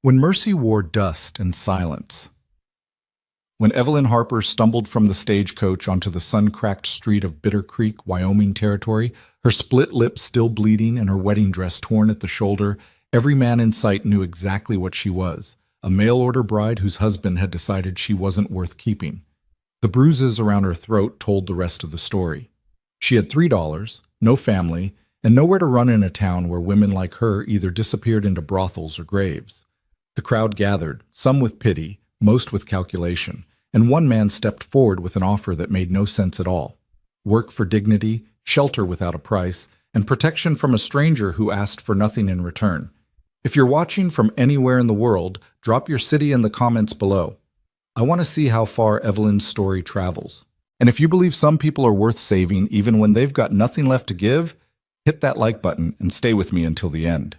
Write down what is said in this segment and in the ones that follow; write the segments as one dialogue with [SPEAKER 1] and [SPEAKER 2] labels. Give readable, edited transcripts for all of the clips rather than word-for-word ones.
[SPEAKER 1] When Mercy wore dust and silence. When Evelyn Harper stumbled from the stagecoach onto the sun-cracked street of Bitter Creek, Wyoming territory, her split lip still bleeding and her wedding dress torn at the shoulder, every man in sight knew exactly what she was, a mail-order bride whose husband had decided she wasn't worth keeping. The bruises around her throat told the rest of the story. She had $3, no family, and nowhere to run in a town where women like her either disappeared into brothels or graves. The crowd gathered, some with pity, most with calculation, and one man stepped forward with an offer that made no sense at all. Work for dignity, shelter without a price, and protection from a stranger who asked for nothing in return. If you're watching from anywhere in the world, drop your city in the comments below. I want to see how far Evelyn's story travels. And if you believe some people are worth saving even when they've got nothing left to give, hit that like button and stay with me until the end.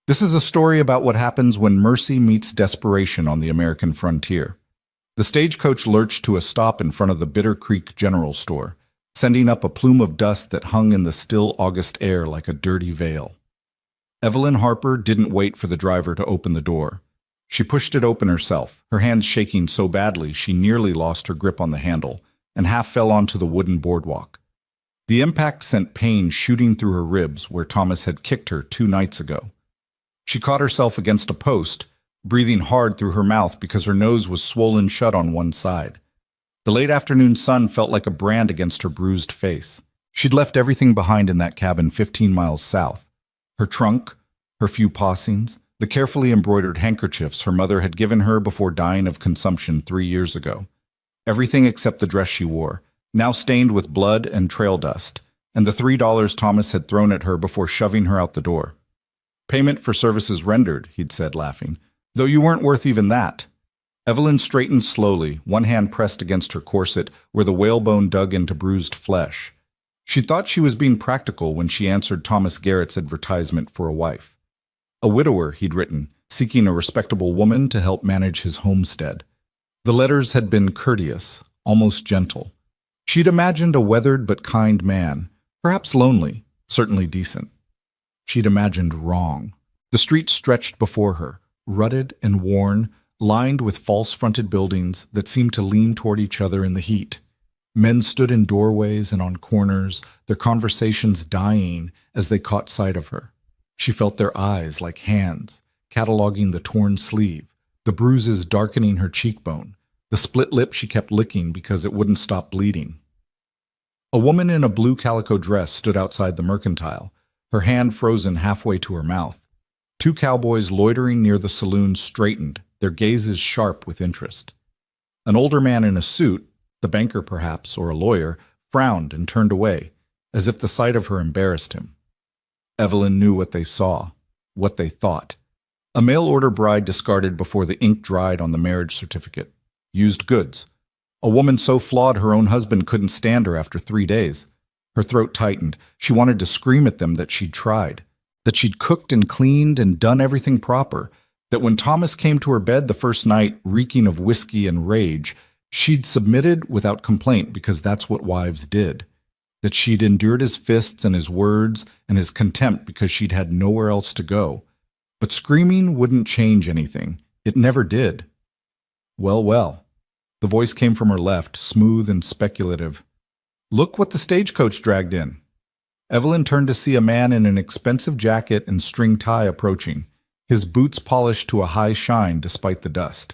[SPEAKER 1] This is a story about what happens when mercy meets desperation on the American frontier. The stagecoach lurched to a stop in front of the Bitter Creek General Store, sending up a plume of dust that hung in the still August air like a dirty veil. Evelyn Harper didn't wait for the driver to open the door. She pushed it open herself, her hands shaking so badly she nearly lost her grip on the handle and half fell onto the wooden boardwalk. The impact sent pain shooting through her ribs where Thomas had kicked her 2 nights ago. She caught herself against a post, breathing hard through her mouth because her nose was swollen shut on one side. The late afternoon sun felt like a brand against her bruised face. She'd left everything behind in that cabin 15 miles south. Her trunk, her few possings, the carefully embroidered handkerchiefs her mother had given her before dying of consumption 3 years ago. Everything except the dress she wore, now stained with blood and trail dust, and the $3 Thomas had thrown at her before shoving her out the door. "Payment for services rendered," he'd said, laughing, "though you weren't worth even that." Evelyn straightened slowly, one hand pressed against her corset where the whalebone dug into bruised flesh. She thought she was being practical when she answered Thomas Garrett's advertisement for a wife. A widower, he'd written, seeking a respectable woman to help manage his homestead. The letters had been courteous, almost gentle. She'd imagined a weathered but kind man, perhaps lonely, certainly decent. She'd imagined wrong. The street stretched before her, rutted and worn, lined with false-fronted buildings that seemed to lean toward each other in the heat. Men stood in doorways and on corners, their conversations dying as they caught sight of her. She felt their eyes like hands, cataloging the torn sleeve, the bruises darkening her cheekbone, the split lip she kept licking because it wouldn't stop bleeding. A woman in a blue calico dress stood outside the mercantile, her hand frozen halfway to her mouth. 2 cowboys loitering near the saloon straightened, their gazes sharp with interest. An older man in a suit, the banker perhaps, or a lawyer, frowned and turned away, as if the sight of her embarrassed him. Evelyn knew what they saw, what they thought. A mail-order bride discarded before the ink dried on the marriage certificate. Used goods. A woman so flawed her own husband couldn't stand her after 3 days. Her throat tightened. She wanted to scream at them that she'd tried, that she'd cooked and cleaned and done everything proper, that when Thomas came to her bed the first night, reeking of whiskey and rage, she'd submitted without complaint because that's what wives did, that she'd endured his fists and his words and his contempt because she'd had nowhere else to go. But screaming wouldn't change anything. It never did. Well, well. The voice came from her left, smooth and speculative. "Look what the stagecoach dragged in." Evelyn turned to see a man in an expensive jacket and string tie approaching, his boots polished to a high shine despite the dust.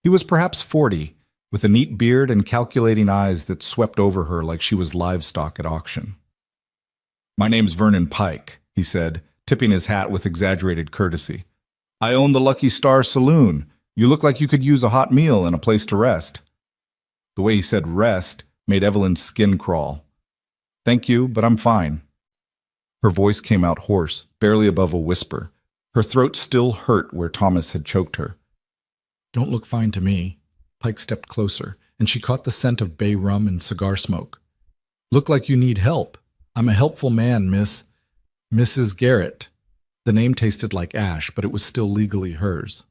[SPEAKER 1] He was perhaps 40, with a neat beard and calculating eyes that swept over her like she was livestock at auction. "My name's Vernon Pike," he said, tipping his hat with exaggerated courtesy. "I own the Lucky Star Saloon. You look like you could use a hot meal and a place to rest." The way he said rest made Evelyn's skin crawl. "Thank you, but I'm fine." Her voice came out hoarse, barely above a whisper. Her throat still hurt where Thomas had choked her. "Don't look fine to me." Pike stepped closer, and she caught the scent of bay rum and cigar smoke. "Look like you need help. I'm a helpful man, Mrs. Garrett." The name tasted like ash, but it was still legally hers.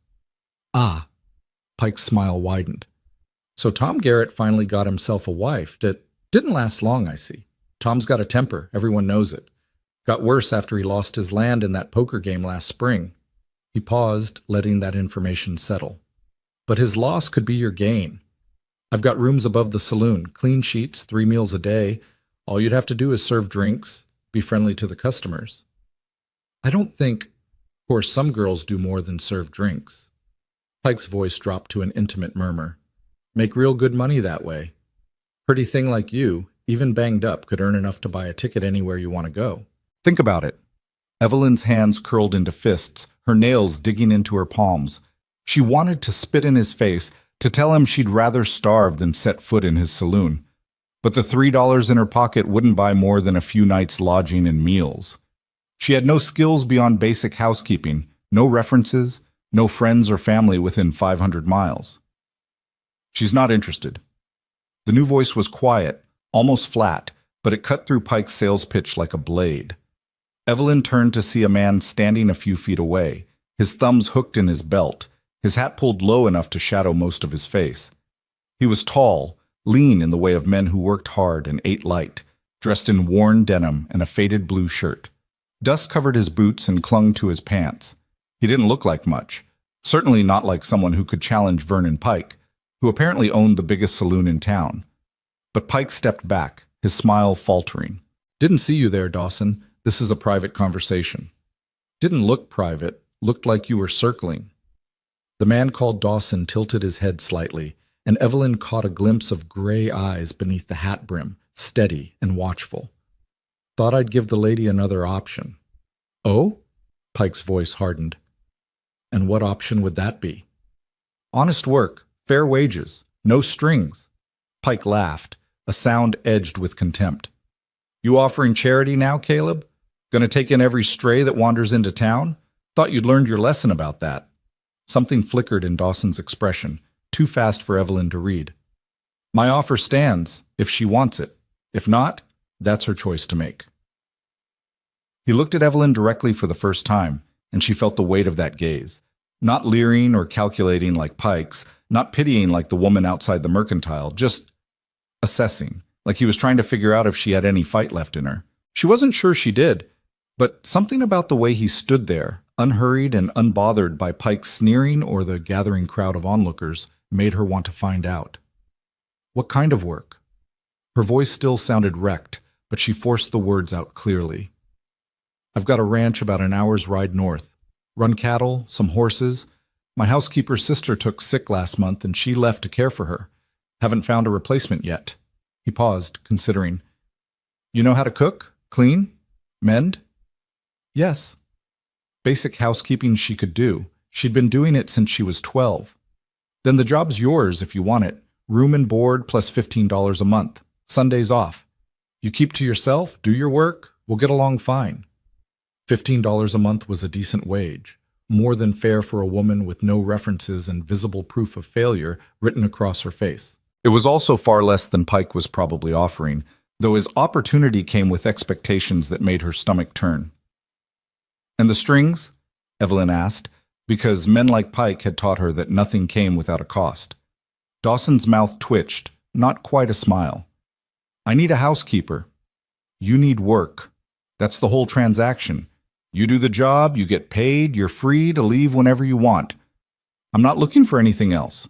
[SPEAKER 1] "Ah." Pike's smile widened. "So Tom Garrett finally got himself a wife. Didn't last long, I see. Tom's got a temper, everyone knows it. Got worse after he lost his land in that poker game last spring." He paused, letting that information settle. But his loss could be your gain. I've got rooms above the saloon, clean sheets, 3 meals a day. All you'd have to do is serve drinks, be friendly to the customers. I don't think, of course, some girls do more than serve drinks. Pike's voice dropped to an intimate murmur. Make real good money that way. Pretty thing like you, even banged up, could earn enough to buy a ticket anywhere you want to go. Think about it. Evelyn's hands curled into fists, her nails digging into her palms. She wanted to spit in his face, to tell him she'd rather starve than set foot in his saloon. But the $3 in her pocket wouldn't buy more than a few nights' lodging and meals. She had no skills beyond basic housekeeping, no references, no friends or family within 500 miles. She's not interested. The new voice was quiet, almost flat, but it cut through Pike's sales pitch like a blade. Evelyn turned to see a man standing a few feet away, his thumbs hooked in his belt, his hat pulled low enough to shadow most of his face. He was tall, lean in the way of men who worked hard and ate light, dressed in worn denim and a faded blue shirt. Dust covered his boots and clung to his pants. He didn't look like much, certainly not like someone who could challenge Vernon Pike, who apparently owned the biggest saloon in town. But Pike stepped back, his smile faltering. Didn't see you there, Dawson. This is a private conversation. Didn't look private, looked like you were circling. The man called Dawson tilted his head slightly, and Evelyn caught a glimpse of gray eyes beneath the hat brim, steady and watchful. Thought I'd give the lady another option. Oh? Pike's voice hardened. And what option would that be? Honest work, fair wages, no strings. Pike laughed, a sound edged with contempt. You offering charity now, Caleb? Gonna take in every stray that wanders into town? Thought you'd learned your lesson about that. Something flickered in Dawson's expression, too fast for Evelyn to read. My offer stands, if she wants it. If not, that's her choice to make. He looked at Evelyn directly for the first time, and she felt the weight of that gaze. Not leering or calculating like Pike's, not pitying like the woman outside the mercantile, just assessing, like he was trying to figure out if she had any fight left in her. She wasn't sure she did, but something about the way he stood there, unhurried and unbothered by Pike's sneering or the gathering crowd of onlookers, made her want to find out. What kind of work? Her voice still sounded wrecked, but she forced the words out clearly. I've got a ranch about an hour's ride north. Run cattle, some horses. My housekeeper's sister took sick last month and she left to care for her. Haven't found a replacement yet. He paused, considering. You know how to cook? Clean? Mend? Yes. Basic housekeeping she could do. She'd been doing it since she was 12. Then the job's yours if you want it. Room and board plus $15 a month. Sundays off. You keep to yourself, do your work, we'll get along fine. $15 a month was a decent wage, more than fair for a woman with no references and visible proof of failure written across her face. It was also far less than Pike was probably offering, though his opportunity came with expectations that made her stomach turn. And the strings? Evelyn asked, because men like Pike had taught her that nothing came without a cost. Dawson's mouth twitched, not quite a smile. I need a housekeeper. You need work. That's the whole transaction. You do the job, you get paid, you're free to leave whenever you want. I'm not looking for anything else.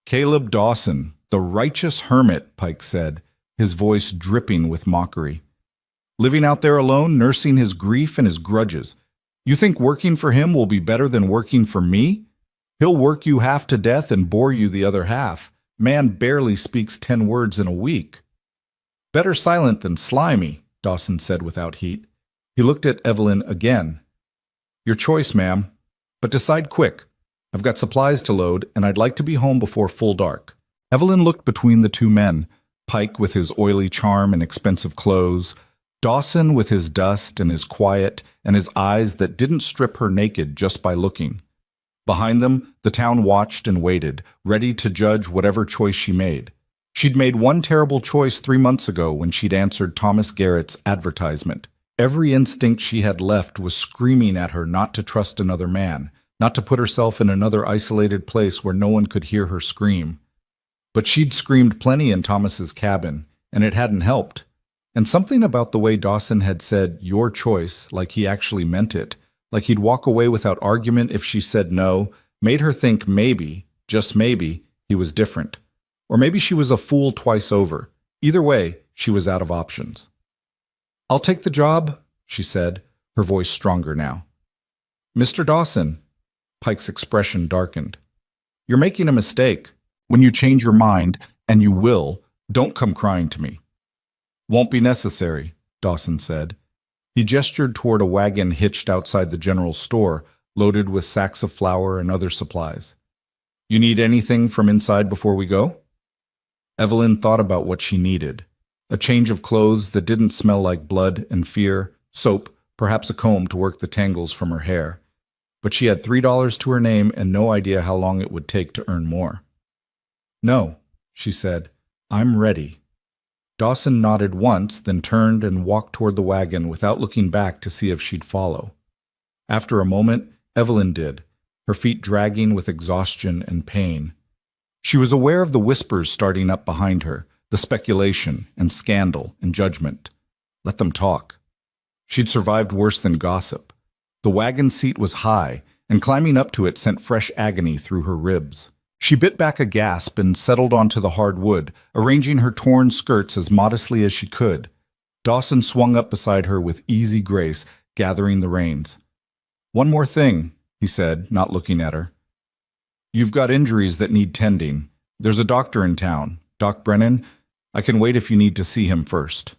[SPEAKER 1] Caleb Dawson, the righteous hermit, Pike said, his voice dripping with mockery. Living out there alone, nursing his grief and his grudges. You think working for him will be better than working for me? He'll work you half to death and bore you the other half. Man barely speaks 10 words in a week. Better silent than slimy, Dawson said without heat. He looked at Evelyn again. Your choice, ma'am. But decide quick. I've got supplies to load, and I'd like to be home before full dark. Evelyn looked between the two men, Pike with his oily charm and expensive clothes, Dawson with his dust and his quiet and his eyes that didn't strip her naked just by looking. Behind them, the town watched and waited, ready to judge whatever choice she made. She'd made one terrible choice 3 months ago when she'd answered Thomas Garrett's advertisement. Every instinct she had left was screaming at her not to trust another man, not to put herself in another isolated place where no one could hear her scream. But she'd screamed plenty in Thomas's cabin, and it hadn't helped. And something about the way Dawson had said, your choice, like he actually meant it, like he'd walk away without argument if she said no, made her think maybe, just maybe, he was different. Or maybe she was a fool twice over. Either way, she was out of options. "I'll take the job," she said, her voice stronger now. "Mr. Dawson," Pike's expression darkened. "You're making a mistake. When you change your mind, and you will, don't come crying to me." "Won't be necessary," Dawson said. He gestured toward a wagon hitched outside the general store, loaded with sacks of flour and other supplies. "You need anything from inside before we go?" Evelyn thought about what she needed. A change of clothes that didn't smell like blood and fear, soap, perhaps a comb to work the tangles from her hair. But she had $3 to her name and no idea how long it would take to earn more. "No," she said. "I'm ready." Dawson nodded once, then turned and walked toward the wagon without looking back to see if she'd follow. After a moment, Evelyn did, her feet dragging with exhaustion and pain. She was aware of the whispers starting up behind her, the speculation and scandal and judgment. Let them talk. She'd survived worse than gossip. The wagon seat was high, and climbing up to it sent fresh agony through her ribs. She bit back a gasp and settled onto the hard wood, arranging her torn skirts as modestly as she could. Dawson swung up beside her with easy grace, gathering the reins. "One more thing," he said, not looking at her. "You've got injuries that need tending. There's a doctor in town, Doc Brennan. I can wait if you need to see him first."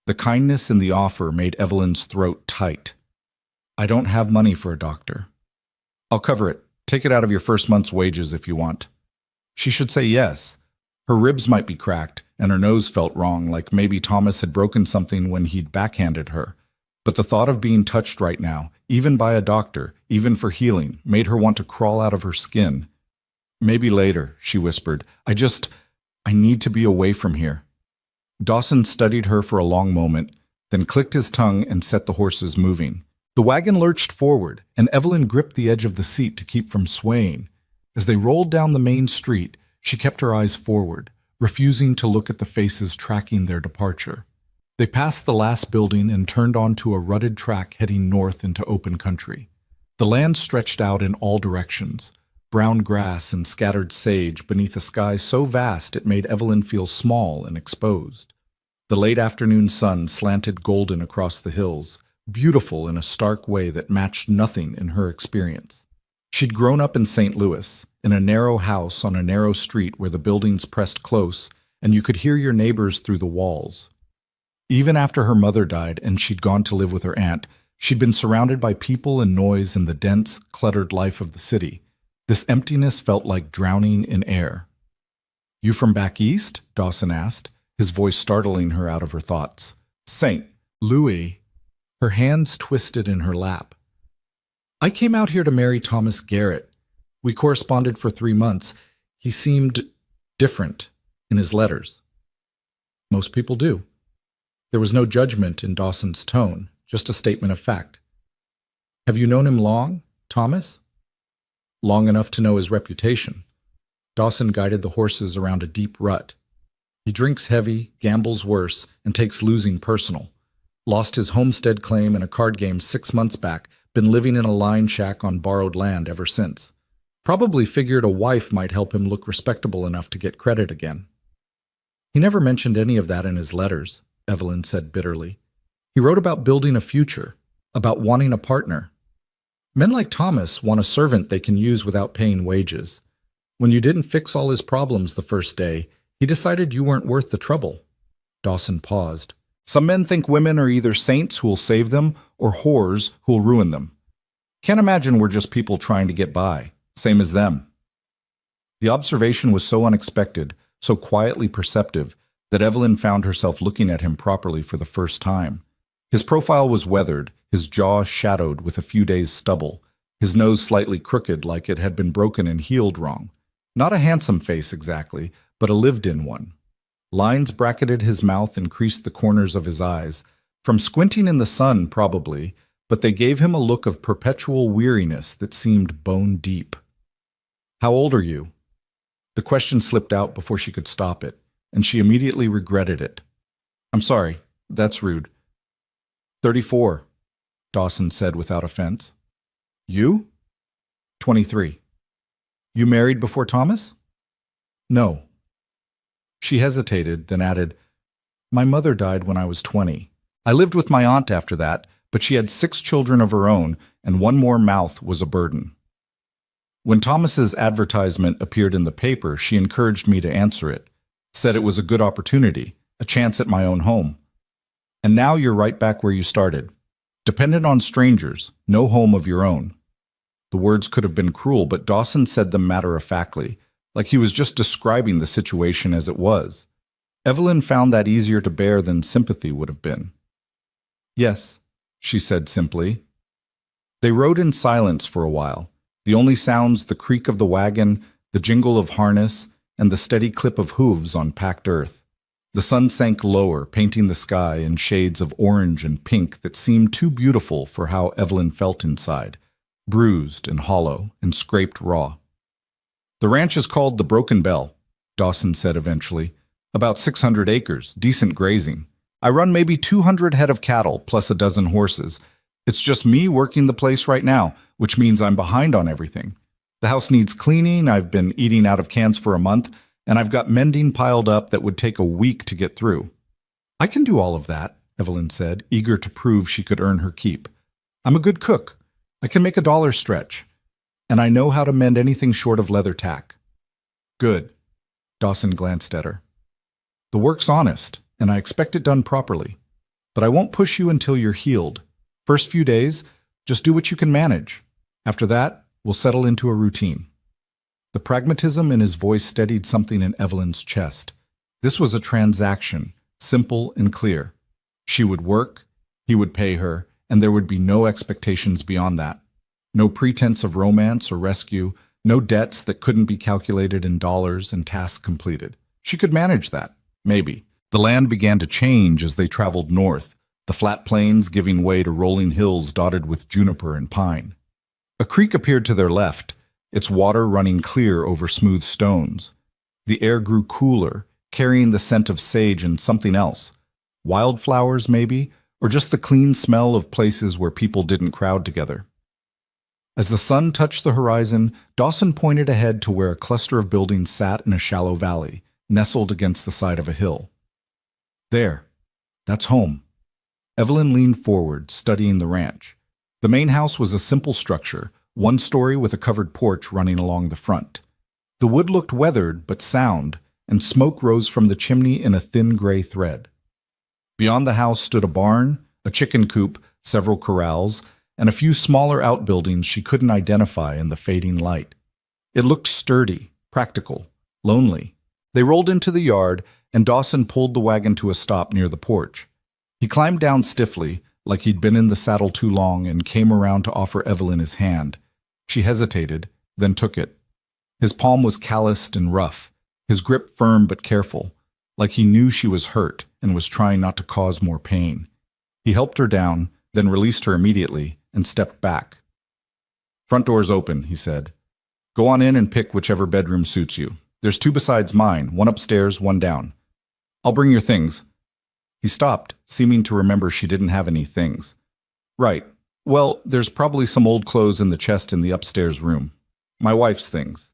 [SPEAKER 1] The kindness in the offer made Evelyn's throat tight. "I don't have money for a doctor." "I'll cover it. Take it out of your first month's wages if you want." She should say yes. Her ribs might be cracked, and her nose felt wrong, like maybe Thomas had broken something when he'd backhanded her. But the thought of being touched right now, even by a doctor, even for healing, made her want to crawl out of her skin. "Maybe later," she whispered. I need to be away from here." Dawson studied her for a long moment, then clicked his tongue and set the horses moving. The wagon lurched forward, and Evelyn gripped the edge of the seat to keep from swaying. As they rolled down the main street, she kept her eyes forward, refusing to look at the faces tracking their departure. They passed the last building and turned onto a rutted track heading north into open country. The land stretched out in all directions, brown grass and scattered sage beneath a sky so vast it made Evelyn feel small and exposed. The late afternoon sun slanted golden across the hills, beautiful in a stark way that matched nothing in her experience. She'd grown up in St. Louis, in a narrow house on a narrow street where the buildings pressed close and you could hear your neighbors through the walls. Even after her mother died and she'd gone to live with her aunt, she'd been surrounded by people and noise in the dense, cluttered life of the city. This emptiness felt like drowning in air. "You from back east?" Dawson asked, his voice startling her out of her thoughts. "St. Louis." Her hands twisted in her lap. "I came out here to marry Thomas Garrett. We corresponded for 3 months. He seemed different in his letters." Most people do. There was no judgment in Dawson's tone, just a statement of fact. "Have you known him long, Thomas?" "Long enough to know his reputation." Dawson guided the horses around a deep rut. "He drinks heavy, gambles worse, and takes losing personal. Lost his homestead claim in a card game 6 months back, been living in a line shack on borrowed land ever since. Probably figured a wife might help him look respectable enough to get credit again." "He never mentioned any of that in his letters," Evelyn said bitterly. "He wrote about building a future, about wanting a partner. Men like Thomas want a servant they can use without paying wages. When you didn't fix all his problems the first day, he decided you weren't worth the trouble." Dawson paused. "Some men think women are either saints who'll save them or whores who'll ruin them. Can't imagine we're just people trying to get by, same as them." The observation was so unexpected, so quietly perceptive, that Evelyn found herself looking at him properly for the first time. His profile was weathered, his jaw shadowed with a few days' stubble, his nose slightly crooked like it had been broken and healed wrong. Not a handsome face exactly, but a lived-in one. Lines bracketed his mouth and creased the corners of his eyes, from squinting in the sun probably, but they gave him a look of perpetual weariness that seemed bone deep. "How old are you?" The question slipped out before she could stop it, and she immediately regretted it. "I'm sorry, that's rude." 34, Dawson said without offense. You? 23. You married before Thomas? No. She hesitated, then added, My mother died when I was 20. I lived with my aunt after that, but she had 6 children of her own, and one more mouth was a burden. When Thomas's advertisement appeared in the paper, she encouraged me to answer it, said it was a good opportunity, a chance at my own home. And now you're right back where you started. Dependent on strangers, no home of your own. The words could have been cruel, but Dawson said them matter-of-factly, like he was just describing the situation as it was. Evelyn found that easier to bear than sympathy would have been. Yes, she said simply. They rode in silence for a while, the only sounds the creak of the wagon, the jingle of harness, and the steady clip of hooves on packed earth. The sun sank lower, painting the sky in shades of orange and pink that seemed too beautiful for how Evelyn felt inside, bruised and hollow and scraped raw. The ranch is called the Broken Bell, Dawson said eventually. About 600 acres, decent grazing. I run maybe 200 head of cattle, plus a dozen horses. It's just me working the place right now, which means I'm behind on everything. The house needs cleaning, I've been eating out of cans for a month, and I've got mending piled up that would take a week to get through. I can do all of that, Evelyn said, eager to prove she could earn her keep. I'm a good cook. I can make a dollar stretch. And I know how to mend anything short of leather tack. Good. Dawson glanced at her. The work's honest, and I expect it done properly. But I won't push you until you're healed. First few days, just do what you can manage. After that, we'll settle into a routine. The pragmatism in his voice steadied something in Evelyn's chest. This was a transaction, simple and clear. She would work, he would pay her, and there would be no expectations beyond that. No pretense of romance or rescue, no debts that couldn't be calculated in dollars and tasks completed. She could manage that, maybe. The land began to change as they traveled north, the flat plains giving way to rolling hills dotted with juniper and pine. A creek appeared to their left, its water running clear over smooth stones. The air grew cooler, carrying the scent of sage and something else. Wildflowers, maybe, or just the clean smell of places where people didn't crowd together. As the sun touched the horizon, Dawson pointed ahead to where a cluster of buildings sat in a shallow valley, nestled against the side of a hill. There. That's home. Evelyn leaned forward, studying the ranch. The main house was a simple structure, one story with a covered porch running along the front. The wood looked weathered but sound, and smoke rose from the chimney in a thin gray thread. Beyond the house stood a barn, a chicken coop, several corrals, and a few smaller outbuildings she couldn't identify in the fading light. It looked sturdy, practical, lonely. They rolled into the yard, and Dawson pulled the wagon to a stop near the porch. He climbed down stiffly, like he'd been in the saddle too long, and came around to offer Evelyn his hand. She hesitated, then took it. His palm was calloused and rough, his grip firm but careful, like he knew she was hurt and was trying not to cause more pain. He helped her down, then released her immediately, and stepped back. Front door's open, he said. Go on in and pick whichever bedroom suits you. There's 2 besides mine, one upstairs, one down. I'll bring your things. He stopped, seeming to remember she didn't have any things. Right. Well, there's probably some old clothes in the chest in the upstairs room. My wife's things.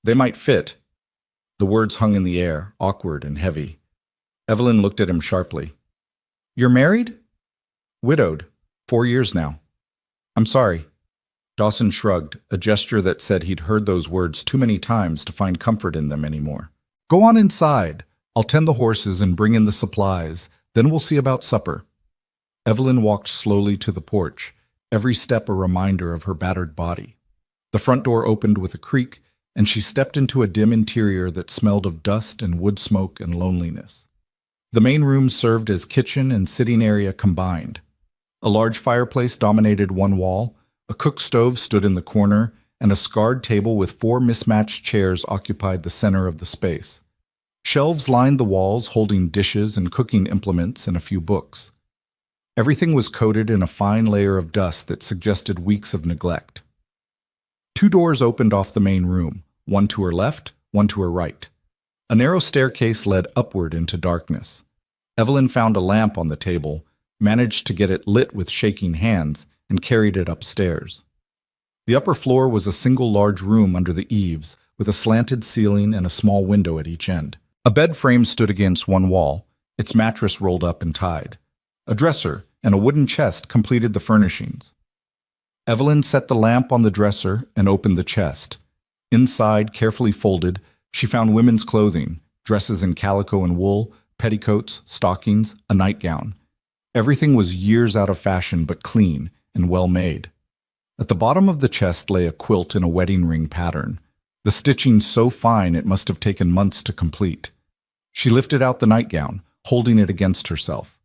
[SPEAKER 1] They might fit. The words hung in the air, awkward and heavy. Evelyn looked at him sharply. You're married? Widowed. 4 years now. I'm sorry. Dawson shrugged, a gesture that said he'd heard those words too many times to find comfort in them anymore. Go on inside. I'll tend the horses and bring in the supplies. Then we'll see about supper. Evelyn walked slowly to the porch, every step a reminder of her battered body. The front door opened with a creak, and she stepped into a dim interior that smelled of dust and wood smoke and loneliness. The main room served as kitchen and sitting area combined. A large fireplace dominated one wall, a cook stove stood in the corner, and a scarred table with 4 mismatched chairs occupied the center of the space. Shelves lined the walls, holding dishes and cooking implements and a few books. Everything was coated in a fine layer of dust that suggested weeks of neglect. 2 doors opened off the main room, one to her left, one to her right. A narrow staircase led upward into darkness. Evelyn found a lamp on the table, managed to get it lit with shaking hands, and carried it upstairs. The upper floor was a single large room under the eaves, with a slanted ceiling and a small window at each end. A bed frame stood against one wall, its mattress rolled up and tied. A dresser and a wooden chest completed the furnishings. Evelyn set the lamp on the dresser and opened the chest. Inside, carefully folded, she found women's clothing, dresses in calico and wool, petticoats, stockings, a nightgown. Everything was years out of fashion but clean and well made. At the bottom of the chest lay a quilt in a wedding ring pattern, the stitching so fine it must have taken months to complete. She lifted out the nightgown, holding it against herself.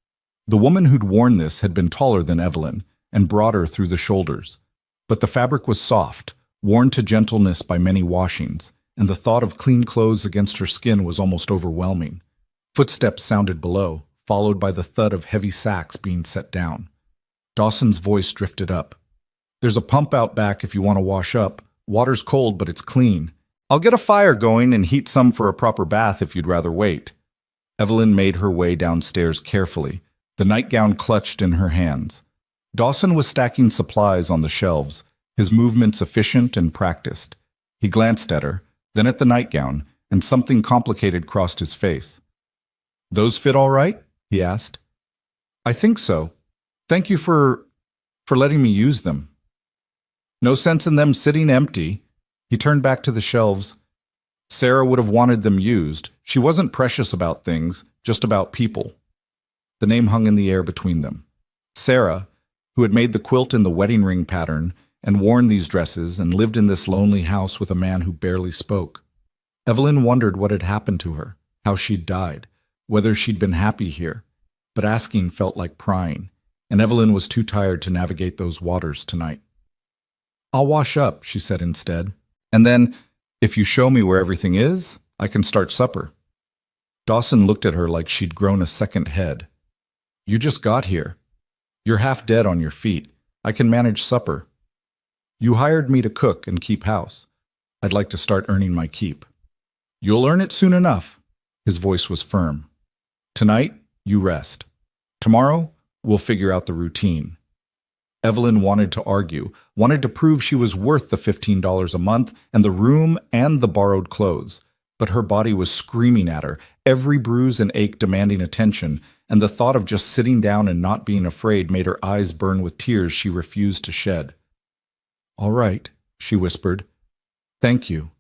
[SPEAKER 1] The woman who'd worn this had been taller than Evelyn and broader through the shoulders, but the fabric was soft, worn to gentleness by many washings, and the thought of clean clothes against her skin was almost overwhelming. Footsteps sounded below, followed by the thud of heavy sacks being set down. Dawson's voice drifted up. "There's a pump out back if you want to wash up. Water's cold, but it's clean. I'll get a fire going and heat some for a proper bath if you'd rather wait." Evelyn made her way downstairs carefully, the nightgown clutched in her hands. Dawson was stacking supplies on the shelves, his movements efficient and practiced. He glanced at her, then at the nightgown, and something complicated crossed his face. "Those fit all right?" he asked. "I think so. Thank you for letting me use them." "No sense in them sitting empty." He turned back to the shelves. Sarah would have wanted them used. She wasn't precious about things, just about people. The name hung in the air between them. Sarah, who had made the quilt in the wedding ring pattern and worn these dresses and lived in this lonely house with a man who barely spoke. Evelyn wondered what had happened to her, how she'd died, whether she'd been happy here, but asking felt like prying, and Evelyn was too tired to navigate those waters tonight. "I'll wash up," she said instead, "and then, if you show me where everything is, I can start supper." Dawson looked at her like she'd grown a second head. "You just got here. You're half dead on your feet. I can manage supper. You hired me to cook and keep house. I'd like to start earning my keep." "You'll earn it soon enough." His voice was firm. "Tonight, you rest. Tomorrow, we'll figure out the routine." Evelyn wanted to argue, wanted to prove she was worth the $15 a month and the room and the borrowed clothes. But her body was screaming at her, every bruise and ache demanding attention, and the thought of just sitting down and not being afraid made her eyes burn with tears she refused to shed. "All right," she whispered. "Thank you."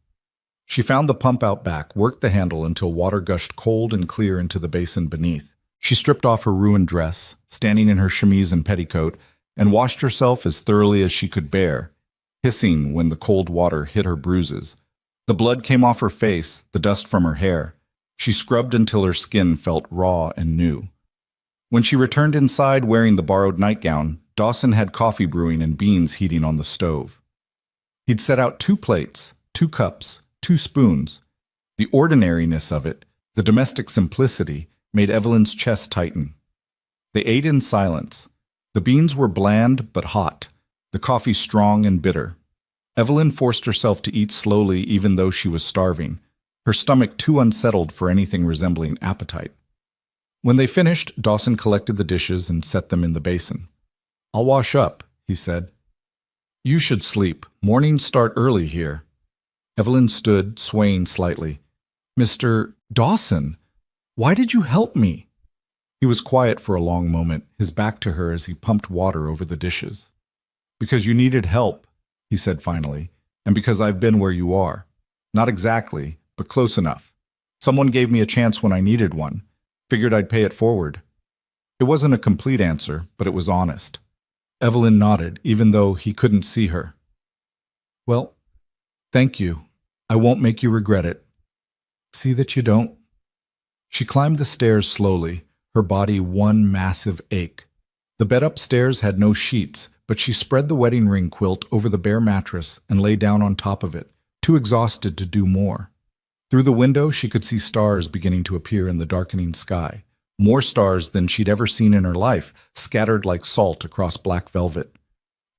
[SPEAKER 1] She found the pump out back, worked the handle until water gushed cold and clear into the basin beneath. She stripped off her ruined dress, standing in her chemise and petticoat, and washed herself as thoroughly as she could bear, hissing when the cold water hit her bruises. The blood came off her face, the dust from her hair. She scrubbed until her skin felt raw and new. When she returned inside wearing the borrowed nightgown, Dawson had coffee brewing and beans heating on the stove. He'd set out 2 plates, 2 cups, 2 spoons. The ordinariness of it, the domestic simplicity, made Evelyn's chest tighten. They ate in silence. The beans were bland but hot, the coffee strong and bitter. Evelyn forced herself to eat slowly even though she was starving, her stomach too unsettled for anything resembling appetite. When they finished, Dawson collected the dishes and set them in the basin. "I'll wash up," he said. "You should sleep. Mornings start early here." Evelyn stood, swaying slightly. "Mr. Dawson, why did you help me?" He was quiet for a long moment, his back to her as he pumped water over the dishes. "Because you needed help," he said finally, "and because I've been where you are. Not exactly, but close enough. Someone gave me a chance when I needed one. Figured I'd pay it forward." It wasn't a complete answer, but it was honest. Evelyn nodded, even though he couldn't see her. "Well, thank you. I won't make you regret it." "See that you don't." She climbed the stairs slowly, her body one massive ache. The bed upstairs had no sheets, but she spread the wedding ring quilt over the bare mattress and lay down on top of it, too exhausted to do more. Through the window, she could see stars beginning to appear in the darkening sky, more stars than she'd ever seen in her life, scattered like salt across black velvet.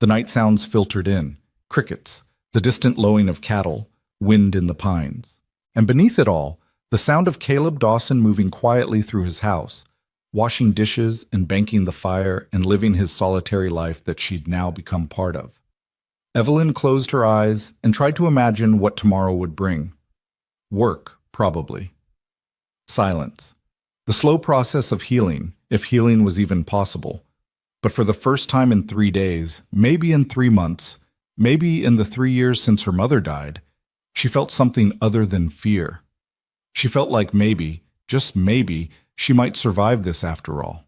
[SPEAKER 1] The night sounds filtered in, crickets, the distant lowing of cattle, wind in the pines. And beneath it all, the sound of Caleb Dawson moving quietly through his house, washing dishes and banking the fire and living his solitary life that she'd now become part of. Evelyn closed her eyes and tried to imagine what tomorrow would bring. Work, probably. Silence. The slow process of healing, if healing was even possible. But for the first time in 3 days, maybe in 3 months, maybe in the 3 years since her mother died, she felt something other than fear. She felt like maybe, just maybe, she might survive this after all.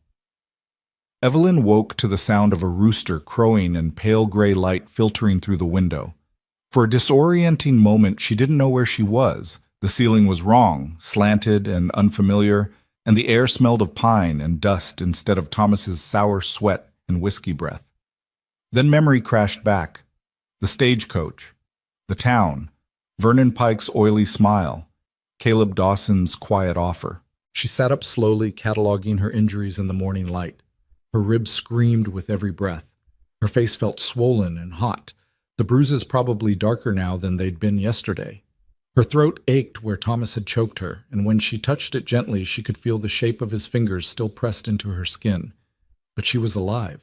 [SPEAKER 1] Evelyn woke to the sound of a rooster crowing and pale gray light filtering through the window. For a disorienting moment, she didn't know where she was. The ceiling was wrong, slanted and unfamiliar, and the air smelled of pine and dust instead of Thomas's sour sweat and whiskey breath. Then memory crashed back. The stagecoach, the town, Vernon Pike's oily smile, Caleb Dawson's quiet offer. She sat up slowly, cataloging her injuries in the morning light. Her ribs screamed with every breath. Her face felt swollen and hot, the bruises probably darker now than they'd been yesterday. Her throat ached where Thomas had choked her, and when she touched it gently, she could feel the shape of his fingers still pressed into her skin. But she was alive.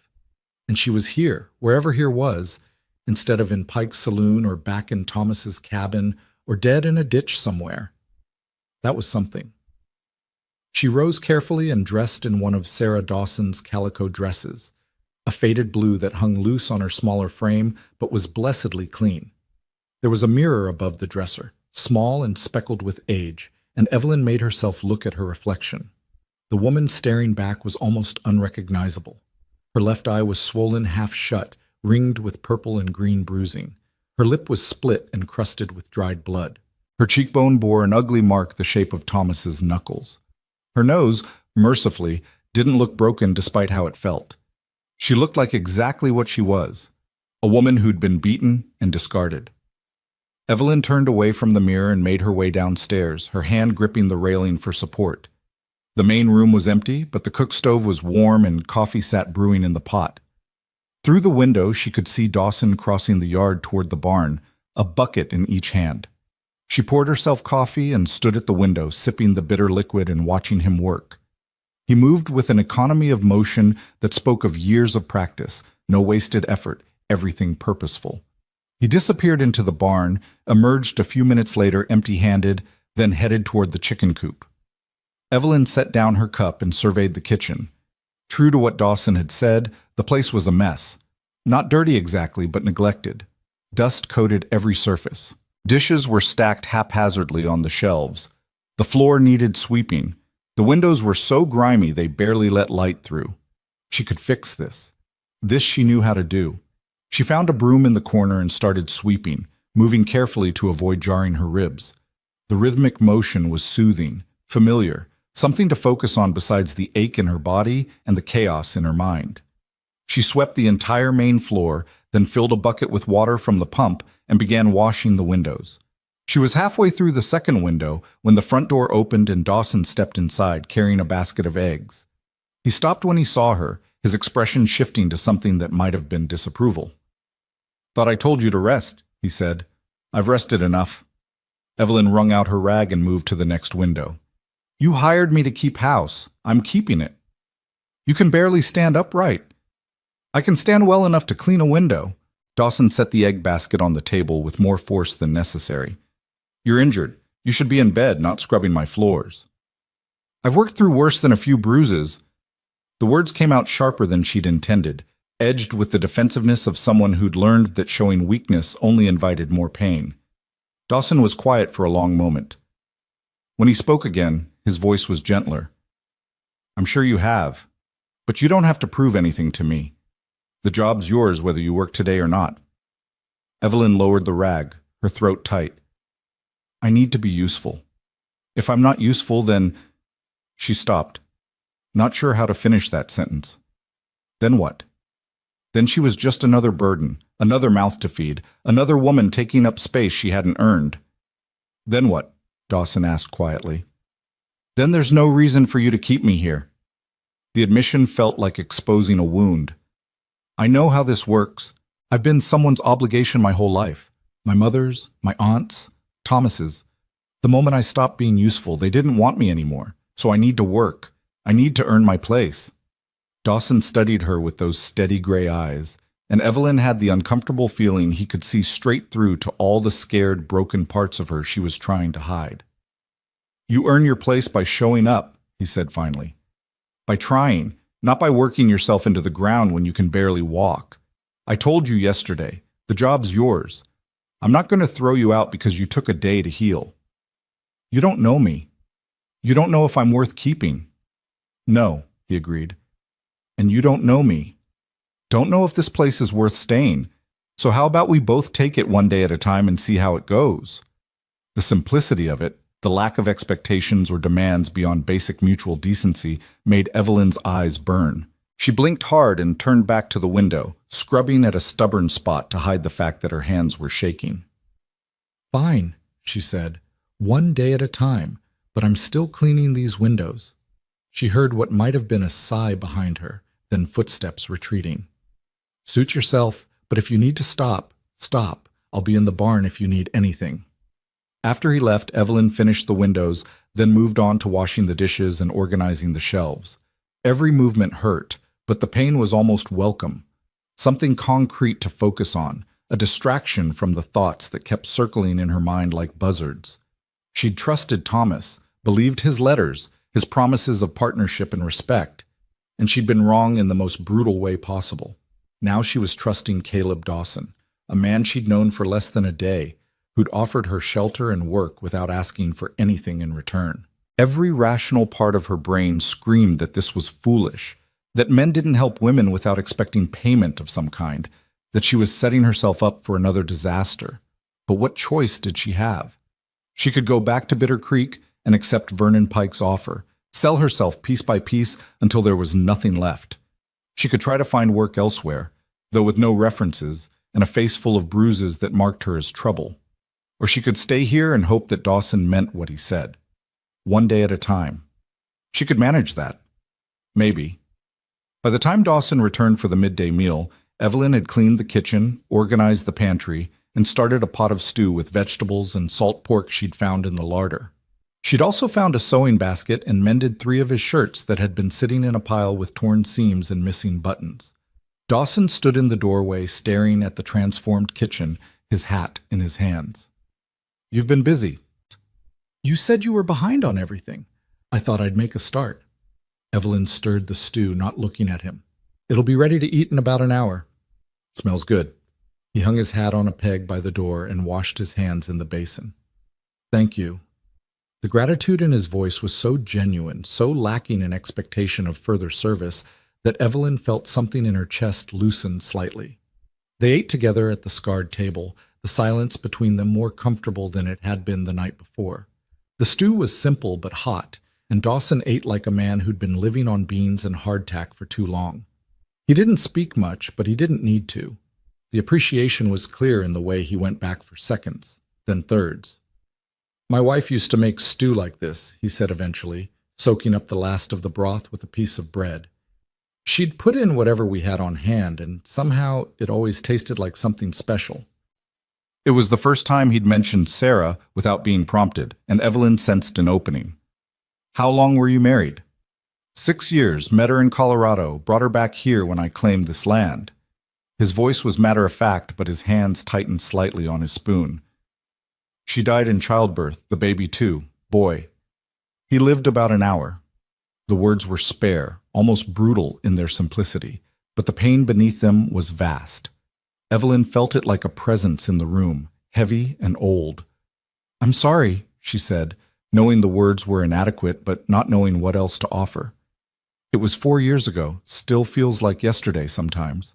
[SPEAKER 1] And she was here, wherever here was, instead of in Pike's saloon or back in Thomas's cabin or dead in a ditch somewhere. That was something. She rose carefully and dressed in one of Sarah Dawson's calico dresses, a faded blue that hung loose on her smaller frame but was blessedly clean. There was a mirror above the dresser, small and speckled with age, and Evelyn made herself look at her reflection. The woman staring back was almost unrecognizable. Her left eye was swollen half shut, ringed with purple and green bruising. Her lip was split and crusted with dried blood. Her cheekbone bore an ugly mark the shape of Thomas's knuckles. Her nose, mercifully, didn't look broken despite how it felt. She looked like exactly what she was, a woman who'd been beaten and discarded. Evelyn turned away from the mirror and made her way downstairs, her hand gripping the railing for support. The main room was empty, but the cook stove was warm and coffee sat brewing in the pot. Through the window, she could see Dawson crossing the yard toward the barn, a bucket in each hand. She poured herself coffee and stood at the window, sipping the bitter liquid and watching him work. He moved with an economy of motion that spoke of years of practice, no wasted effort, everything purposeful. He disappeared into the barn, emerged a few minutes later empty-handed, then headed toward the chicken coop. Evelyn set down her cup and surveyed the kitchen. True to what Dawson had said, the place was a mess. Not dirty exactly, but neglected. Dust coated every surface. Dishes were stacked haphazardly on the shelves. The floor needed sweeping. The windows were so grimy they barely let light through. She could fix this. This she knew how to do. She found a broom in the corner and started sweeping, moving carefully to avoid jarring her ribs. The rhythmic motion was soothing, familiar, something to focus on besides the ache in her body and the chaos in her mind. She swept the entire main floor, then filled a bucket with water from the pump and began washing the windows. She was halfway through the second window when the front door opened and Dawson stepped inside, carrying a basket of eggs. He stopped when he saw her, his expression shifting to something that might have been disapproval. "Thought I told you to rest," he said. "I've rested enough." Evelyn wrung out her rag and moved to the next window. "You hired me to keep house. I'm keeping it. You can barely stand upright." "I can stand well enough to clean a window." Dawson set the egg basket on the table with more force than necessary. "You're injured. You should be in bed, not scrubbing my floors." "I've worked through worse than a few bruises." The words came out sharper than she'd intended, edged with the defensiveness of someone who'd learned that showing weakness only invited more pain. Dawson was quiet for a long moment. When he spoke again, his voice was gentler. "I'm sure you have, but you don't have to prove anything to me. The job's yours whether you work today or not." Evelyn lowered the rag, her throat tight. "I need to be useful. If I'm not useful, then—" She stopped, not sure how to finish that sentence. Then what? Then she was just another burden, another mouth to feed, another woman taking up space she hadn't earned. "Then what?" Dawson asked quietly. "Then there's no reason for you to keep me here." The admission felt like exposing a wound. "I know how this works. I've been someone's obligation my whole life. My mother's, my aunt's, Thomas's. The moment I stopped being useful, they didn't want me anymore. So I need to work. I need to earn my place." Dawson studied her with those steady gray eyes, and Evelyn had the uncomfortable feeling he could see straight through to all the scared, broken parts of her she was trying to hide. "You earn your place by showing up," he said finally. "By trying, not by working yourself into the ground when you can barely walk. I told you yesterday, the job's yours. I'm not going to throw you out because you took a day to heal. You don't know me. You don't know if I'm worth keeping." "No," he agreed. "And you don't know me. Don't know if this place is worth staying. So how about we both take it one day at a time and see how it goes?" The simplicity of it, the lack of expectations or demands beyond basic mutual decency, made Evelyn's eyes burn. She blinked hard and turned back to the window, scrubbing at a stubborn spot to hide the fact that her hands were shaking. "Fine," she said, "one day at a time, but I'm still cleaning these windows." She heard what might have been a sigh behind her, then footsteps retreating. "Suit yourself, but if you need to stop, stop. I'll be in the barn if you need anything." After he left, Evelyn finished the windows, then moved on to washing the dishes and organizing the shelves. Every movement hurt, but the pain was almost welcome. Something concrete to focus on, a distraction from the thoughts that kept circling in her mind like buzzards. She'd trusted Thomas, believed his letters, his promises of partnership and respect, and she'd been wrong in the most brutal way possible. Now she was trusting Caleb Dawson, a man she'd known for less than a day, who'd offered her shelter and work without asking for anything in return. Every rational part of her brain screamed that this was foolish, that men didn't help women without expecting payment of some kind, that she was setting herself up for another disaster. But what choice did she have? She could go back to Bitter Creek and accept Vernon Pike's offer, sell herself piece by piece until there was nothing left. She could try to find work elsewhere, though with no references and a face full of bruises that marked her as trouble. Or she could stay here and hope that Dawson meant what he said. One day at a time. She could manage that. Maybe. By the time Dawson returned for the midday meal, Evelyn had cleaned the kitchen, organized the pantry, and started a pot of stew with vegetables and salt pork she'd found in the larder. She'd also found a sewing basket and mended 3 of his shirts that had been sitting in a pile with torn seams and missing buttons. Dawson stood in the doorway staring at the transformed kitchen, his hat in his hands. "You've been busy." "You said you were behind on everything. I thought I'd make a start." Evelyn stirred the stew, not looking at him. "It'll be ready to eat in about an hour." "Smells good." He hung his hat on a peg by the door and washed his hands in the basin. "Thank you." The gratitude in his voice was so genuine, so lacking in expectation of further service, that Evelyn felt something in her chest loosen slightly. They ate together at the scarred table, the silence between them more comfortable than it had been the night before. The stew was simple but hot, and Dawson ate like a man who'd been living on beans and hardtack for too long. He didn't speak much, but he didn't need to. The appreciation was clear in the way he went back for seconds, then thirds. "My wife used to make stew like this," he said eventually, soaking up the last of the broth with a piece of bread. "She'd put in whatever we had on hand, and somehow it always tasted like something special." It was the first time he'd mentioned Sarah without being prompted, and Evelyn sensed an opening. "How long were you married?" 6 years, met her in Colorado, brought her back here when I claimed this land." His voice was matter-of-fact, but his hands tightened slightly on his spoon. "She died in childbirth, the baby too, boy." He lived about an hour. The words were spare, almost brutal in their simplicity, but the pain beneath them was vast. Evelyn felt it like a presence in the room, heavy and old. "I'm sorry," she said, knowing the words were inadequate but not knowing what else to offer. "It was 4 years ago, still feels like yesterday sometimes."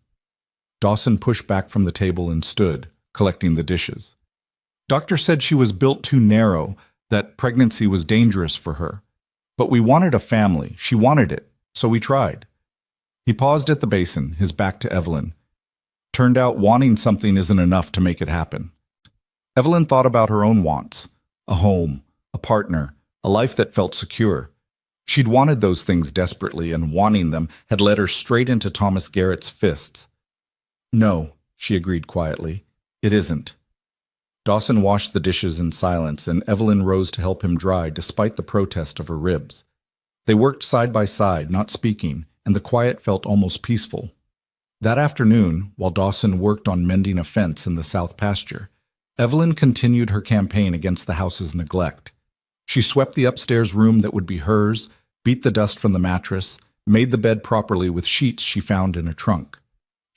[SPEAKER 1] Dawson pushed back from the table and stood, collecting the dishes. "Doctor said she was built too narrow, that pregnancy was dangerous for her. But we wanted a family, she wanted it, so we tried." He paused at the basin, his back to Evelyn. "Turned out wanting something isn't enough to make it happen." Evelyn thought about her own wants. A home, a partner, a life that felt secure. She'd wanted those things desperately, and wanting them had led her straight into Thomas Garrett's fists. "No," she agreed quietly, "it isn't." Dawson washed the dishes in silence, and Evelyn rose to help him dry despite the protest of her ribs. They worked side by side, not speaking, and the quiet felt almost peaceful. That afternoon, while Dawson worked on mending a fence in the south pasture, Evelyn continued her campaign against the house's neglect. She swept the upstairs room that would be hers, beat the dust from the mattress, made the bed properly with sheets she found in a trunk.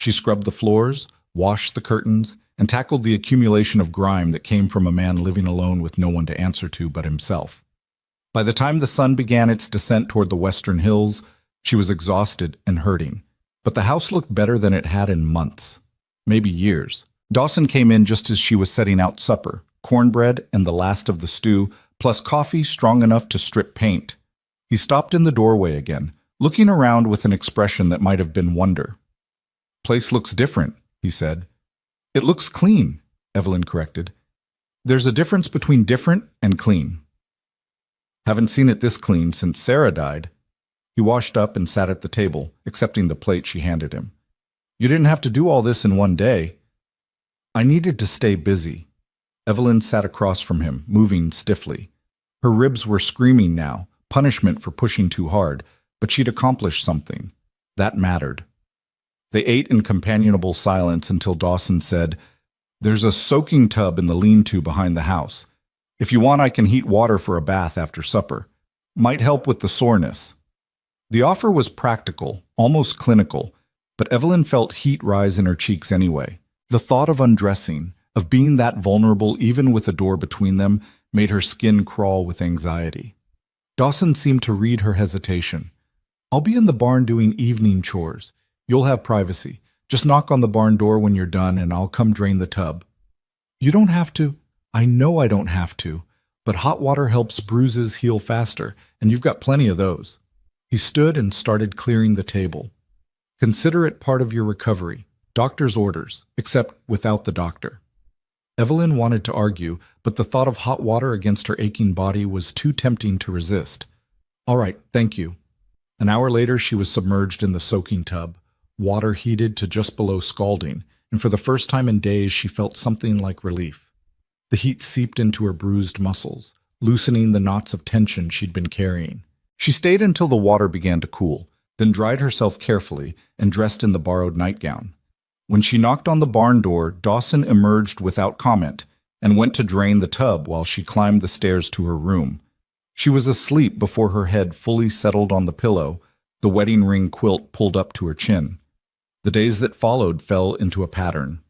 [SPEAKER 1] She scrubbed the floors, washed the curtains, and tackled the accumulation of grime that came from a man living alone with no one to answer to but himself. By the time the sun began its descent toward the western hills, she was exhausted and hurting. But the house looked better than it had in months, maybe years. Dawson came in just as she was setting out supper, cornbread and the last of the stew, plus coffee strong enough to strip paint. He stopped in the doorway again, looking around with an expression that might have been wonder. "Place looks different," he said. "It looks clean," Evelyn corrected. "There's a difference between different and clean." "Haven't seen it this clean since Sarah died." He washed up and sat at the table, accepting the plate she handed him. "You didn't have to do all this in one day." "I needed to stay busy." Evelyn sat across from him, moving stiffly. Her ribs were screaming now, punishment for pushing too hard, but she'd accomplished something. That mattered. They ate in companionable silence until Dawson said, "There's a soaking tub in the lean-to behind the house. If you want, I can heat water for a bath after supper. Might help with the soreness." The offer was practical, almost clinical, but Evelyn felt heat rise in her cheeks anyway. The thought of undressing, of being that vulnerable even with a door between them, made her skin crawl with anxiety. Dawson seemed to read her hesitation. "I'll be in the barn doing evening chores. You'll have privacy. Just knock on the barn door when you're done and I'll come drain the tub." "You don't have to." "I know I don't have to, but hot water helps bruises heal faster, and you've got plenty of those." He stood and started clearing the table. "Consider it part of your recovery. Doctor's orders, except without the doctor." Evelyn wanted to argue, but the thought of hot water against her aching body was too tempting to resist. "All right, thank you." An hour later, she was submerged in the soaking tub, water heated to just below scalding, and for the first time in days she felt something like relief. The heat seeped into her bruised muscles, loosening the knots of tension she'd been carrying. She stayed until the water began to cool, then dried herself carefully and dressed in the borrowed nightgown. When she knocked on the barn door, Dawson emerged without comment and went to drain the tub while she climbed the stairs to her room. She was asleep before her head fully settled on the pillow, the wedding ring quilt pulled up to her chin. The days that followed fell into a pattern.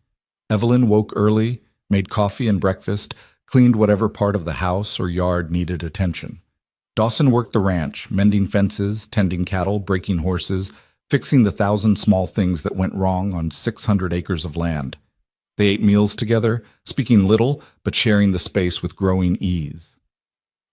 [SPEAKER 1] Evelyn woke early, made coffee and breakfast, cleaned whatever part of the house or yard needed attention. Dawson worked the ranch, mending fences, tending cattle, breaking horses, fixing the 1,000 small things that went wrong on 600 acres of land. They ate meals together, speaking little but sharing the space with growing ease.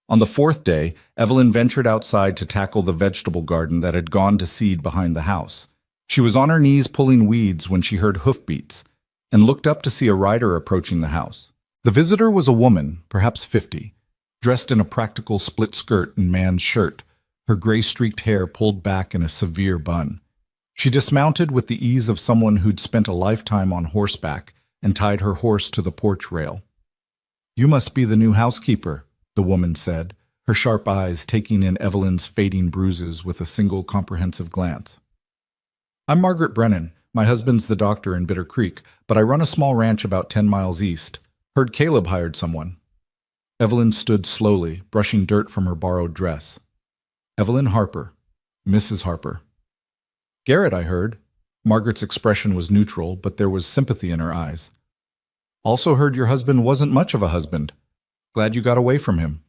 [SPEAKER 1] On the fourth day, Evelyn ventured outside to tackle the vegetable garden that had gone to seed behind the house. She was on her knees pulling weeds when she heard hoofbeats and looked up to see a rider approaching the house. The visitor was a woman, perhaps 50, dressed in a practical split skirt and man's shirt, her gray-streaked hair pulled back in a severe bun. She dismounted with the ease of someone who'd spent a lifetime on horseback and tied her horse to the porch rail. "You must be the new housekeeper," the woman said, her sharp eyes taking in Evelyn's fading bruises with a single comprehensive glance. "I'm Margaret Brennan. My husband's the doctor in Bitter Creek, but I run a small ranch about 10 miles east. Heard Caleb hired someone." Evelyn stood slowly, brushing dirt from her borrowed dress. "Evelyn Harper. Mrs. Harper." "Garrett, I heard." Margaret's expression was neutral, but there was sympathy in her eyes. "Also heard your husband wasn't much of a husband. Glad you got away from him."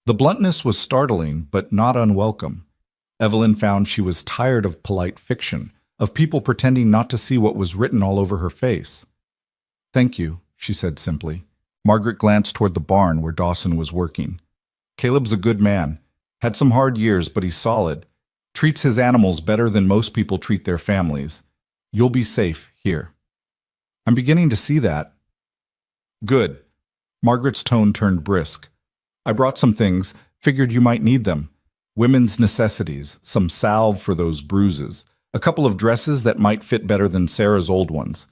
[SPEAKER 1] The bluntness was startling, but not unwelcome. Evelyn found she was tired of polite fiction, of people pretending not to see what was written all over her face. "Thank you," she said simply. Margaret glanced toward the barn where Dawson was working. "Caleb's a good man. Had some hard years, but he's solid. Treats his animals better than most people treat their families. You'll be safe here." "I'm beginning to see that." "Good." Margaret's tone turned brisk. "I brought some things, figured you might need them. Women's necessities, some salve for those bruises, a couple of dresses that might fit better than Sarah's old ones.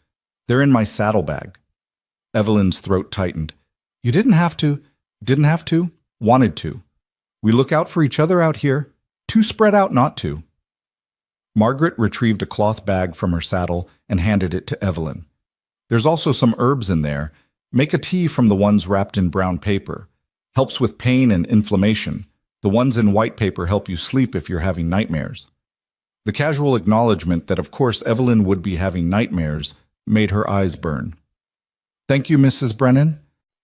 [SPEAKER 1] They're in my saddlebag." Evelyn's throat tightened. "You didn't have to." "Didn't have to? Wanted to. We look out for each other out here. Too spread out not to." Margaret retrieved a cloth bag from her saddle and handed it to Evelyn. There's also some herbs in there. Make a tea from the ones wrapped in brown paper. Helps with pain and inflammation. The ones in white paper help you sleep if you're having nightmares. The casual acknowledgement that of course Evelyn would be having nightmares made her eyes burn. Thank you, Mrs. Brennan.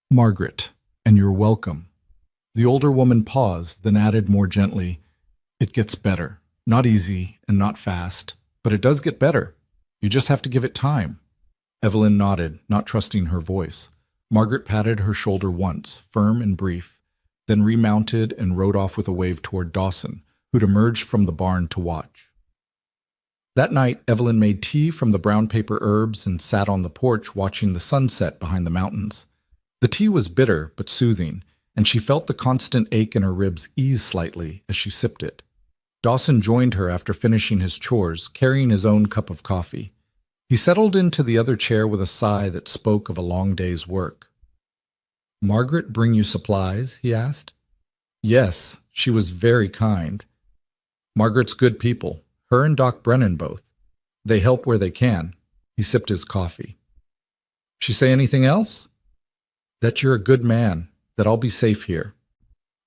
[SPEAKER 1] Margaret, and you're welcome. The older woman paused, then added more gently, It gets better. Not easy and not fast, but it does get better. You just have to give it time. Evelyn nodded, not trusting her voice. Margaret patted her shoulder once, firm and brief, then remounted and rode off with a wave toward Dawson, who'd emerged from the barn to watch. That night, Evelyn made tea from the brown paper herbs and sat on the porch watching the sunset behind the mountains. The tea was bitter but soothing, and she felt the constant ache in her ribs ease slightly as she sipped it. Dawson joined her after finishing his chores, carrying his own cup of coffee. He settled into the other chair with a sigh that spoke of a long day's work. Margaret bring you supplies? He asked. Yes, she was very kind. Margaret's good people. Her and Doc Brennan both. They help where they can. He sipped his coffee. She say anything else? That you're a good man, that I'll be safe here.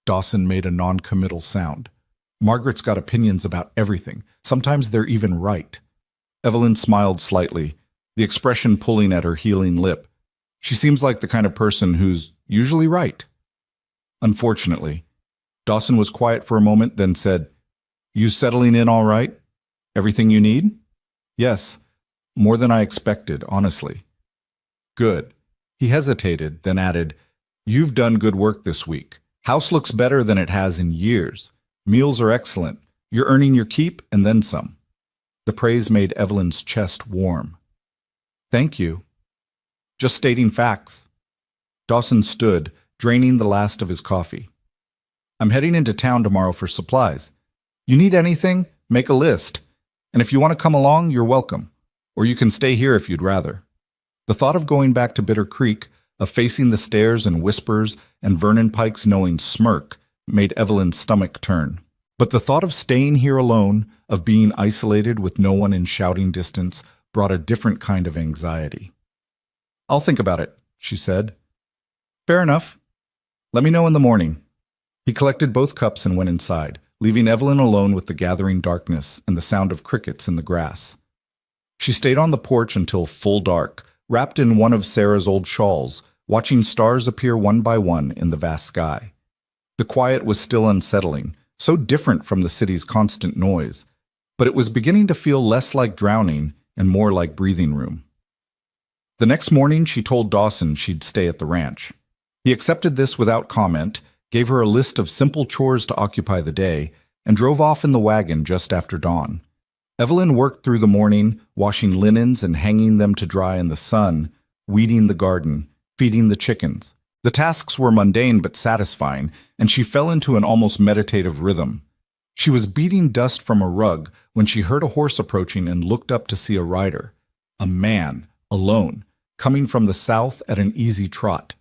[SPEAKER 1] Dawson made a non-committal sound. Margaret's got opinions about everything. Sometimes they're even right. Evelyn smiled slightly, the expression pulling at her healing lip. She seems like the kind of person who's usually right. Unfortunately. Dawson was quiet for a moment, then said, You settling in all right? Everything you need? Yes, more than I expected, honestly. Good. He hesitated, then added, You've done good work this week. House looks better than it has in years. Meals are excellent. You're earning your keep and then some. The praise made Evelyn's chest warm. Thank you. Just stating facts. Dawson stood, draining the last of his coffee. I'm heading into town tomorrow for supplies. You need anything? Make a list. And if you want to come along, you're welcome. Or you can stay here if you'd rather. The thought of going back to Bitter Creek, of facing the stares and whispers and Vernon Pike's knowing smirk, made Evelyn's stomach turn. But the thought of staying here alone, of being isolated with no one in shouting distance, brought a different kind of anxiety. I'll think about it, she said. Fair enough. Let me know in the morning. He collected both cups and went inside, leaving Evelyn alone with the gathering darkness and the sound of crickets in the grass. She stayed on the porch until full dark, wrapped in one of Sarah's old shawls, watching stars appear one by one in the vast sky. The quiet was still unsettling, so different from the city's constant noise, but it was beginning to feel less like drowning and more like breathing room. The next morning, she told Dawson she'd stay at the ranch. He accepted this without comment, gave her a list of simple chores to occupy the day, and drove off in the wagon just after dawn. Evelyn worked through the morning, washing linens and hanging them to dry in the sun, weeding the garden, feeding the chickens. The tasks were mundane but satisfying, and she fell into an almost meditative rhythm. She was beating dust from a rug when she heard a horse approaching and looked up to see a rider. A man, alone, coming from the south at an easy trot.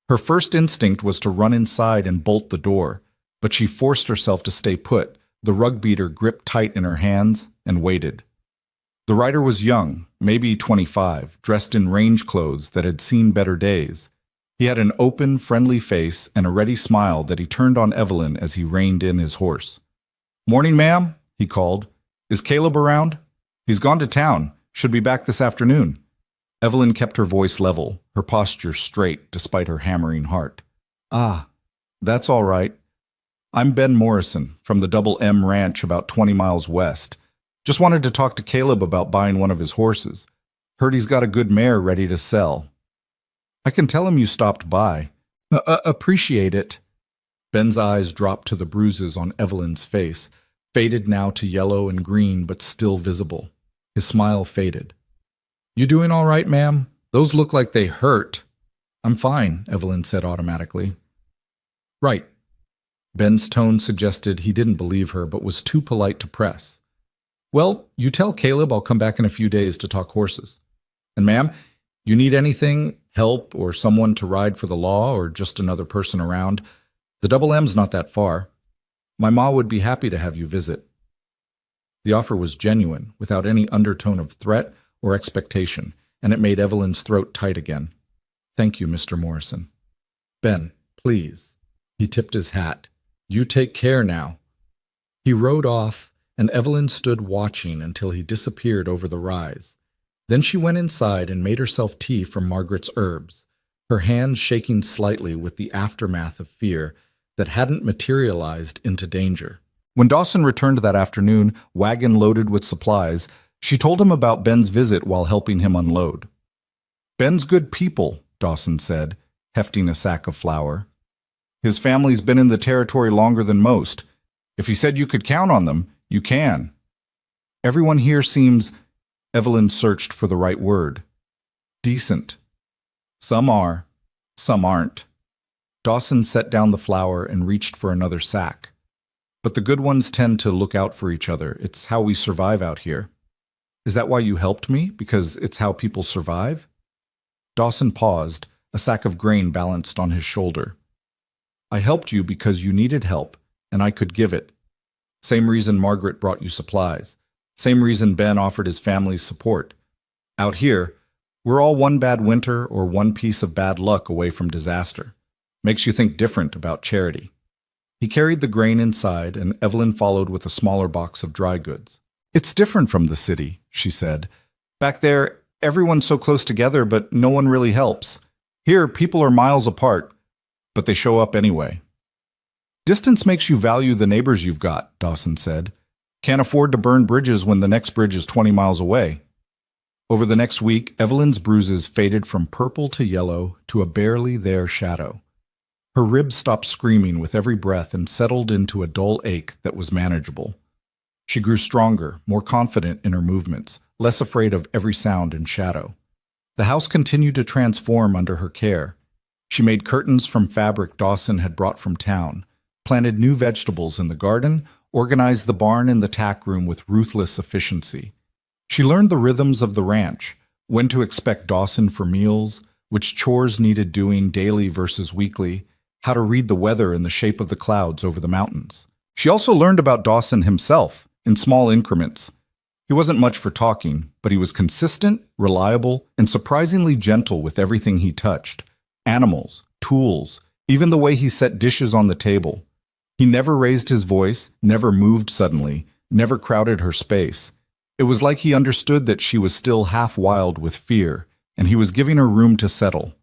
[SPEAKER 1] Her first instinct was to run inside and bolt the door, but she forced herself to stay put, the rug beater gripped tight in her hands, and waited. The rider was young, maybe 25, dressed in range clothes that had seen better days. He had an open, friendly face and a ready smile that he turned on Evelyn as he reined in his horse. Morning, ma'am, he called. Is Caleb around? He's gone to town. Should be back this afternoon. Evelyn kept her voice level, her posture straight despite her hammering heart. Ah, that's all right. I'm Ben Morrison from the Double M Ranch about 20 miles west. Just wanted to talk to Caleb about buying one of his horses. Heard he's got a good mare ready to sell. I can tell him you stopped by. Appreciate it. Ben's eyes dropped to the bruises on Evelyn's face, faded now to yellow and green but still visible. His smile faded. You doing all right, ma'am? Those look like they hurt. I'm fine, Evelyn said automatically. Right. Ben's tone suggested he didn't believe her but was too polite to press. Well, you tell Caleb I'll come back in a few days to talk horses. And ma'am, you need anything, help, or someone to ride for the law, or just another person around, the Double M's not that far. My ma would be happy to have you visit. The offer was genuine, without any undertone of threat or expectation, and it made Evelyn's throat tight again. "Thank you, Mr. Morrison." "Ben, please." He tipped his hat. "You take care now." He rode off, and Evelyn stood watching until he disappeared over the rise. Then she went inside and made herself tea from Margaret's herbs, her hands shaking slightly with the aftermath of fear that hadn't materialized into danger. When Dawson returned that afternoon, wagon loaded with supplies, she told him about Ben's visit while helping him unload. "Ben's good people," Dawson said, hefting a sack of flour. "His family's been in the territory longer than most. If he said you could count on them, you can. Everyone here seems—" Evelyn searched for the right word. "Decent. Some are, some aren't." Dawson set down the flour and reached for another sack. "But the good ones tend to look out for each other. It's how we survive out here." "Is that why you helped me? Because it's how people survive?" Dawson paused, a sack of grain balanced on his shoulder. "I helped you because you needed help, and I could give it. Same reason Margaret brought you supplies. Same reason Ben offered his family's support. Out here, we're all one bad winter or one piece of bad luck away from disaster. Makes you think different about charity." He carried the grain inside, and Evelyn followed with a smaller box of dry goods. "It's different from the city," she said. "Back there, everyone's so close together, but no one really helps. Here, people are miles apart, but they show up anyway." "Distance makes you value the neighbors you've got," Dawson said. "Can't afford to burn bridges when the next bridge is 20 miles away." Over the next week, Evelyn's bruises faded from purple to yellow to a barely there shadow. Her ribs stopped screaming with every breath and settled into a dull ache that was manageable. She grew stronger, more confident in her movements, less afraid of every sound and shadow. The house continued to transform under her care. She made curtains from fabric Dawson had brought from town, planted new vegetables in the garden, organized the barn and the tack room with ruthless efficiency. She learned the rhythms of the ranch, when to expect Dawson for meals, which chores needed doing daily versus weekly, how to read the weather and the shape of the clouds over the mountains. She also learned about Dawson himself, in small increments. He wasn't much for talking, but he was consistent, reliable, and surprisingly gentle with everything he touched. Animals, tools, even the way he set dishes on the table. He never raised his voice, never moved suddenly, never crowded her space. It was like he understood that she was still half wild with fear, and he was giving her room to settle.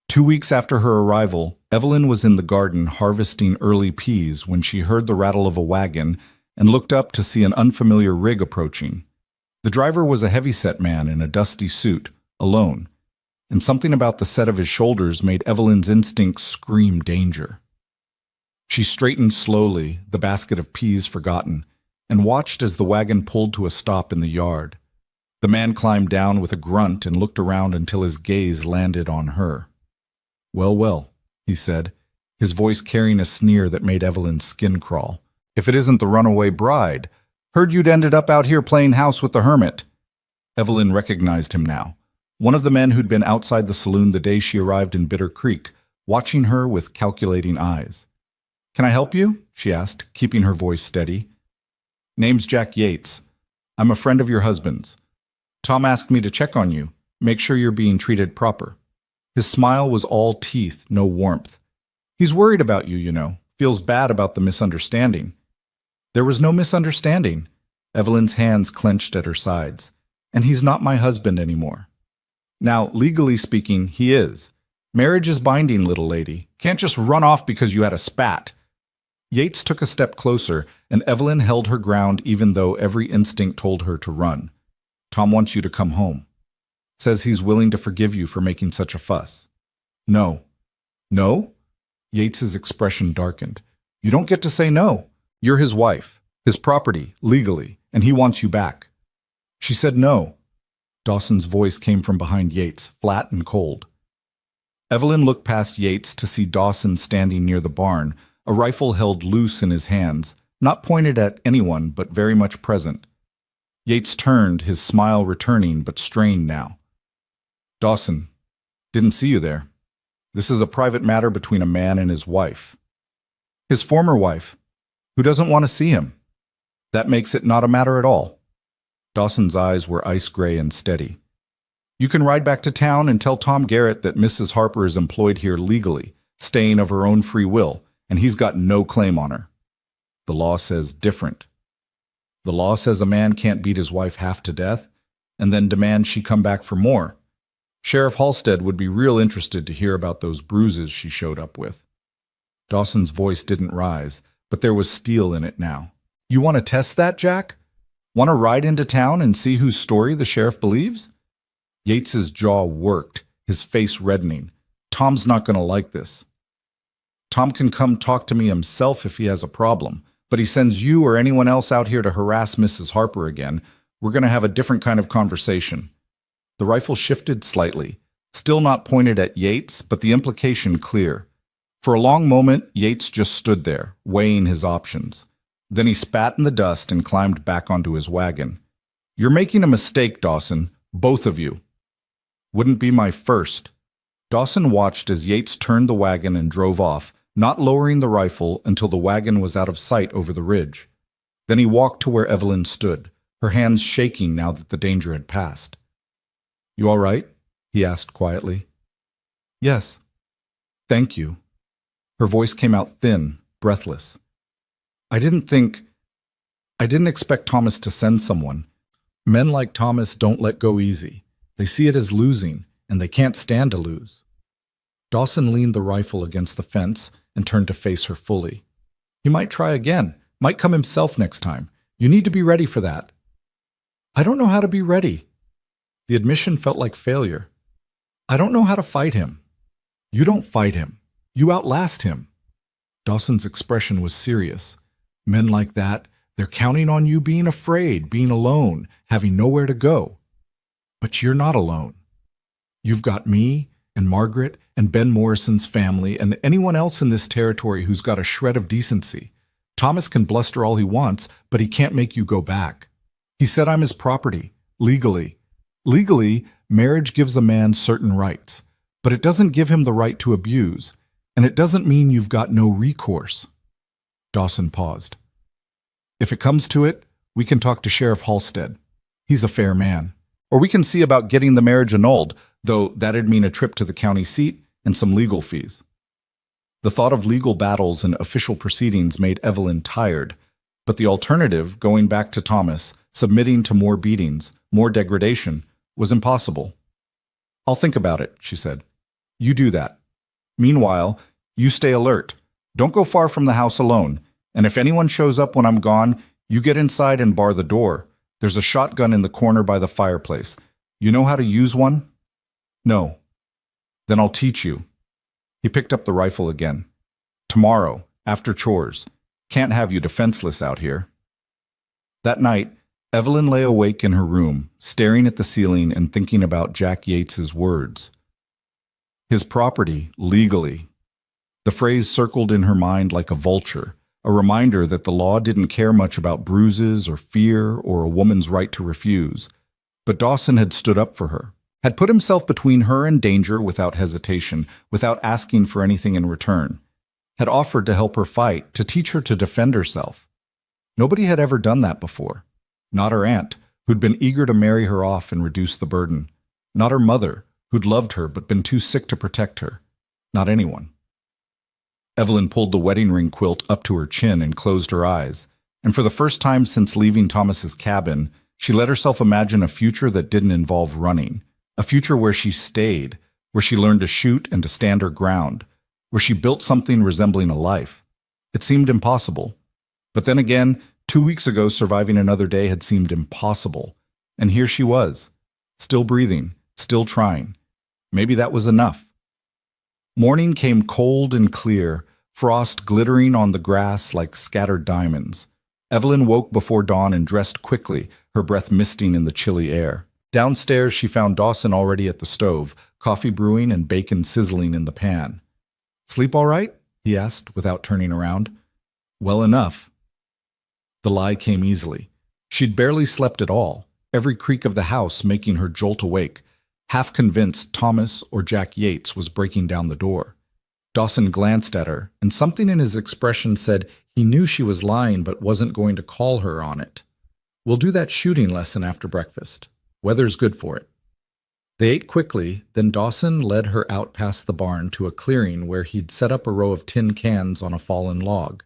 [SPEAKER 1] 2 weeks after her arrival, Evelyn was in the garden harvesting early peas when she heard the rattle of a wagon and looked up to see an unfamiliar rig approaching. The driver was a heavy-set man in a dusty suit, alone, and something about the set of his shoulders made Evelyn's instincts scream danger. She straightened slowly, the basket of peas forgotten, and watched as the wagon pulled to a stop in the yard. The man climbed down with a grunt and looked around until his gaze landed on her. "Well, well," he said, his voice carrying a sneer that made Evelyn's skin crawl. "If it isn't the runaway bride. Heard you'd ended up out here playing house with the hermit." Evelyn recognized him now, one of the men who'd been outside the saloon the day she arrived in Bitter Creek, watching her with calculating eyes. "Can I help you?" she asked, keeping her voice steady. "Name's Jack Yates. I'm a friend of your husband's. Tom asked me to check on you, make sure you're being treated proper." His smile was all teeth, no warmth. "He's worried about you, you know. Feels bad about the misunderstanding." "There was no misunderstanding." Evelyn's hands clenched at her sides. "And he's not my husband anymore." "Now, legally speaking, he is. Marriage is binding, little lady. Can't just run off because you had a spat." Yates took a step closer, and Evelyn held her ground even though every instinct told her to run. "Tom wants you to come home. Says he's willing to forgive you for making such a fuss." "No." "No?" Yates's expression darkened. "You don't get to say no. You're his wife, his property, legally, and he wants you back." She said no. Dawson's voice came from behind Yates, flat and cold. Evelyn looked past Yates to see Dawson standing near the barn, a rifle held loose in his hands, not pointed at anyone but very much present. Yates turned, his smile returning but strained now. "Dawson, didn't see you there. This is a private matter between a man and his wife. His former wife, who doesn't want to see him." That makes it not a matter at all. Dawson's eyes were ice gray and steady. You can ride back to town and tell Tom Garrett that Mrs. Harper is employed here legally, staying of her own free will, and he's got no claim on her. The law says different. The law says a man can't beat his wife half to death and then demand she come back for more. Sheriff Halstead would be real interested to hear about those bruises she showed up with. Dawson's voice didn't rise, but there was steel in it now. You want to test that, Jack? Want to ride into town and see whose story the sheriff believes? Yates's jaw worked, his face reddening. Tom's not going to like this. Tom can come talk to me himself if he has a problem, but he sends you or anyone else out here to harass Mrs. Harper again. We're going to have a different kind of conversation. The rifle shifted slightly, still not pointed at Yates, but the implication clear. For a long moment, Yates just stood there, weighing his options. Then he spat in the dust and climbed back onto his wagon. You're making a mistake, Dawson, both of you. Wouldn't be my first. Dawson watched as Yates turned the wagon and drove off, not lowering the rifle until the wagon was out of sight over the ridge. Then he walked to where Evelyn stood, her hands shaking now that the danger had passed. You all right? He asked quietly. Yes. Thank you. Her voice came out thin, breathless. I didn't expect Thomas to send someone. Men like Thomas don't let go easy. They see it as losing, and they can't stand to lose. Dawson leaned the rifle against the fence and turned to face her fully. He might try again, might come himself next time. You need to be ready for that. I don't know how to be ready. The admission felt like failure. I don't know how to fight him. You don't fight him. You outlast him. Dawson's expression was serious. Men like that, they're counting on you being afraid, being alone, having nowhere to go. But you're not alone. You've got me and Margaret and Ben Morrison's family and anyone else in this territory who's got a shred of decency. Thomas can bluster all he wants, but he can't make you go back. He said I'm his property, legally. Legally, marriage gives a man certain rights, but it doesn't give him the right to abuse, and it doesn't mean you've got no recourse. Dawson paused. If it comes to it, we can talk to Sheriff Halstead. He's a fair man. Or we can see about getting the marriage annulled, though that'd mean a trip to the county seat and some legal fees. The thought of legal battles and official proceedings made Evelyn tired, but the alternative, going back to Thomas, submitting to more beatings, more degradation, was impossible. I'll think about it, she said. You do that. Meanwhile, you stay alert. Don't go far from the house alone, and if anyone shows up when I'm gone, you get inside and bar the door. There's a shotgun in the corner by the fireplace. You know how to use one? No. Then I'll teach you. He picked up the rifle again. Tomorrow, after chores. Can't have you defenseless out here. That night, Evelyn lay awake in her room, staring at the ceiling and thinking about Jack Yates's words. His property, legally. The phrase circled in her mind like a vulture, a reminder that the law didn't care much about bruises or fear or a woman's right to refuse. But Dawson had stood up for her, had put himself between her and danger without hesitation, without asking for anything in return, had offered to help her fight, to teach her to defend herself. Nobody had ever done that before. Not her aunt, who'd been eager to marry her off and reduce the burden. Not her mother, who'd loved her but been too sick to protect her. Not anyone. Evelyn pulled the wedding ring quilt up to her chin and closed her eyes, and for the first time since leaving Thomas's cabin, she let herself imagine a future that didn't involve running, a future where she stayed, where she learned to shoot and to stand her ground, where she built something resembling a life. It seemed impossible. But then again, 2 weeks ago, surviving another day had seemed impossible, and here she was, still breathing, still trying. Maybe that was enough. Morning came cold and clear, frost glittering on the grass like scattered diamonds. Evelyn woke before dawn and dressed quickly, her breath misting in the chilly air. Downstairs, she found Dawson already at the stove, coffee brewing and bacon sizzling in the pan. Sleep all right? He asked, without turning around. Well enough. The lie came easily. She'd barely slept at all, every creak of the house making her jolt awake, half convinced Thomas or Jack Yates was breaking down the door. Dawson glanced at her, and something in his expression said he knew she was lying but wasn't going to call her on it. We'll do that shooting lesson after breakfast. Weather's good for it. They ate quickly, then Dawson led her out past the barn to a clearing where he'd set up a row of tin cans on a fallen log.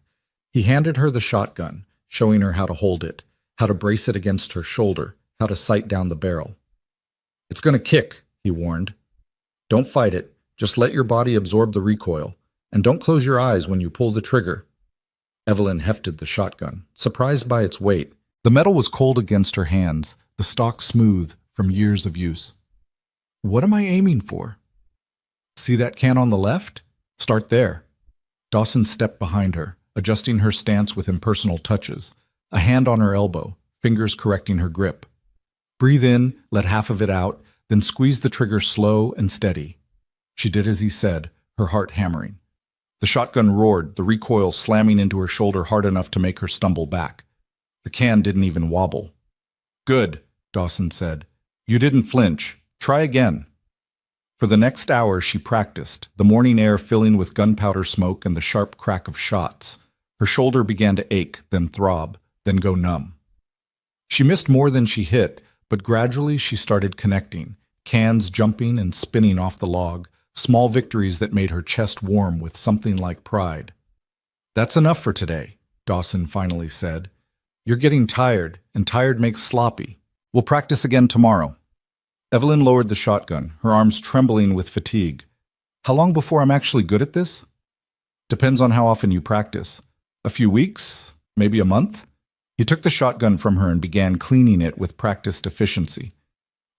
[SPEAKER 1] He handed her the shotgun, showing her how to hold it, how to brace it against her shoulder, how to sight down the barrel. It's going to kick, he warned. Don't fight it. Just let your body absorb the recoil, and don't close your eyes when you pull the trigger. Evelyn hefted the shotgun, surprised by its weight. The metal was cold against her hands, the stock smooth from years of use. What am I aiming for? See that can on the left? Start there. Dawson stepped behind her, adjusting her stance with impersonal touches, a hand on her elbow, fingers correcting her grip. Breathe in, let half of it out, then squeeze the trigger slow and steady. She did as he said, her heart hammering. The shotgun roared, the recoil slamming into her shoulder hard enough to make her stumble back. The can didn't even wobble. Good, Dawson said. You didn't flinch. Try again. For the next hour she practiced, the morning air filling with gunpowder smoke and the sharp crack of shots. Her shoulder began to ache, then throb, then go numb. She missed more than she hit, but gradually she started connecting, cans jumping and spinning off the log, small victories that made her chest warm with something like pride. That's enough for today, Dawson finally said. You're getting tired, and tired makes sloppy. We'll practice again tomorrow. Evelyn lowered the shotgun, her arms trembling with fatigue. How long before I'm actually good at this? Depends on how often you practice. A few weeks? Maybe a month? He took the shotgun from her and began cleaning it with practiced efficiency.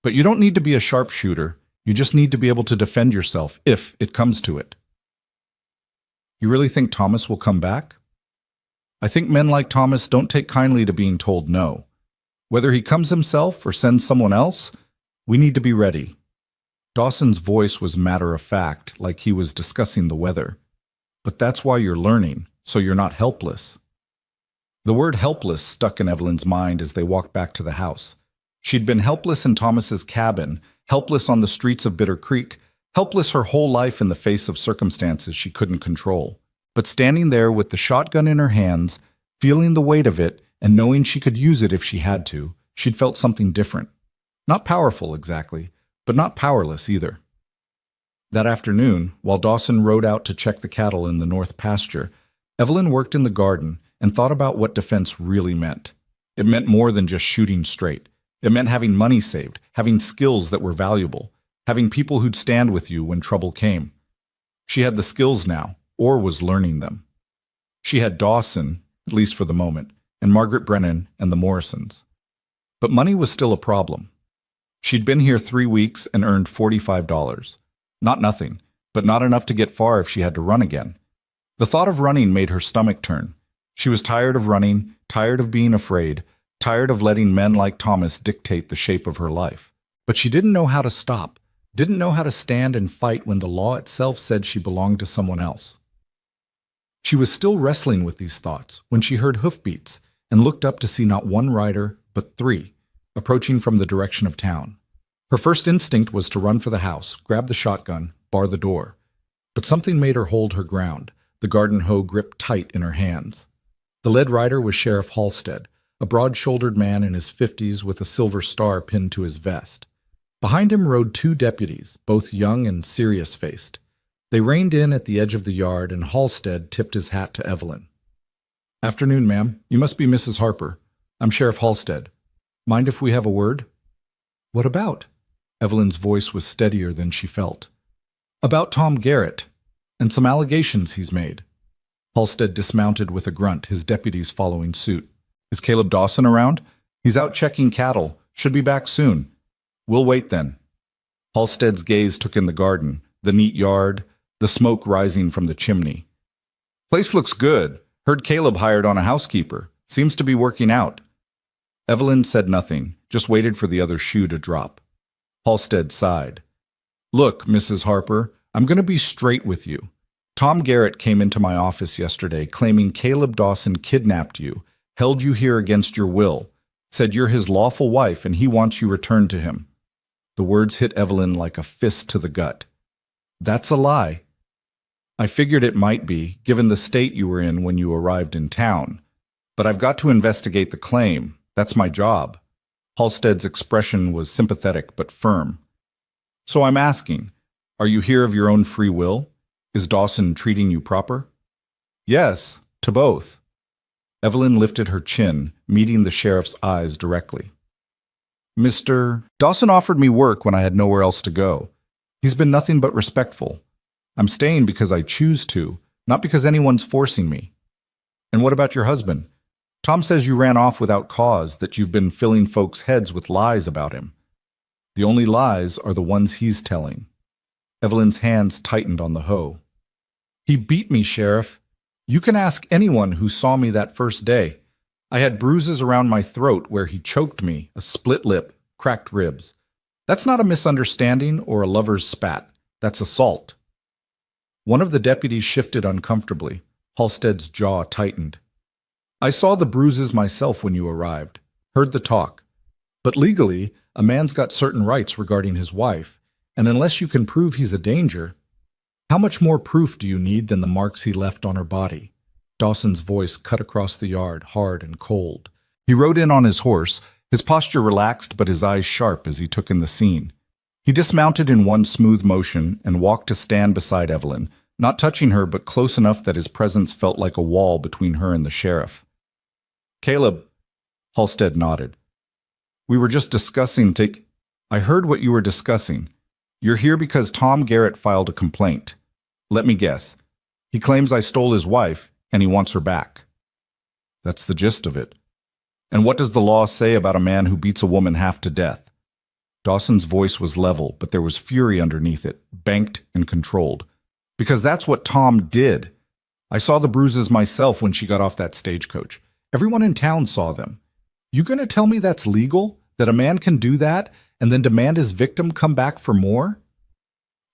[SPEAKER 1] But you don't need to be a sharpshooter. You just need to be able to defend yourself if it comes to it. You really think Thomas will come back? I think men like Thomas don't take kindly to being told no. Whether he comes himself or sends someone else, we need to be ready. Dawson's voice was matter-of-fact, like he was discussing the weather. But that's why you're learning, so you're not helpless. The word helpless stuck in Evelyn's mind as they walked back to the house. She'd been helpless in Thomas's cabin, helpless on the streets of Bitter Creek, helpless her whole life in the face of circumstances she couldn't control. But standing there with the shotgun in her hands, feeling the weight of it, and knowing she could use it if she had to, she'd felt something different. Not powerful exactly, but not powerless either. That afternoon, while Dawson rode out to check the cattle in the north pasture, Evelyn worked in the garden and thought about what defense really meant. It meant more than just shooting straight. It meant having money saved, having skills that were valuable, having people who'd stand with you when trouble came. She had the skills now, or was learning them. She had Dawson, at least for the moment, and Margaret Brennan and the Morrisons. But money was still a problem. She'd been here 3 weeks and earned $45. Not nothing, but not enough to get far if she had to run again. The thought of running made her stomach turn. She was tired of running, tired of being afraid, tired of letting men like Thomas dictate the shape of her life. But she didn't know how to stop, didn't know how to stand and fight when the law itself said she belonged to someone else. She was still wrestling with these thoughts when she heard hoofbeats and looked up to see not one rider, but 3, approaching from the direction of town. Her first instinct was to run for the house, grab the shotgun, bar the door. But something made her hold her ground, the garden hoe gripped tight in her hands. The lead rider was Sheriff Halstead, a broad-shouldered man in his 50s with a silver star pinned to his vest. Behind him rode 2 deputies, both young and serious-faced. They reined in at the edge of the yard, and Halstead tipped his hat to Evelyn. "Afternoon, ma'am. You must be Mrs. Harper. I'm Sheriff Halstead. Mind if we have a word?" "What about?" Evelyn's voice was steadier than she felt. "About Tom Garrett, and some allegations he's made." Halstead dismounted with a grunt, his deputies following suit. "Is Caleb Dawson around? He's out checking cattle. Should be back soon. We'll wait then." Halstead's gaze took in the garden, the neat yard, the smoke rising from the chimney. "Place looks good. Heard Caleb hired on a housekeeper. Seems to be working out." Evelyn said nothing, just waited for the other shoe to drop. Halstead sighed. "Look, Mrs. Harper, I'm going to be straight with you. Tom Garrett came into my office yesterday claiming Caleb Dawson kidnapped you, held you here against your will, said you're his lawful wife and he wants you returned to him." The words hit Evelyn like a fist to the gut. "That's a lie." I figured it might be, given the state you were in when you arrived in town. But I've got to investigate the claim. That's my job. Halstead's expression was sympathetic but firm. So I'm asking, are you here of your own free will? Is Dawson treating you proper? Yes, to both. Evelyn lifted her chin, meeting the sheriff's eyes directly. Mr. Dawson offered me work when I had nowhere else to go. He's been nothing but respectful. I'm staying because I choose to, not because anyone's forcing me. And what about your husband? Tom says you ran off without cause, that you've been filling folks' heads with lies about him. The only lies are the ones he's telling. Evelyn's hands tightened on the hoe. He beat me, Sheriff. You can ask anyone who saw me that first day. I had bruises around my throat where he choked me, a split lip, cracked ribs. That's not a misunderstanding or a lover's spat. That's assault. One of the deputies shifted uncomfortably. Halstead's jaw tightened. I saw the bruises myself when you arrived, heard the talk. But legally, a man's got certain rights regarding his wife, and unless you can prove he's a danger, how much more proof do you need than the marks he left on her body? Dawson's voice cut across the yard, hard and cold. He rode in on his horse, his posture relaxed but his eyes sharp as he took in the scene. He dismounted in one smooth motion and walked to stand beside Evelyn, not touching her but close enough that his presence felt like a wall between her and the sheriff. Caleb, Halstead nodded. We were just discussing I heard what you were discussing. You're here because Tom Garrett filed a complaint. Let me guess. He claims I stole his wife, and he wants her back. That's the gist of it. And what does the law say about a man who beats a woman half to death? Dawson's voice was level, but there was fury underneath it, banked and controlled. Because that's what Tom did. I saw the bruises myself when she got off that stagecoach. Everyone in town saw them. You gonna tell me that's legal? That a man can do that and then demand his victim come back for more?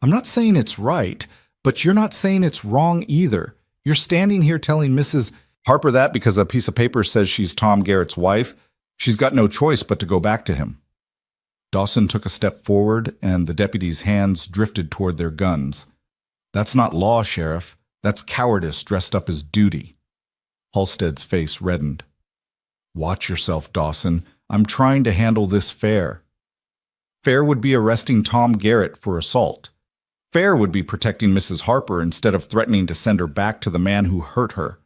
[SPEAKER 1] I'm not saying it's right, but you're not saying it's wrong either. You're standing here telling Mrs. Harper that because a piece of paper says she's Tom Garrett's wife, she's got no choice but to go back to him. Dawson took a step forward, and the deputies' hands drifted toward their guns. That's not law, Sheriff. That's cowardice dressed up as duty. Halstead's face reddened. Watch yourself, Dawson. I'm trying to handle this fair. Fair would be arresting Tom Garrett for assault. Fair would be protecting Mrs. Harper instead of threatening to send her back to the man who hurt her.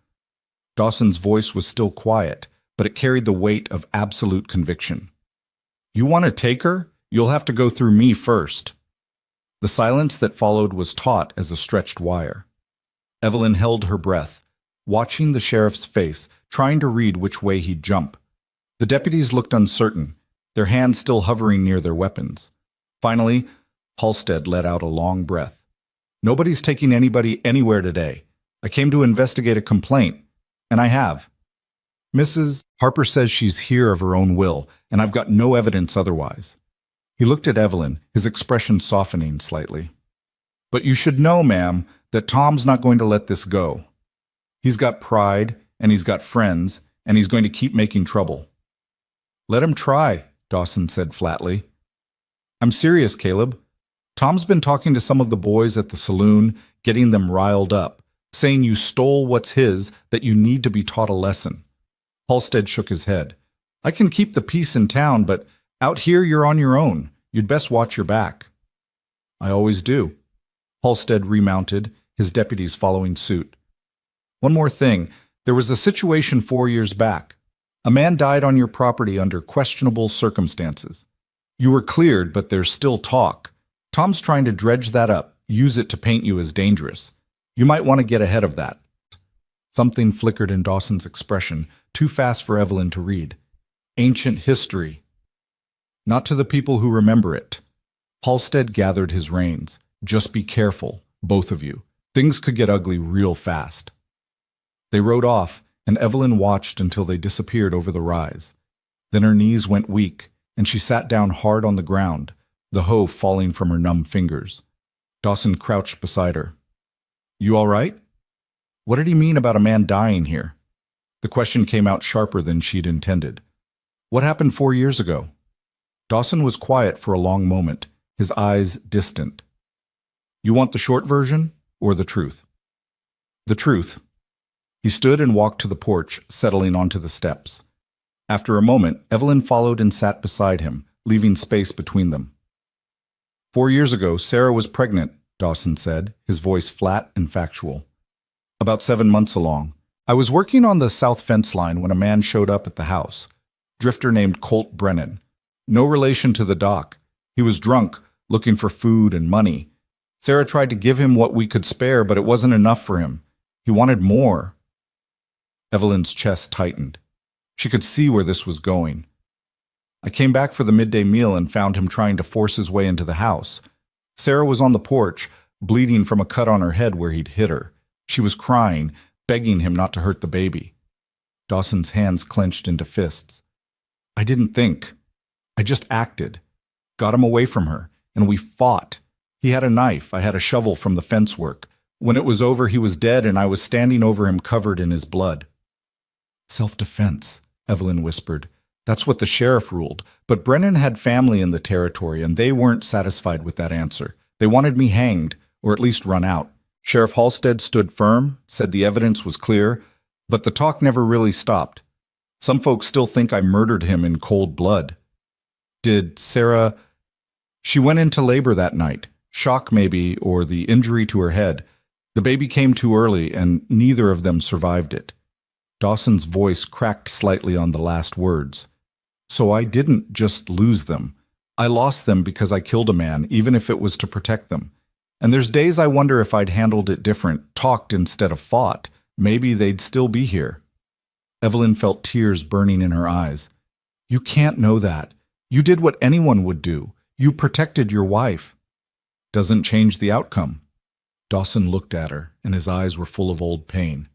[SPEAKER 1] Dawson's voice was still quiet, but it carried the weight of absolute conviction. You want to take her? You'll have to go through me first. The silence that followed was taut as a stretched wire. Evelyn held her breath, watching the sheriff's face, trying to read which way he'd jump. The deputies looked uncertain, their hands still hovering near their weapons. Finally, Halstead let out a long breath. Nobody's taking anybody anywhere today. I came to investigate a complaint, and I have. Mrs. Harper says she's here of her own will, and I've got no evidence otherwise. He looked at Evelyn, his expression softening slightly. But you should know, ma'am, that Tom's not going to let this go. He's got pride, and he's got friends, and he's going to keep making trouble. Let him try, Dawson said flatly. I'm serious, Caleb. Tom's been talking to some of the boys at the saloon, getting them riled up, saying you stole what's his, that you need to be taught a lesson. Halstead shook his head. I can keep the peace in town, but out here you're on your own. You'd best watch your back. I always do. Halstead remounted, his deputies following suit. One more thing. There was a situation 4 years back. A man died on your property under questionable circumstances. You were cleared, but there's still talk. Tom's trying to dredge that up, use it to paint you as dangerous. You might want to get ahead of that. Something flickered in Dawson's expression, too fast for Evelyn to read. Ancient history. Not to the people who remember it. Halstead gathered his reins. Just be careful, both of you. Things could get ugly real fast. They rode off, and Evelyn watched until they disappeared over the rise. Then her knees went weak, and she sat down hard on the ground, the hoe falling from her numb fingers. Dawson crouched beside her. You all right? What did he mean about a man dying here? The question came out sharper than she'd intended. What happened 4 years ago? Dawson was quiet for a long moment, his eyes distant. You want the short version or the truth? The truth. He stood and walked to the porch, settling onto the steps. After a moment, Evelyn followed and sat beside him, leaving space between them. 4 years ago, Sarah was pregnant, Dawson said, his voice flat and factual. About 7 months along. I was working on the south fence line when a man showed up at the house. Drifter named Colt Brennan. No relation to the doc. He was drunk, looking for food and money. Sarah tried to give him what we could spare, but it wasn't enough for him. He wanted more. Evelyn's chest tightened. She could see where this was going. I came back for the midday meal and found him trying to force his way into the house. Sarah was on the porch, bleeding from a cut on her head where he'd hit her. She was crying, begging him not to hurt the baby. Dawson's hands clenched into fists. I didn't think. I just acted. Got him away from her, and we fought. He had a knife, I had a shovel from the fence work. When it was over, he was dead, and I was standing over him covered in his blood. Self-defense, Evelyn whispered. That's what the sheriff ruled. But Brennan had family in the territory, and they weren't satisfied with that answer. They wanted me hanged, or at least run out. Sheriff Halstead stood firm, said the evidence was clear, but the talk never really stopped. Some folks still think I murdered him in cold blood. Did Sarah... She went into labor that night. Shock maybe, or the injury to her head. The baby came too early, and neither of them survived it. Dawson's voice cracked slightly on the last words. So I didn't just lose them. I lost them because I killed a man, even if it was to protect them. And there's days I wonder if I'd handled it different, talked instead of fought. Maybe they'd still be here. Evelyn felt tears burning in her eyes. You can't know that. You did what anyone would do. You protected your wife. Doesn't change the outcome. Dawson looked at her, and his eyes were full of old pain.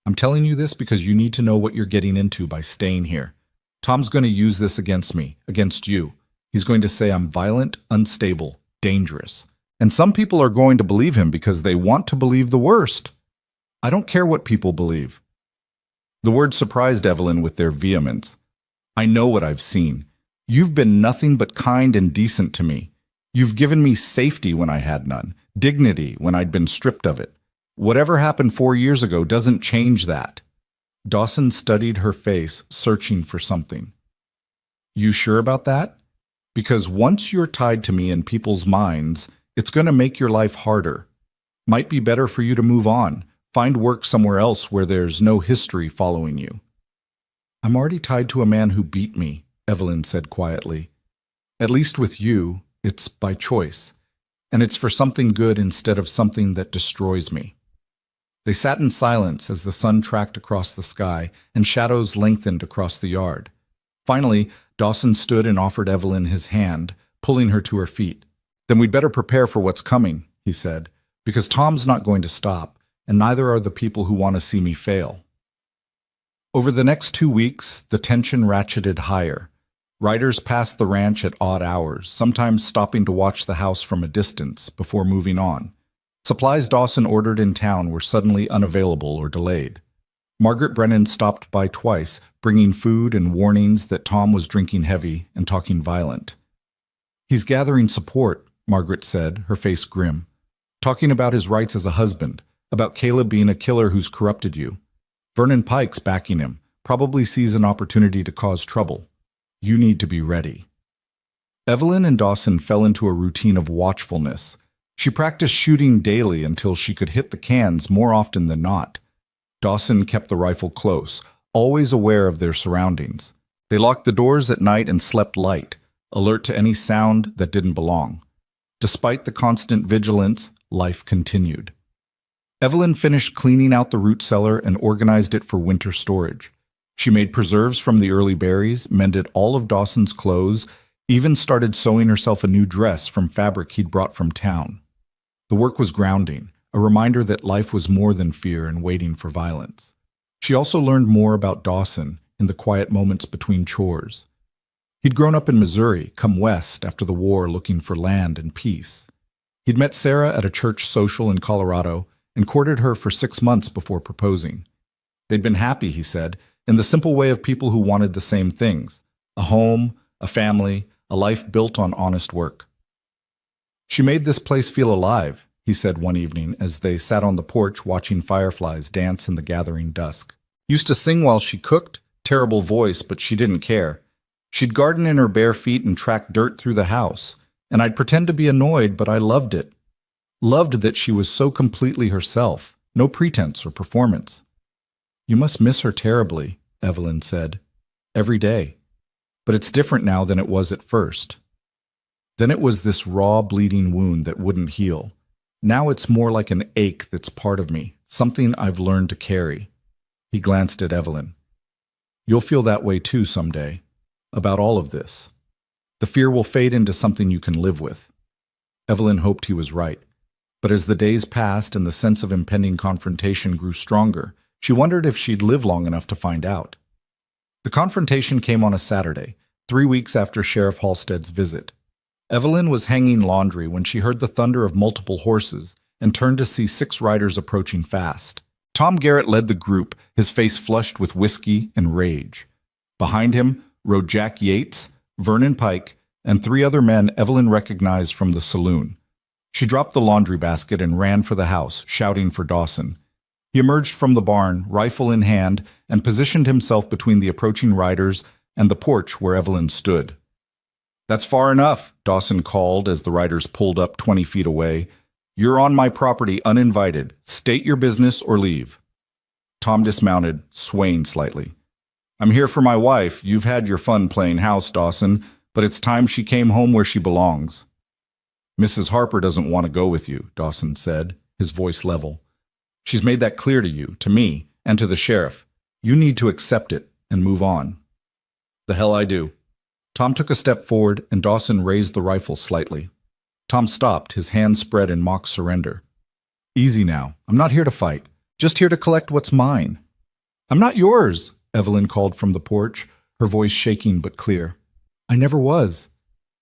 [SPEAKER 1] I'm telling you this because you need to know what you're getting into by staying here. Tom's going to use this against me, against you. He's going to say I'm violent, unstable, dangerous. And some people are going to believe him because they want to believe the worst. I don't care what people believe. The words surprised Evelyn with their vehemence. I know what I've seen. You've been nothing but kind and decent to me. You've given me safety when I had none, dignity when I'd been stripped of it. Whatever happened 4 years ago doesn't change that. Dawson studied her face, searching for something. You sure about that? Because once you're tied to me in people's minds, it's going to make your life harder. Might be better for you to move on, find work somewhere else where there's no history following you. I'm already tied to a man who beat me, Evelyn said quietly. At least with you, it's by choice. And it's for something good instead of something that destroys me. They sat in silence as the sun tracked across the sky and shadows lengthened across the yard. Finally, Dawson stood and offered Evelyn his hand, pulling her to her feet. Then we'd better prepare for what's coming, he said, because Tom's not going to stop, and neither are the people who want to see me fail. Over the next 2 weeks, the tension ratcheted higher. Riders passed the ranch at odd hours, sometimes stopping to watch the house from a distance before moving on. Supplies Dawson ordered in town were suddenly unavailable or delayed. Margaret Brennan stopped by twice, bringing food and warnings that Tom was drinking heavy and talking violent. He's gathering support, Margaret said, her face grim. Talking about his rights as a husband, about Caleb being a killer who's corrupted you. Vernon Pike's backing him, probably sees an opportunity to cause trouble. You need to be ready. Evelyn and Dawson fell into a routine of watchfulness. She practiced shooting daily until she could hit the cans more often than not. Dawson kept the rifle close, always aware of their surroundings. They locked the doors at night and slept light, alert to any sound that didn't belong. Despite the constant vigilance, life continued. Evelyn finished cleaning out the root cellar and organized it for winter storage. She made preserves from the early berries, mended all of Dawson's clothes, even started sewing herself a new dress from fabric he'd brought from town. The work was grounding, a reminder that life was more than fear and waiting for violence. She also learned more about Dawson in the quiet moments between chores. He'd grown up in Missouri, come west after the war looking for land and peace. He'd met Sarah at a church social in Colorado and courted her for 6 months before proposing. They'd been happy, he said, in the simple way of people who wanted the same things: a home, a family, a life built on honest work. She made this place feel alive, he said one evening as they sat on the porch watching fireflies dance in the gathering dusk. Used to sing while she cooked, terrible voice, but she didn't care. She'd garden in her bare feet and track dirt through the house, and I'd pretend to be annoyed, but I loved it. Loved that she was so completely herself, no pretense or performance. You must miss her terribly, Evelyn said. Every day. But it's different now than it was at first. Then it was this raw, bleeding wound that wouldn't heal. Now it's more like an ache that's part of me, something I've learned to carry. He glanced at Evelyn. You'll feel that way too someday, about all of this. The fear will fade into something you can live with. Evelyn hoped he was right. But as the days passed and the sense of impending confrontation grew stronger, she wondered if she'd live long enough to find out. The confrontation came on a Saturday, 3 weeks after Sheriff Halstead's visit. Evelyn was hanging laundry when she heard the thunder of multiple horses and turned to see 6 riders approaching fast. Tom Garrett led the group, his face flushed with whiskey and rage. Behind him rode Jack Yates, Vernon Pike, and 3 other men Evelyn recognized from the saloon. She dropped the laundry basket and ran for the house, shouting for Dawson. He emerged from the barn, rifle in hand, and positioned himself between the approaching riders and the porch where Evelyn stood. "That's far enough," Dawson called as the riders pulled up 20 feet away. "You're on my property uninvited. State your business or leave." Tom dismounted, swaying slightly. "I'm here for my wife. You've had your fun playing house, Dawson, but it's time she came home where she belongs." "Mrs. Harper doesn't want to go with you," Dawson said, his voice level. "She's made that clear to you, to me, and to the sheriff. You need to accept it and move on." "The hell I do." Tom took a step forward, and Dawson raised the rifle slightly. Tom stopped, his hands spread in mock surrender. "Easy now. I'm not here to fight. Just here to collect what's mine." "I'm not yours," Evelyn called from the porch, her voice shaking but clear. "I never was.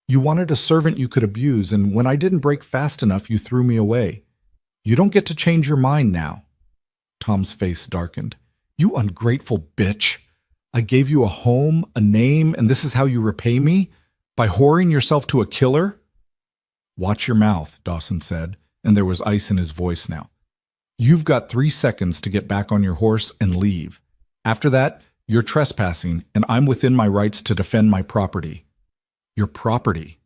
[SPEAKER 1] You wanted a servant you could abuse, and when I didn't break fast enough, you threw me away. You don't get to change your mind now." Tom's face darkened. "You ungrateful bitch. I gave you a home, a name, and this is how you repay me? By whoring yourself to a killer?" "Watch your mouth," Dawson said, and there was ice in his voice now. "You've got 3 seconds to get back on your horse and leave. After that, you're trespassing, and I'm within my rights to defend my property." "Your property?"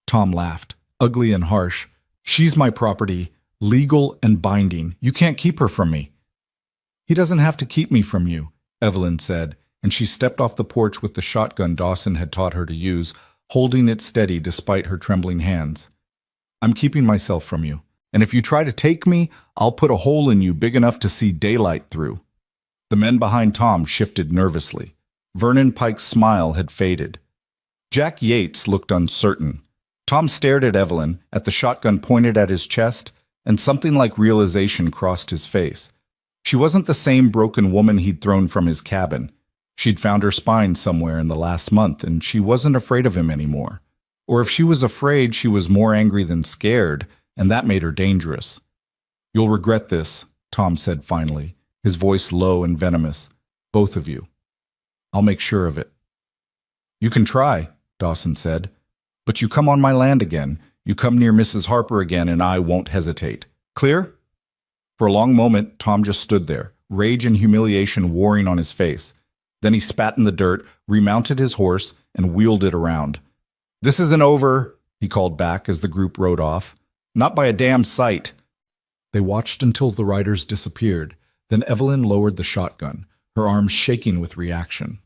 [SPEAKER 1] Tom laughed, ugly and harsh. "She's my property, legal and binding. You can't keep her from me." "He doesn't have to keep me from you," Evelyn said, and she stepped off the porch with the shotgun Dawson had taught her to use, holding it steady despite her trembling hands. "I'm keeping myself from you, and if you try to take me, I'll put a hole in you big enough to see daylight through." The men behind Tom shifted nervously. Vernon Pike's smile had faded. Jack Yates looked uncertain. Tom stared at Evelyn, at the shotgun pointed at his chest, and something like realization crossed his face. She wasn't the same broken woman he'd thrown from his cabin. She'd found her spine somewhere in the last month, and she wasn't afraid of him anymore. Or if she was afraid, she was more angry than scared, and that made her dangerous. "You'll regret this," Tom said finally, his voice low and venomous. "Both of you. I'll make sure of it." "You can try," Dawson said. "But you come on my land again, you come near Mrs. Harper again, and I won't hesitate. Clear?" For a long moment, Tom just stood there, rage and humiliation warring on his face. Then he spat in the dirt, remounted his horse, and wheeled it around. "This isn't over," he called back as the group rode off. "Not by a damn sight." They watched until the riders disappeared. Then Evelyn lowered the shotgun, her arms shaking with reaction.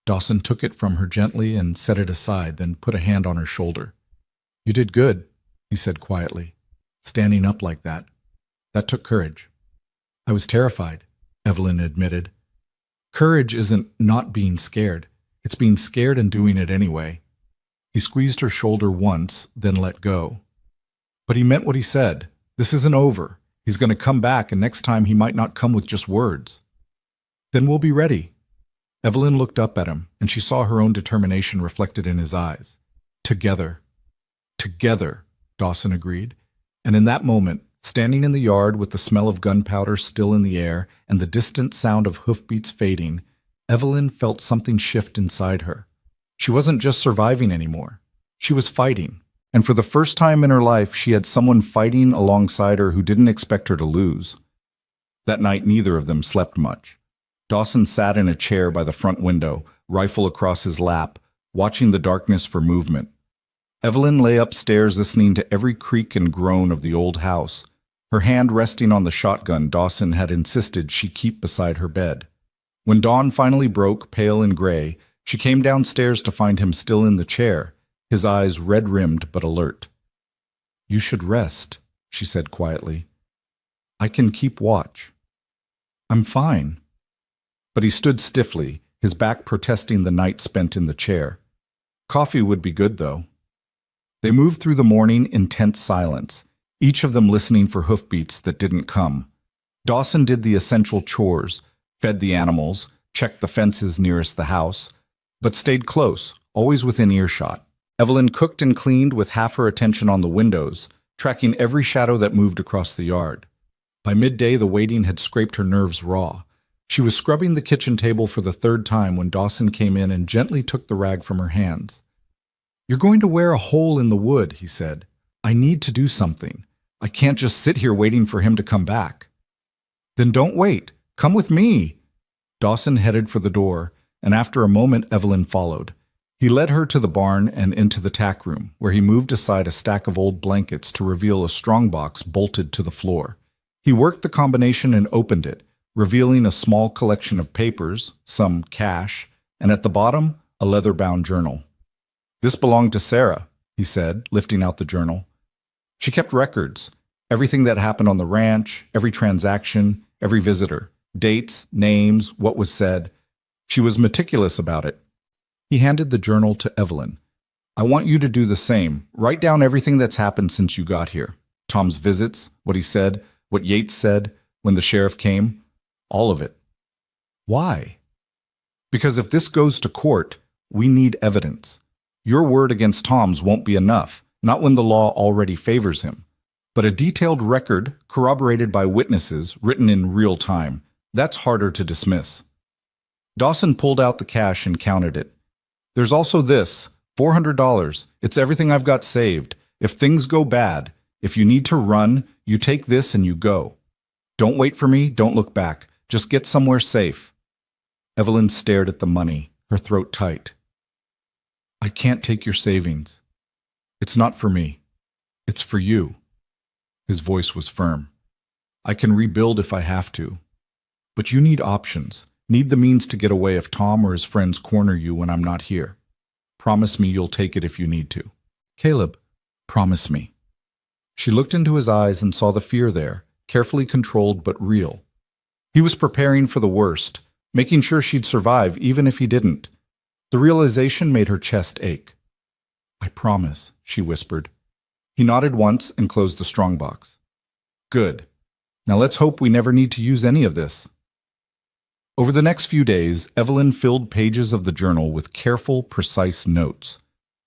[SPEAKER 1] Dawson took it from her gently and set it aside, then put a hand on her shoulder. "You did good," he said quietly. "Standing up like that. That took courage." "I was terrified," Evelyn admitted. "Courage isn't not being scared. It's being scared and doing it anyway." He squeezed her shoulder once, then let go. "But he meant what he said. This isn't over. He's going to come back, and next time he might not come with just words." "Then we'll be ready." Evelyn looked up at him, and she saw her own determination reflected in his eyes. "Together." "Together," Dawson agreed. And in that moment, standing in the yard with the smell of gunpowder still in the air and the distant sound of hoofbeats fading, Evelyn felt something shift inside her. She wasn't just surviving anymore. She was fighting. And for the first time in her life, she had someone fighting alongside her who didn't expect her to lose. That night, neither of them slept much. Dawson sat in a chair by the front window, rifle across his lap, watching the darkness for movement. Evelyn lay upstairs listening to every creak and groan of the old house, her hand resting on the shotgun Dawson had insisted she keep beside her bed. When dawn finally broke, pale and gray, she came downstairs to find him still in the chair, his eyes red-rimmed but alert. "You should rest," she said quietly. "I can keep watch." "I'm fine." But he stood stiffly, his back protesting the night spent in the chair. Coffee would be good, though. They moved through the morning in tense silence, each of them listening for hoofbeats that didn't come. Dawson did the essential chores, fed the animals, checked the fences nearest the house, but stayed close, always within earshot. Evelyn cooked and cleaned with half her attention on the windows, tracking every shadow that moved across the yard. By midday, the waiting had scraped her nerves raw. She was scrubbing the kitchen table for the third time when Dawson came in and gently took the rag from her hands. "You're going to wear a hole in the wood," he said. "I need to do something. I can't just sit here waiting for him to come back." "Then don't wait. Come with me." Dawson headed for the door, and after a moment Evelyn followed. He led her to the barn and into the tack room, where he moved aside a stack of old blankets to reveal a strongbox bolted to the floor. He worked the combination and opened it, revealing a small collection of papers, some cash, and at the bottom, a leather-bound journal. "This belonged to Sarah," he said, lifting out the journal. "She kept records, everything that happened on the ranch, every transaction, every visitor, dates, names, what was said. She was meticulous about it." He handed the journal to Evelyn. "I want you to do the same. Write down everything that's happened since you got here. Tom's visits, what he said, what Yates said, when the sheriff came. All of it." "Why?" "Because if this goes to court, we need evidence. Your word against Tom's won't be enough, not when the law already favors him. But a detailed record, corroborated by witnesses, written in real time, that's harder to dismiss." Dawson pulled out the cash and counted it. "There's also this, $400. It's everything I've got saved. If things go bad, if you need to run, you take this and you go. Don't wait for me, don't look back. Just get somewhere safe." Evelyn stared at the money, her throat tight. "I can't take your savings. It's not for me. It's for you." His voice was firm. "I can rebuild if I have to. But you need options, need the means to get away if Tom or his friends corner you when I'm not here. Promise me you'll take it if you need to. Caleb, promise me." She looked into his eyes and saw the fear there, carefully controlled but real. He was preparing for the worst, making sure she'd survive even if he didn't. The realization made her chest ache. "I promise," she whispered. He nodded once and closed the strongbox. "Good. Now let's hope we never need to use any of this." Over the next few days, Evelyn filled pages of the journal with careful, precise notes.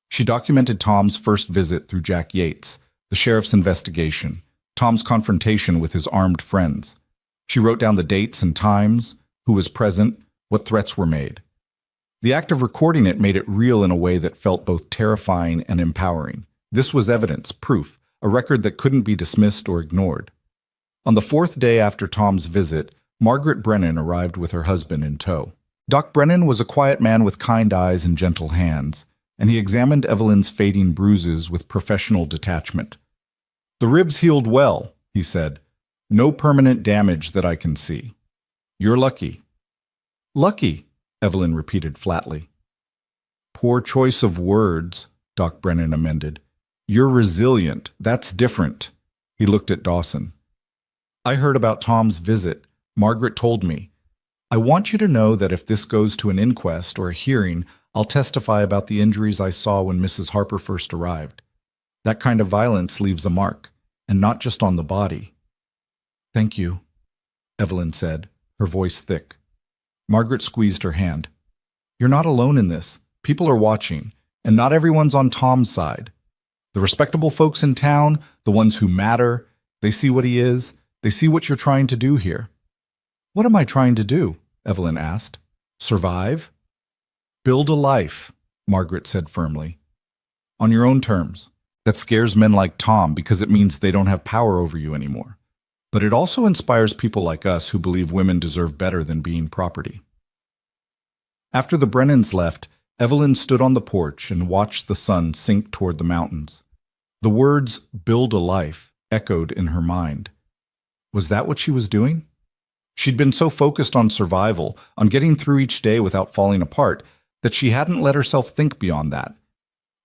[SPEAKER 1] She documented Tom's first visit through Jack Yates, the sheriff's investigation, Tom's confrontation with his armed friends. She wrote down the dates and times, who was present, what threats were made. The act of recording it made it real in a way that felt both terrifying and empowering. This was evidence, proof, a record that couldn't be dismissed or ignored. On the fourth day after Tom's visit, Margaret Brennan arrived with her husband in tow. Doc Brennan was a quiet man with kind eyes and gentle hands, and he examined Evelyn's fading bruises with professional detachment. "The ribs healed well," he said. "No permanent damage that I can see. You're lucky." "Lucky," Evelyn repeated flatly. "Poor choice of words," Doc Brennan amended. "You're resilient. That's different." He looked at Dawson. "I heard about Tom's visit. Margaret told me. I want you to know that if this goes to an inquest or a hearing, I'll testify about the injuries I saw when Mrs. Harper first arrived. That kind of violence leaves a mark, and not just on the body." "Thank you," Evelyn said, her voice thick. Margaret squeezed her hand. "You're not alone in this. People are watching, and not everyone's on Tom's side. The respectable folks in town, the ones who matter, they see what he is, they see what you're trying to do here." "What am I trying to do?" Evelyn asked. "Survive?" "Build a life," Margaret said firmly. "On your own terms. That scares men like Tom because it means they don't have power over you anymore. But it also inspires people like us who believe women deserve better than being property. After the Brennans left, Evelyn stood on the porch and watched the sun sink toward the mountains. The words, "build a life," echoed in her mind. Was that what she was doing? She'd been so focused on survival, on getting through each day without falling apart, that she hadn't let herself think beyond that.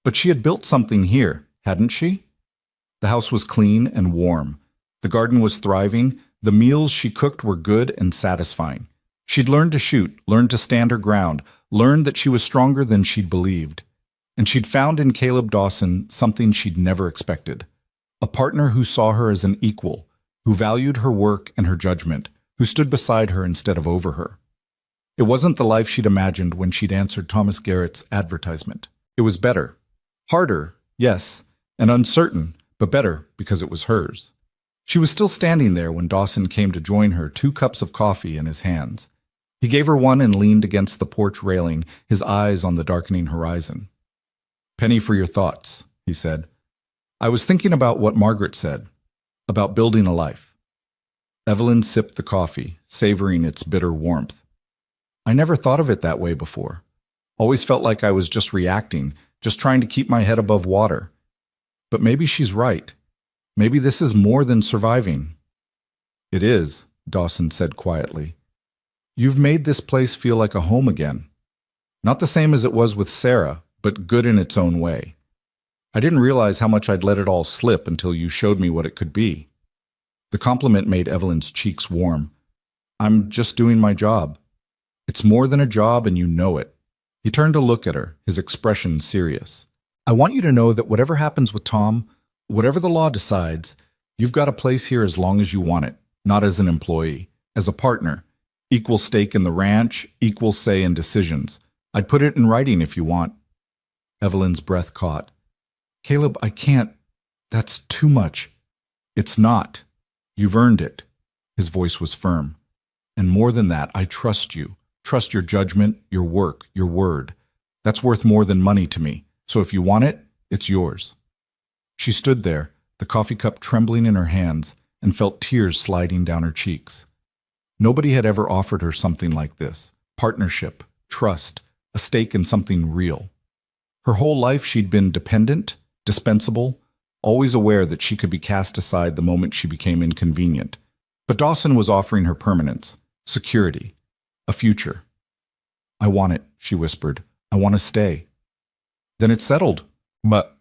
[SPEAKER 1] But she had built something here, hadn't she? The house was clean and warm. The garden was thriving. The meals she cooked were good and satisfying. She'd learned to shoot, learned to stand her ground, learned that she was stronger than she'd believed. And she'd found in Caleb Dawson something she'd never expected. A partner who saw her as an equal, who valued her work and her judgment, who stood beside her instead of over her. It wasn't the life she'd imagined when she'd answered Thomas Garrett's advertisement. It was better. Harder, yes, and uncertain, but better because it was hers. She was still standing there when Dawson came to join her, 2 cups of coffee in his hands. He gave her one and leaned against the porch railing, his eyes on the darkening horizon. "Penny for your thoughts," he said. "I was thinking about what Margaret said, about building a life." Evelyn sipped the coffee, savoring its bitter warmth. "I never thought of it that way before. Always felt like I was just reacting, just trying to keep my head above water. But maybe she's right. Maybe this is more than surviving." "It is," Dawson said quietly. "You've made this place feel like a home again. Not the same as it was with Sarah, but good in its own way. I didn't realize how much I'd let it all slip until you showed me what it could be." The compliment made Evelyn's cheeks warm. "I'm just doing my job. It's more than a job and you know it." He turned to look at her, his expression serious. "I want you to know that whatever happens with Tom, whatever the law decides, you've got a place here as long as you want it, not as an employee, as a partner. Equal stake in the ranch, equal say in decisions. I'd put it in writing if you want." Evelyn's breath caught. "Caleb, I can't. That's too much." "It's not. You've earned it." His voice was firm. "And more than that, I trust you. Trust your judgment, your work, your word. That's worth more than money to me. So if you want it, it's yours." She stood there, the coffee cup trembling in her hands, and felt tears sliding down her cheeks. Nobody had ever offered her something like this. Partnership, trust, a stake in something real. Her whole life she'd been dependent, dispensable, always aware that she could be cast aside the moment she became inconvenient. But Dawson was offering her permanence, security, a future. "I want it," she whispered. "I want to stay." "Then it's settled." "But—"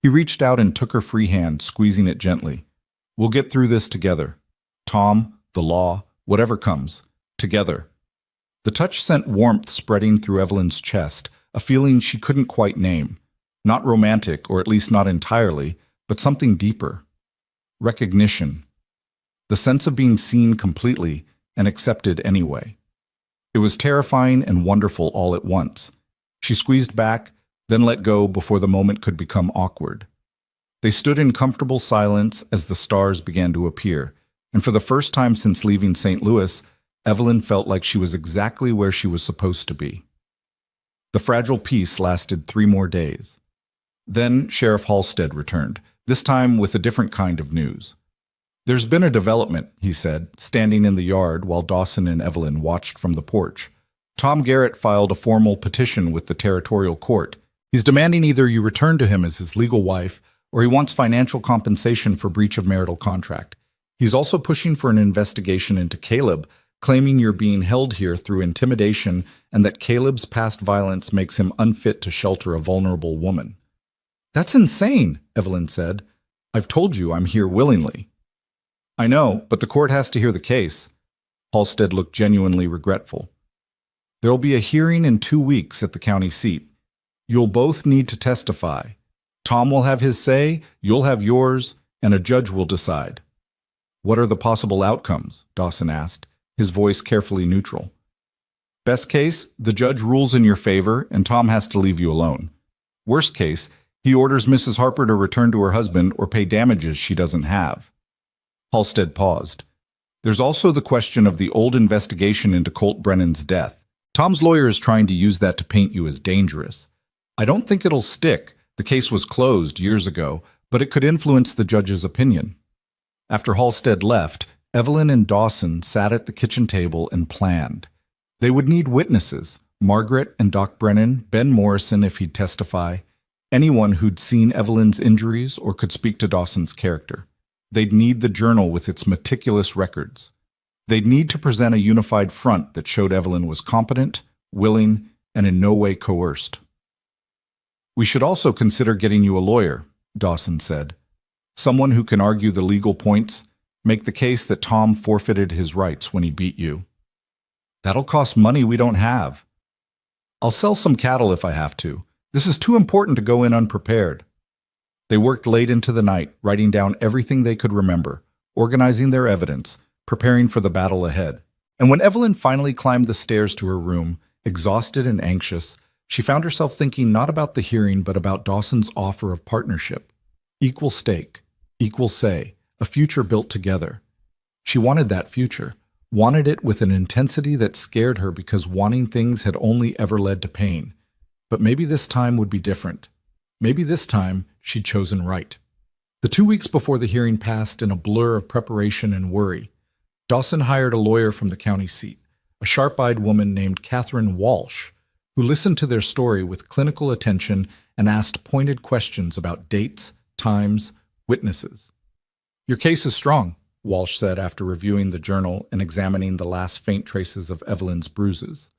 [SPEAKER 1] He reached out and took her free hand, squeezing it gently. "We'll get through this together. Tom, the law, whatever comes. Together." The touch sent warmth spreading through Evelyn's chest, a feeling she couldn't quite name. Not romantic, or at least not entirely, but something deeper. Recognition. The sense of being seen completely and accepted anyway. It was terrifying and wonderful all at once. She squeezed back, then let go before the moment could become awkward. They stood in comfortable silence as the stars began to appear, and for the first time since leaving St. Louis, Evelyn felt like she was exactly where she was supposed to be. The fragile peace lasted 3 more days. Then Sheriff Halstead returned, this time with a different kind of news. "There's been a development," he said, standing in the yard while Dawson and Evelyn watched from the porch. "Tom Garrett filed a formal petition with the territorial court. He's demanding either you return to him as his legal wife, or he wants financial compensation for breach of marital contract. He's also pushing for an investigation into Caleb, claiming you're being held here through intimidation and that Caleb's past violence makes him unfit to shelter a vulnerable woman." "That's insane," Evelyn said. "I've told you I'm here willingly." "I know, but the court has to hear the case." Halstead looked genuinely regretful. "There'll be a hearing in 2 weeks at the county seat. You'll both need to testify. Tom will have his say, you'll have yours, and a judge will decide." "What are the possible outcomes?" Dawson asked, his voice carefully neutral. "Best case, the judge rules in your favor and Tom has to leave you alone. Worst case, he orders Mrs. Harper to return to her husband or pay damages she doesn't have." Halstead paused. "There's also the question of the old investigation into Colt Brennan's death. Tom's lawyer is trying to use that to paint you as dangerous. I don't think it'll stick, The case was closed years ago, but it could influence the judge's opinion. After Halstead left, Evelyn and Dawson sat at the kitchen table and planned. They would need witnesses, Margaret and Doc Brennan, Ben Morrison if he'd testify, anyone who'd seen Evelyn's injuries or could speak to Dawson's character. They'd need the journal with its meticulous records. They'd need to present a unified front that showed Evelyn was competent, willing, and in no way coerced. "We should also consider getting you a lawyer," Dawson said. "Someone who can argue the legal points, make the case that Tom forfeited his rights when he beat you." "That'll cost money we don't have." "I'll sell some cattle if I have to. This is too important to go in unprepared." They worked late into the night, writing down everything they could remember, organizing their evidence, preparing for the battle ahead. And when Evelyn finally climbed the stairs to her room, exhausted and anxious, she found herself thinking not about the hearing but about Dawson's offer of partnership. Equal stake, equal say, a future built together. She wanted that future, wanted it with an intensity that scared her because wanting things had only ever led to pain. But maybe this time would be different. Maybe this time she'd chosen right. The 2 weeks before the hearing passed in a blur of preparation and worry. Dawson hired a lawyer from the county seat, a sharp-eyed woman named Catherine Walsh, who listened to their story with clinical attention and asked pointed questions about dates, times, witnesses. "Your case is strong," Walsh said after reviewing the journal and examining the last faint traces of Evelyn's bruises.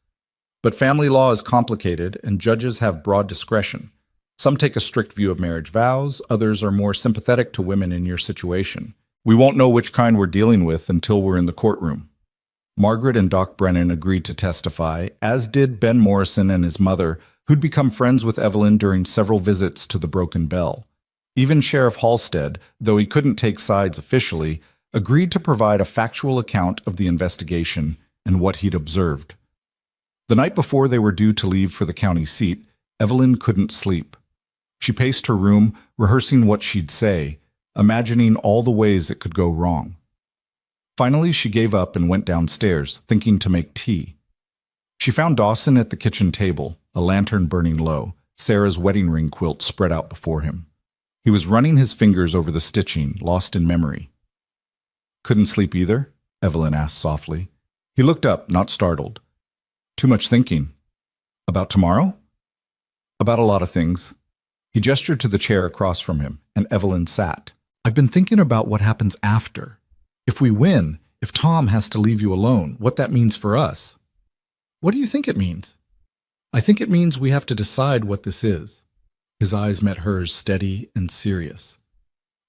[SPEAKER 1] "But family law is complicated and judges have broad discretion. Some take a strict view of marriage vows, others are more sympathetic to women in your situation. We won't know which kind we're dealing with until we're in the courtroom." Margaret and Doc Brennan agreed to testify, as did Ben Morrison and his mother, who'd become friends with Evelyn during several visits to the Broken Bell. Even Sheriff Halstead, though he couldn't take sides officially, agreed to provide a factual account of the investigation and what he'd observed. The night before they were due to leave for the county seat, Evelyn couldn't sleep. She paced her room, rehearsing what she'd say, imagining all the ways it could go wrong. Finally, she gave up and went downstairs, thinking to make tea. She found Dawson at the kitchen table, a lantern burning low, Sarah's wedding ring quilt spread out before him. He was running his fingers over the stitching, lost in memory. "Couldn't sleep either?" Evelyn asked softly. He looked up, not startled. "Too much thinking." "About tomorrow?" "About a lot of things." He gestured to the chair across from him, and Evelyn sat. "I've been thinking about what happens after. If we win, if Tom has to leave you alone, what that means for us." "What do you think it means?" "I think it means we have to decide what this is." His eyes met hers, steady and serious.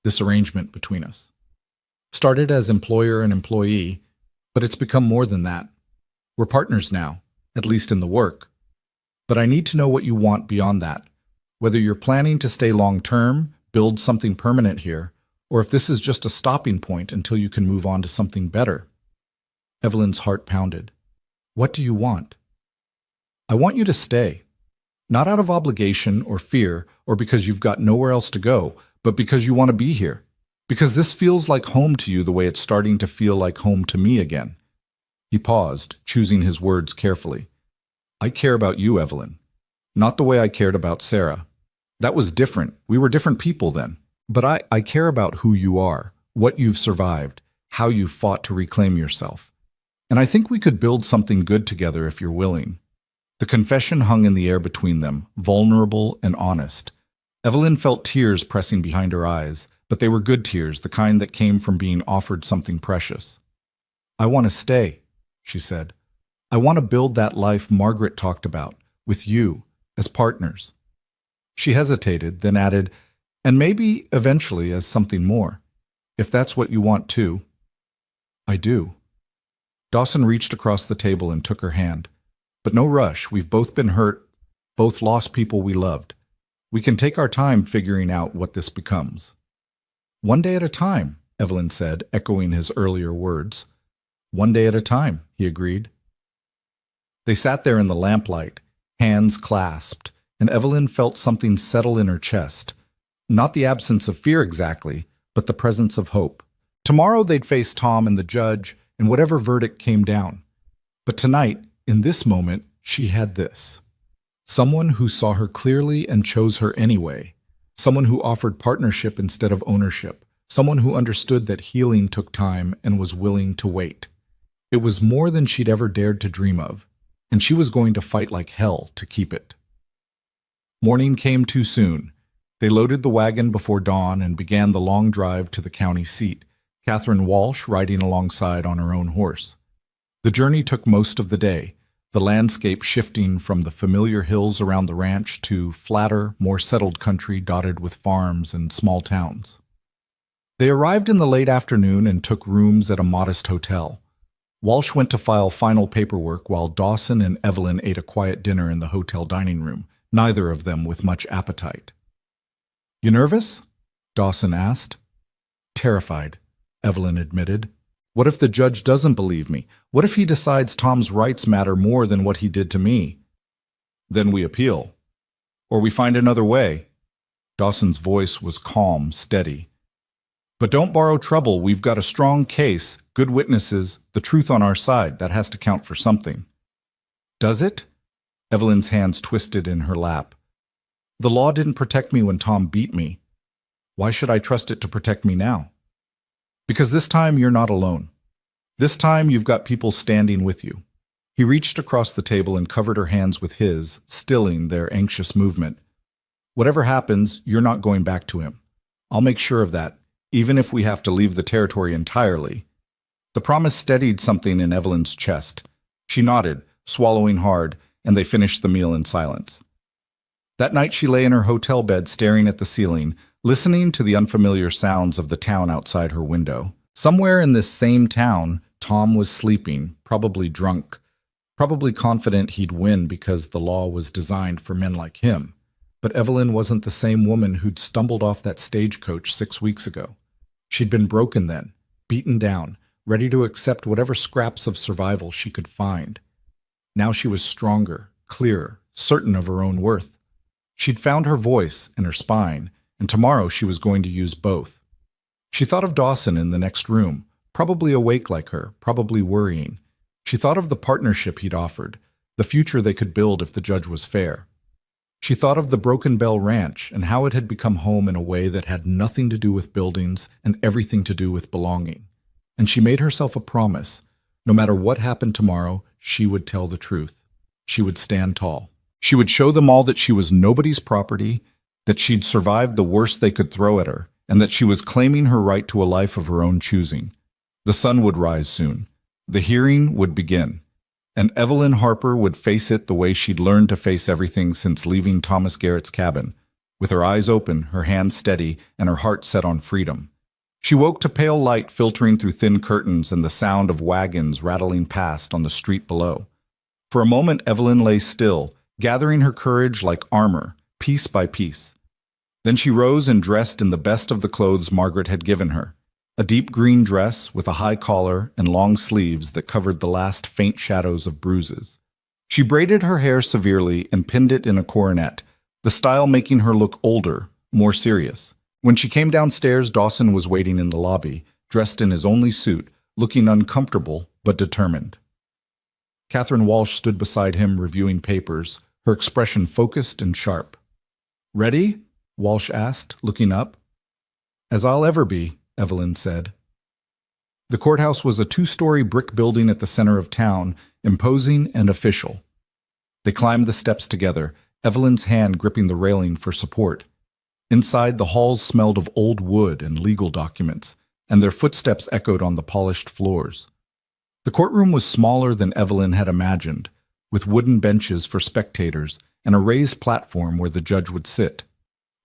[SPEAKER 1] "This arrangement between us. Started as employer and employee, but it's become more than that. We're partners now, at least in the work. But I need to know what you want beyond that, whether you're planning to stay long-term, build something permanent here, or if this is just a stopping point until you can move on to something better." Evelyn's heart pounded. "What do you want?" "I want you to stay. Not out of obligation or fear or because you've got nowhere else to go, but because you want to be here. Because this feels like home to you the way it's starting to feel like home to me again." He paused, choosing his words carefully. "I care about you, Evelyn. Not the way I cared about Sarah. That was different. We were different people then. But I care about who you are, what you've survived, how you've fought to reclaim yourself. And I think we could build something good together if you're willing." The confession hung in the air between them, vulnerable and honest. Evelyn felt tears pressing behind her eyes, but they were good tears, the kind that came from being offered something precious. "I want to stay," she said. "I want to build that life Margaret talked about, with you, as partners." She hesitated, then added, "And maybe, eventually, as something more. If that's what you want too." "I do." Dawson reached across the table and took her hand. "But no rush. We've both been hurt, both lost people we loved. We can take our time figuring out what this becomes." "One day at a time," Evelyn said, echoing his earlier words. "One day at a time," he agreed. They sat there in the lamplight, hands clasped, and Evelyn felt something settle in her chest. Not the absence of fear exactly, but the presence of hope. Tomorrow they'd face Tom and the judge, and whatever verdict came down. But tonight, in this moment, she had this. Someone who saw her clearly and chose her anyway. Someone who offered partnership instead of ownership. Someone who understood that healing took time and was willing to wait. It was more than she'd ever dared to dream of, and she was going to fight like hell to keep it. Morning came too soon. They loaded the wagon before dawn and began the long drive to the county seat, Catherine Walsh riding alongside on her own horse. The journey took most of the day, the landscape shifting from the familiar hills around the ranch to flatter, more settled country dotted with farms and small towns. They arrived in the late afternoon and took rooms at a modest hotel. Walsh went to file final paperwork while Dawson and Evelyn ate a quiet dinner in the hotel dining room, neither of them with much appetite. "You nervous?" Dawson asked. "Terrified," Evelyn admitted. "What if the judge doesn't believe me? What if he decides Tom's rights matter more than what he did to me?" "Then we appeal. Or we find another way." Dawson's voice was calm, steady. "But don't borrow trouble. We've got a strong case, good witnesses, the truth on our side. That has to count for something." "Does it?" Evelyn's hands twisted in her lap. "The law didn't protect me when Tom beat me. Why should I trust it to protect me now?" "Because this time you're not alone. This time you've got people standing with you." He reached across the table and covered her hands with his, stilling their anxious movement. "Whatever happens, you're not going back to him. I'll make sure of that, even if we have to leave the territory entirely." The promise steadied something in Evelyn's chest. She nodded, swallowing hard, and they finished the meal in silence. That night she lay in her hotel bed staring at the ceiling, listening to the unfamiliar sounds of the town outside her window. Somewhere in this same town, Tom was sleeping, probably drunk, probably confident he'd win because the law was designed for men like him. But Evelyn wasn't the same woman who'd stumbled off that stagecoach 6 weeks ago. She'd been broken then, beaten down, ready to accept whatever scraps of survival she could find. Now she was stronger, clearer, certain of her own worth. She'd found her voice and her spine, and tomorrow she was going to use both. She thought of Dawson in the next room, probably awake like her, probably worrying. She thought of the partnership he'd offered, the future they could build if the judge was fair. She thought of the Broken Bell Ranch and how it had become home in a way that had nothing to do with buildings and everything to do with belonging. And she made herself a promise. No matter what happened tomorrow, she would tell the truth. She would stand tall. She would show them all that she was nobody's property, that she'd survived the worst they could throw at her, and that she was claiming her right to a life of her own choosing. The sun would rise soon. The hearing would begin. And Evelyn Harper would face it the way she'd learned to face everything since leaving Thomas Garrett's cabin, with her eyes open, her hands steady, and her heart set on freedom. She woke to pale light filtering through thin curtains and the sound of wagons rattling past on the street below. For a moment, Evelyn lay still, gathering her courage like armor, piece by piece. Then she rose and dressed in the best of the clothes Margaret had given her, a deep green dress with a high collar and long sleeves that covered the last faint shadows of bruises. She braided her hair severely and pinned it in a coronet, the style making her look older, more serious. When she came downstairs, Dawson was waiting in the lobby, dressed in his only suit, looking uncomfortable but determined. Catherine Walsh stood beside him, reviewing papers, her expression focused and sharp. "Ready?" Walsh asked, looking up. "As I'll ever be," Evelyn said. The courthouse was a 2-story brick building at the center of town, imposing and official. They climbed the steps together, Evelyn's hand gripping the railing for support. Inside, the halls smelled of old wood and legal documents, and their footsteps echoed on the polished floors. The courtroom was smaller than Evelyn had imagined, with wooden benches for spectators and a raised platform where the judge would sit.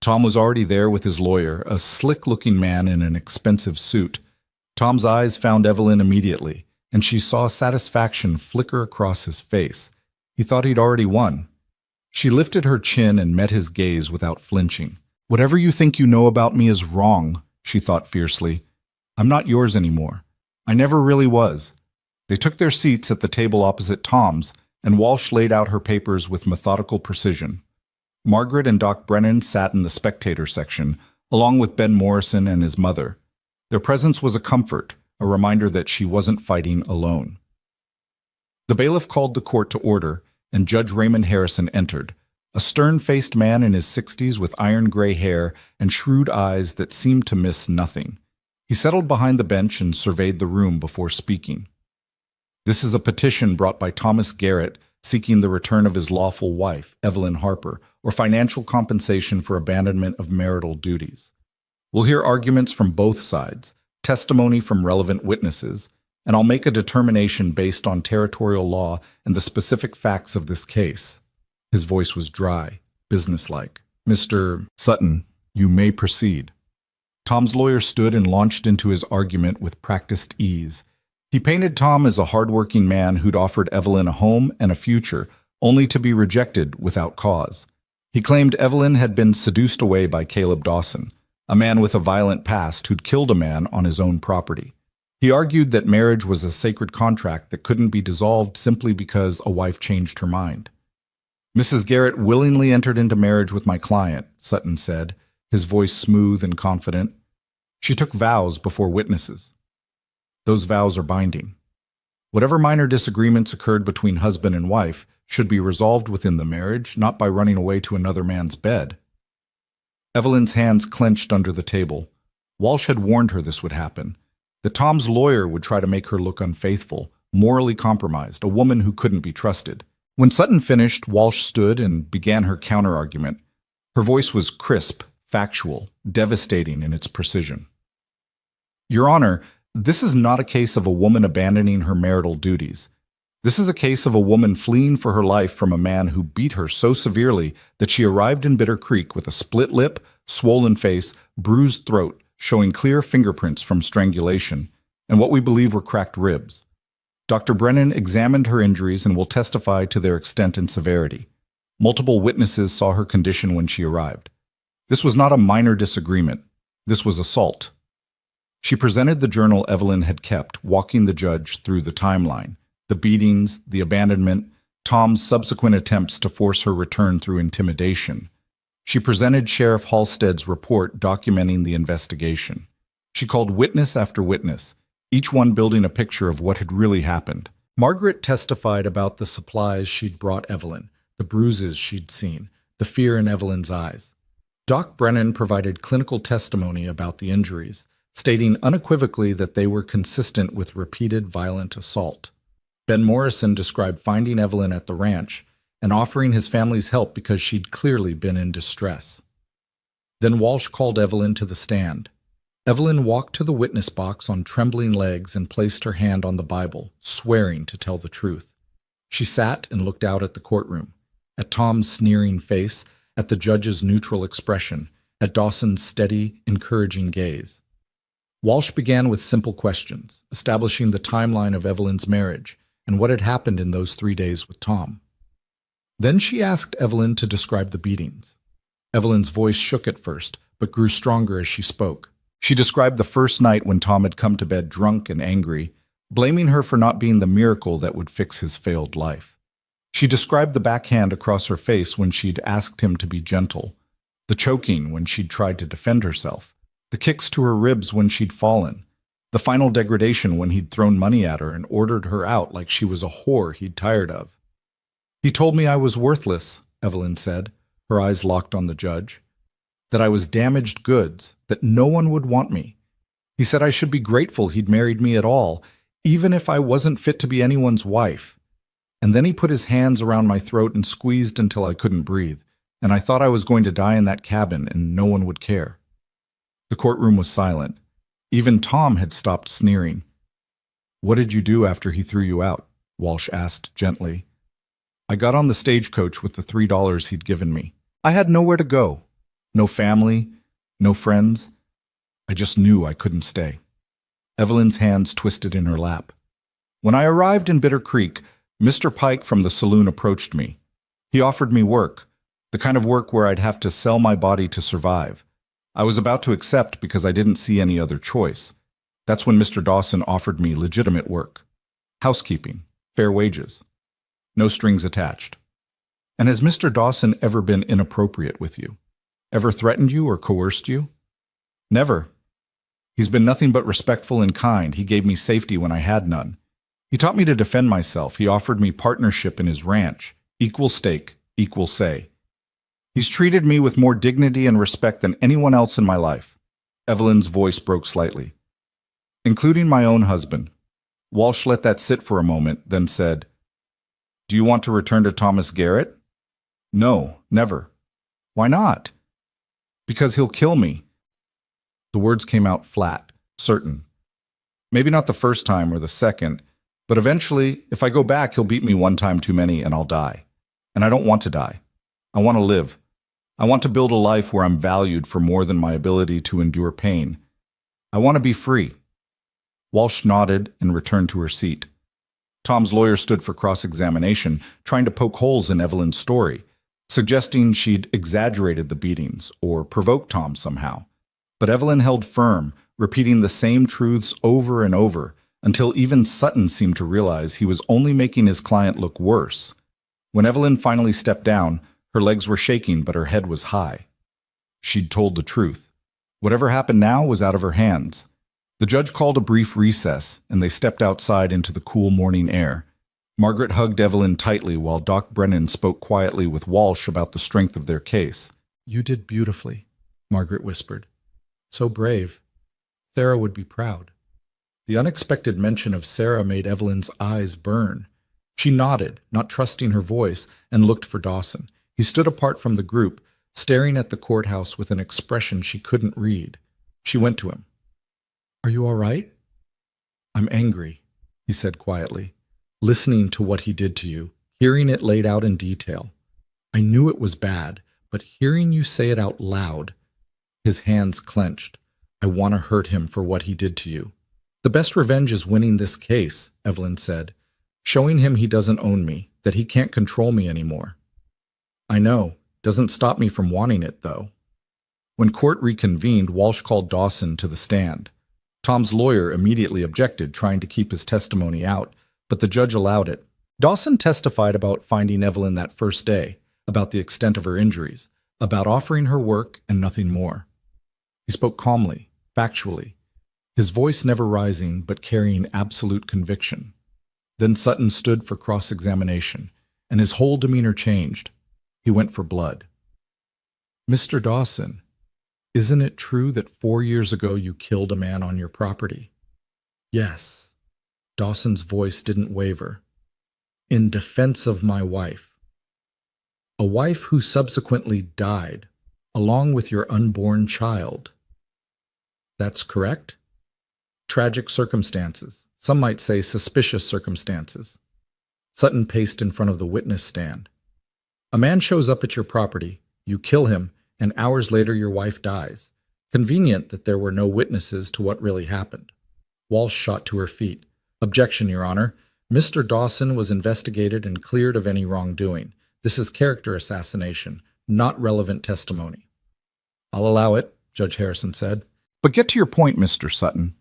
[SPEAKER 1] Tom was already there with his lawyer, a slick-looking man in an expensive suit. Tom's eyes found Evelyn immediately, and she saw satisfaction flicker across his face. He thought he'd already won. She lifted her chin and met his gaze without flinching. "Whatever you think you know about me is wrong," she thought fiercely. "I'm not yours anymore. I never really was." They took their seats at the table opposite Tom's, and Walsh laid out her papers with methodical precision. Margaret and Doc Brennan sat in the spectator section, along with Ben Morrison and his mother. Their presence was a comfort, a reminder that she wasn't fighting alone. The bailiff called the court to order, and Judge Raymond Harrison entered, A stern-faced man in his 60s with iron-gray hair and shrewd eyes that seemed to miss nothing. He settled behind the bench and surveyed the room before speaking. "This is a petition brought by Thomas Garrett seeking the return of his lawful wife, Evelyn Harper, or financial compensation for abandonment of marital duties. We'll hear arguments from both sides, testimony from relevant witnesses, and I'll make a determination based on territorial law and the specific facts of this case." His voice was dry, businesslike. "Mr. Sutton, you may proceed." Tom's lawyer stood and launched into his argument with practiced ease. He painted Tom as a hardworking man who'd offered Evelyn a home and a future, only to be rejected without cause. He claimed Evelyn had been seduced away by Caleb Dawson, a man with a violent past who'd killed a man on his own property. He argued that marriage was a sacred contract that couldn't be dissolved simply because a wife changed her mind. "Mrs. Garrett willingly entered into marriage with my client," Sutton said, his voice smooth and confident. "She took vows before witnesses. Those vows are binding. Whatever minor disagreements occurred between husband and wife should be resolved within the marriage, not by running away to another man's bed." Evelyn's hands clenched under the table. Walsh had warned her this would happen, that Tom's lawyer would try to make her look unfaithful, morally compromised, a woman who couldn't be trusted. When Sutton finished, Walsh stood and began her counter-argument. Her voice was crisp, factual, devastating in its precision. "Your Honor, this is not a case of a woman abandoning her marital duties. This is a case of a woman fleeing for her life from a man who beat her so severely that she arrived in Bitter Creek with a split lip, swollen face, bruised throat, showing clear fingerprints from strangulation, and what we believe were cracked ribs. Dr. Brennan examined her injuries and will testify to their extent and severity. Multiple witnesses saw her condition when she arrived. This was not a minor disagreement. This was assault." She presented the journal Evelyn had kept, walking the judge through the timeline, the beatings, the abandonment, Tom's subsequent attempts to force her return through intimidation. She presented Sheriff Halstead's report documenting the investigation. She called witness after witness, each one building a picture of what had really happened. Margaret testified about the supplies she'd brought Evelyn, the bruises she'd seen, the fear in Evelyn's eyes. Doc Brennan provided clinical testimony about the injuries, stating unequivocally that they were consistent with repeated violent assault. Ben Morrison described finding Evelyn at the ranch and offering his family's help because she'd clearly been in distress. Then Walsh called Evelyn to the stand. Evelyn walked to the witness box on trembling legs and placed her hand on the Bible, swearing to tell the truth. She sat and looked out at the courtroom, at Tom's sneering face, at the judge's neutral expression, at Dawson's steady, encouraging gaze. Walsh began with simple questions, establishing the timeline of Evelyn's marriage and what had happened in those 3 days with Tom. Then she asked Evelyn to describe the beatings. Evelyn's voice shook at first, but grew stronger as she spoke. She described the first night when Tom had come to bed drunk and angry, blaming her for not being the miracle that would fix his failed life. She described the backhand across her face when she'd asked him to be gentle, the choking when she'd tried to defend herself, the kicks to her ribs when she'd fallen, the final degradation when he'd thrown money at her and ordered her out like she was a whore he'd tired of. "He told me I was worthless," Evelyn said, her eyes locked on the judge, "that I was damaged goods, that no one would want me. He said I should be grateful he'd married me at all, even if I wasn't fit to be anyone's wife. And then he put his hands around my throat and squeezed until I couldn't breathe, and I thought I was going to die in that cabin and no one would care." The courtroom was silent. Even Tom had stopped sneering. "What did you do after he threw you out?" Walsh asked gently. "I got on the stagecoach with the $3 he'd given me. I had nowhere to go. No family, no friends. I just knew I couldn't stay." Evelyn's hands twisted in her lap. "When I arrived in Bitter Creek, Mr. Pike from the saloon approached me. He offered me work, the kind of work where I'd have to sell my body to survive. I was about to accept because I didn't see any other choice. That's when Mr. Dawson offered me legitimate work. Housekeeping, fair wages. No strings attached. And has Mr. Dawson ever been inappropriate with you? Ever threatened you or coerced you?" "Never. He's been nothing but respectful and kind. He gave me safety when I had none. He taught me to defend myself. He offered me partnership in his ranch. Equal stake, equal say. He's treated me with more dignity and respect than anyone else in my life. Evelyn's voice broke slightly. Including my own husband. Walsh let that sit for a moment, then said, "Do you want to return to Thomas Garrett?" "No, never." "Why not?" "Because he'll kill me." The words came out flat, certain. "Maybe not the first time or the second, but eventually, if I go back, he'll beat me one time too many and I'll die. And I don't want to die. I want to live. I want to build a life where I'm valued for more than my ability to endure pain. I want to be free." Walsh nodded and returned to her seat. Tom's lawyer stood for cross-examination, trying to poke holes in Evelyn's story, suggesting she'd exaggerated the beatings or provoked Tom somehow. But Evelyn held firm, repeating the same truths over and over, until even Sutton seemed to realize he was only making his client look worse. When Evelyn finally stepped down, her legs were shaking, but her head was high. She'd told the truth. Whatever happened now was out of her hands. The judge called a brief recess, and they stepped outside into the cool morning air. Margaret hugged Evelyn tightly while Doc Brennan spoke quietly with Walsh about the strength of their case. "You did beautifully," Margaret whispered. "So brave. Sarah would be proud." The unexpected mention of Sarah made Evelyn's eyes burn. She nodded, not trusting her voice, and looked for Dawson. He stood apart from the group, staring at the courthouse with an expression she couldn't read. She went to him. "Are you all right?" "I'm angry," he said quietly, "listening to what he did to you, hearing it laid out in detail. I knew it was bad, but hearing you say it out loud." His hands clenched. "I want to hurt him for what he did to you." "The best revenge is winning this case," Evelyn said. "Showing him he doesn't own me, that he can't control me anymore." "I know. Doesn't stop me from wanting it, though." When court reconvened, Walsh called Dawson to the stand. Tom's lawyer immediately objected, trying to keep his testimony out, but the judge allowed it. Dawson testified about finding Evelyn that first day, about the extent of her injuries, about offering her work and nothing more. He spoke calmly, factually, his voice never rising but carrying absolute conviction. Then Sutton stood for cross-examination, and his whole demeanor changed. He went for blood. "Mr. Dawson, isn't it true that 4 years ago you killed a man on your property?" "Yes." Dawson's voice didn't waver. "In defense of my wife. A wife who subsequently died, along with your unborn child." "That's correct." "Tragic circumstances. Some might say suspicious circumstances." Sutton paced in front of the witness stand. "A man shows up at your property, you kill him, and hours later your wife dies. Convenient that there were no witnesses to what really happened." Walsh shot to her feet. "Objection, Your Honor. Mr. Dawson was investigated and cleared of any wrongdoing. This is character assassination, not relevant testimony." "I'll allow it," Judge Harrison said. "But get to your point, Mr. Sutton.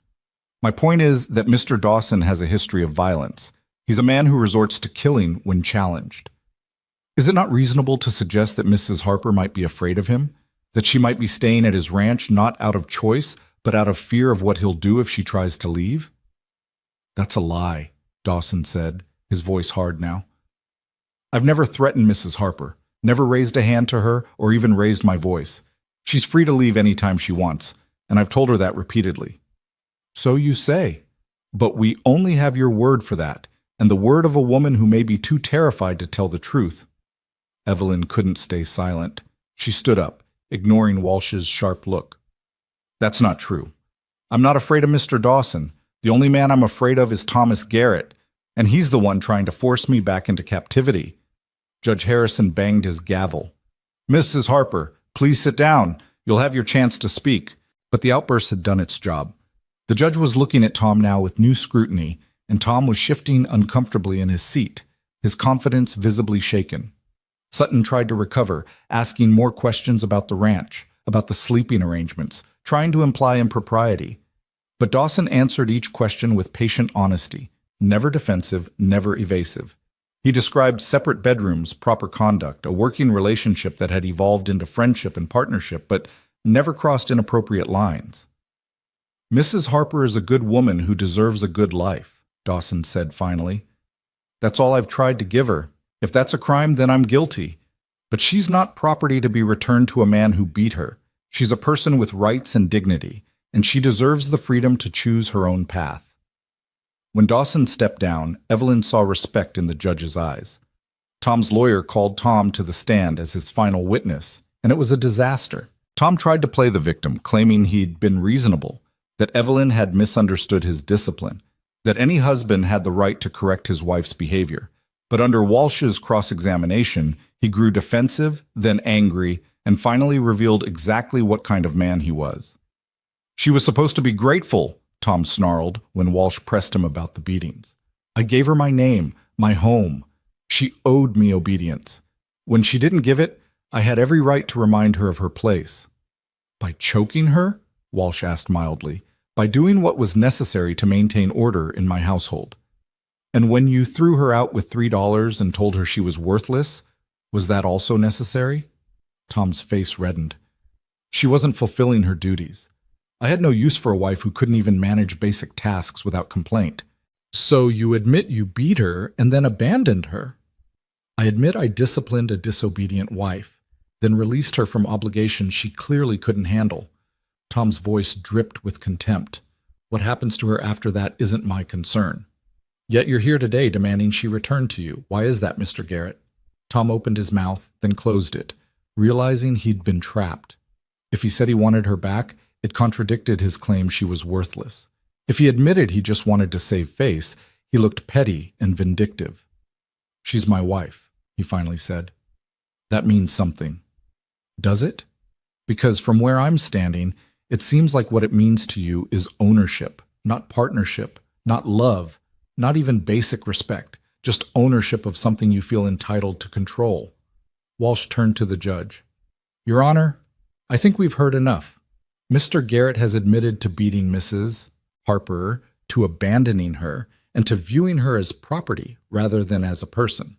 [SPEAKER 1] My point is that Mr. Dawson has a history of violence. He's a man who resorts to killing when challenged. Is it not reasonable to suggest that Mrs. Harper might be afraid of him? That she might be staying at his ranch not out of choice, but out of fear of what he'll do if she tries to leave?" "That's a lie," Dawson said, his voice hard now. "I've never threatened Mrs. Harper, never raised a hand to her or even raised my voice. She's free to leave any time she wants, and I've told her that repeatedly." "So you say. But we only have your word for that, and the word of a woman who may be too terrified to tell the truth." Evelyn couldn't stay silent. She stood up, ignoring Walsh's sharp look. "That's not true. I'm not afraid of Mr. Dawson. The only man I'm afraid of is Thomas Garrett, and he's the one trying to force me back into captivity." Judge Harrison banged his gavel. "Mrs. Harper, please sit down. You'll have your chance to speak." But the outburst had done its job. The judge was looking at Tom now with new scrutiny, and Tom was shifting uncomfortably in his seat, his confidence visibly shaken. Sutton tried to recover, asking more questions about the ranch, about the sleeping arrangements, trying to imply impropriety. But Dawson answered each question with patient honesty, never defensive, never evasive. He described separate bedrooms, proper conduct, a working relationship that had evolved into friendship and partnership, but never crossed inappropriate lines. "Mrs. Harper is a good woman who deserves a good life," Dawson said finally. "That's all I've tried to give her. If that's a crime, then I'm guilty. But she's not property to be returned to a man who beat her. She's a person with rights and dignity, and she deserves the freedom to choose her own path. When Dawson stepped down, Evelyn saw respect in the judge's eyes. Tom's lawyer called Tom to the stand as his final witness, and it was a disaster. Tom tried to play the victim, claiming he'd been reasonable, that Evelyn had misunderstood his discipline, that any husband had the right to correct his wife's behavior. But under Walsh's cross-examination, he grew defensive, then angry, and finally revealed exactly what kind of man he was. "She was supposed to be grateful," Tom snarled when Walsh pressed him about the beatings. "I gave her my name, my home. She owed me obedience. When she didn't give it, I had every right to remind her of her place." "By choking her?" Walsh asked mildly. "By doing what was necessary to maintain order in my household." "And when you threw her out with $3 and told her she was worthless, was that also necessary?" Tom's face reddened. "She wasn't fulfilling her duties. I had no use for a wife who couldn't even manage basic tasks without complaint." "So you admit you beat her and then abandoned her?" "I admit I disciplined a disobedient wife, then released her from obligations she clearly couldn't handle." Tom's voice dripped with contempt. "What happens to her after that isn't my concern. Yet you're here today demanding she return to you. Why is that, Mr. Garrett?" Tom opened his mouth, then closed it, realizing he'd been trapped. If he said he wanted her back, it contradicted his claim she was worthless. If he admitted he just wanted to save face, he looked petty and vindictive. "She's my wife," he finally said. "That means something." "Does it? Because from where I'm standing, it seems like what it means to you is ownership, not partnership, not love, not even basic respect, just ownership of something you feel entitled to control." Walsh turned to the judge. "Your Honor, I think we've heard enough. Mr. Garrett has admitted to beating Mrs. Harper, to abandoning her, and to viewing her as property rather than as a person.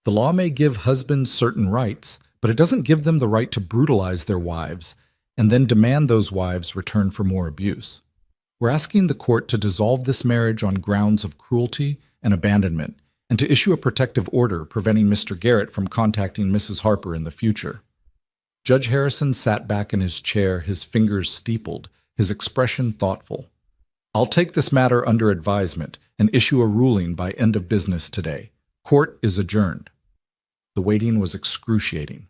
[SPEAKER 1] The law may give husbands certain rights, but it doesn't give them the right to brutalize their wives and then demand those wives return for more abuse. We're asking the court to dissolve this marriage on grounds of cruelty and abandonment, and to issue a protective order preventing Mr. Garrett from contacting Mrs. Harper in the future." Judge Harrison sat back in his chair, his fingers steepled, his expression thoughtful. "I'll take this matter under advisement and issue a ruling by end of business today. Court is adjourned." The waiting was excruciating.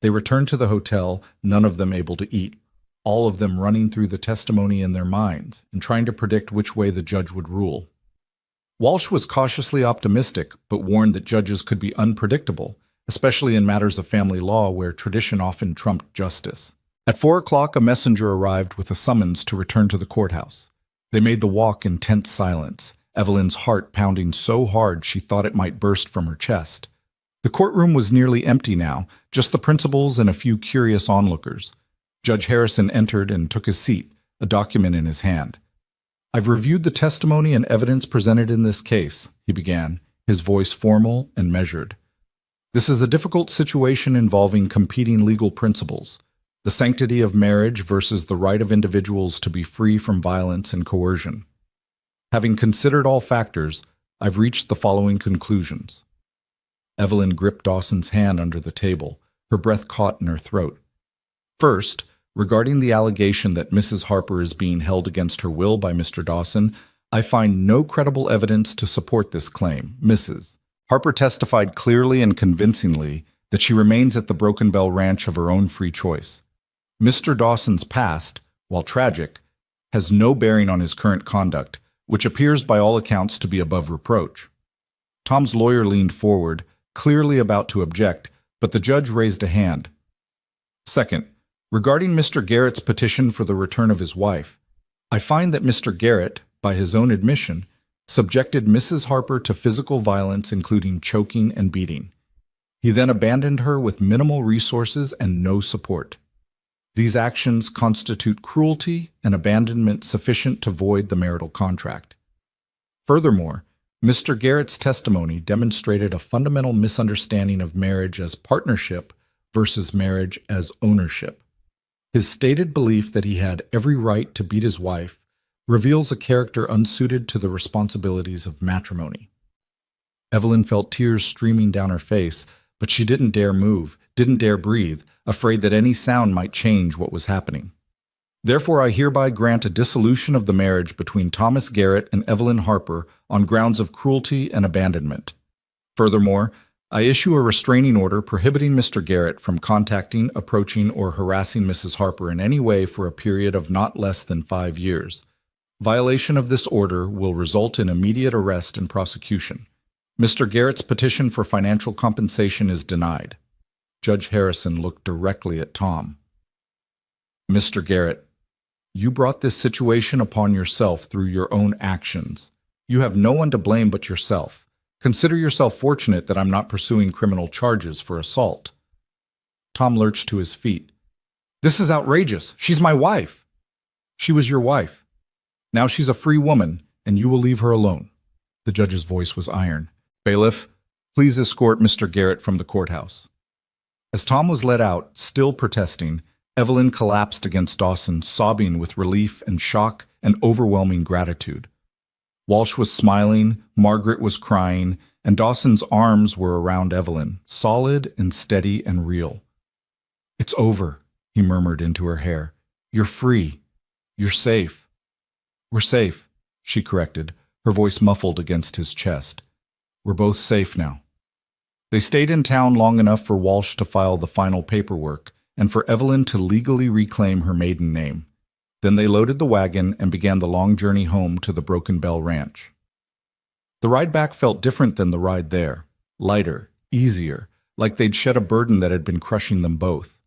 [SPEAKER 1] They returned to the hotel, none of them able to eat, all of them running through the testimony in their minds and trying to predict which way the judge would rule. Walsh was cautiously optimistic, but warned that judges could be unpredictable, especially in matters of family law where tradition often trumped justice. At 4 o'clock, a messenger arrived with a summons to return to the courthouse. They made the walk in tense silence, Evelyn's heart pounding so hard she thought it might burst from her chest. The courtroom was nearly empty now, just the principals and a few curious onlookers. Judge Harrison entered and took his seat, a document in his hand. "I've reviewed the testimony and evidence presented in this case," he began, his voice formal and measured. "This is a difficult situation involving competing legal principles, the sanctity of marriage versus the right of individuals to be free from violence and coercion. Having considered all factors, I've reached the following conclusions." Evelyn gripped Dawson's hand under the table, her breath caught in her throat. "First, regarding the allegation that Mrs. Harper is being held against her will by Mr. Dawson, I find no credible evidence to support this claim. Mrs. Harper testified clearly and convincingly that she remains at the Broken Bell Ranch of her own free choice. Mr. Dawson's past, while tragic, has no bearing on his current conduct, which appears by all accounts to be above reproach." Tom's lawyer leaned forward, clearly about to object, but the judge raised a hand. "Second, regarding Mr. Garrett's petition for the return of his wife, I find that Mr. Garrett, by his own admission, subjected Mrs. Harper to physical violence including choking and beating. He then abandoned her with minimal resources and no support. These actions constitute cruelty and abandonment sufficient to void the marital contract. Furthermore, Mr. Garrett's testimony demonstrated a fundamental misunderstanding of marriage as partnership versus marriage as ownership. His stated belief that he had every right to beat his wife reveals a character unsuited to the responsibilities of matrimony." Evelyn felt tears streaming down her face, but she didn't dare move, didn't dare breathe, afraid that any sound might change what was happening. Therefore, I hereby grant a dissolution of the marriage between Thomas Garrett and Evelyn Harper on grounds of cruelty and abandonment. Furthermore, I issue a restraining order prohibiting Mr. Garrett from contacting, approaching, or harassing Mrs. Harper in any way for a period of not less than 5 years. Violation of this order will result in immediate arrest and prosecution. Mr. Garrett's petition for financial compensation is denied. Judge Harrison looked directly at Tom. Mr. Garrett, you brought this situation upon yourself through your own actions. You have no one to blame but yourself. Consider yourself fortunate that I'm not pursuing criminal charges for assault. Tom lurched to his feet. This is outrageous. She's my wife. She was your wife. Now she's a free woman, and you will leave her alone. The judge's voice was iron. Bailiff, please escort Mr. Garrett from the courthouse. As Tom was led out, still protesting, Evelyn collapsed against Dawson, sobbing with relief and shock and overwhelming gratitude. Walsh was smiling, Margaret was crying, and Dawson's arms were around Evelyn, solid and steady and real. It's over, he murmured into her hair. You're free. You're safe. We're safe, she corrected, her voice muffled against his chest. We're both safe now. They stayed in town long enough for Walsh to file the final paperwork and for Evelyn to legally reclaim her maiden name. Then they loaded the wagon and began the long journey home to the Broken Bell Ranch. The ride back felt different than the ride there, lighter, easier, like they'd shed a burden that had been crushing them both.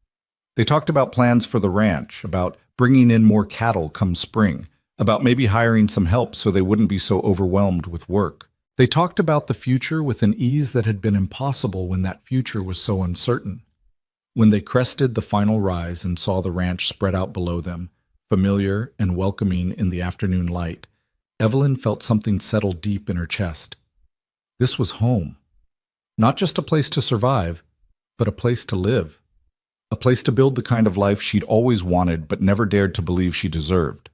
[SPEAKER 1] They talked about plans for the ranch, about bringing in more cattle come spring, about maybe hiring some help so they wouldn't be so overwhelmed with work. They talked about the future with an ease that had been impossible when that future was so uncertain. When they crested the final rise and saw the ranch spread out below them, familiar and welcoming in the afternoon light, Evelyn felt something settle deep in her chest. This was home. Not just a place to survive, but a place to live. A place to build the kind of life she'd always wanted but never dared to believe she deserved.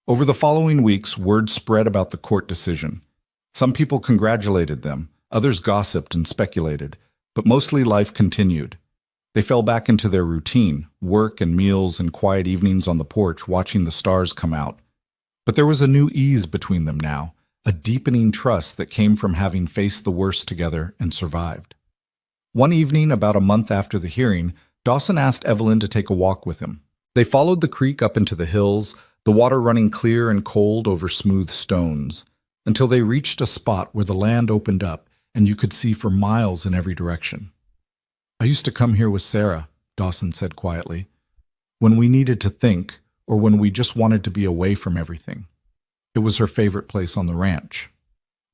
[SPEAKER 1] Over the following weeks, word spread about the court decision. Some people congratulated them, others gossiped and speculated, but mostly life continued. They fell back into their routine, work and meals and quiet evenings on the porch watching the stars come out. But there was a new ease between them now, a deepening trust that came from having faced the worst together and survived. One evening, about a month after the hearing, Dawson asked Evelyn to take a walk with him. They followed the creek up into the hills, the water running clear and cold over smooth stones, until they reached a spot where the land opened up and you could see for miles in every direction. I used to come here with Sarah, Dawson said quietly, when we needed to think or when we just wanted to be away from everything. It was her favorite place on the ranch.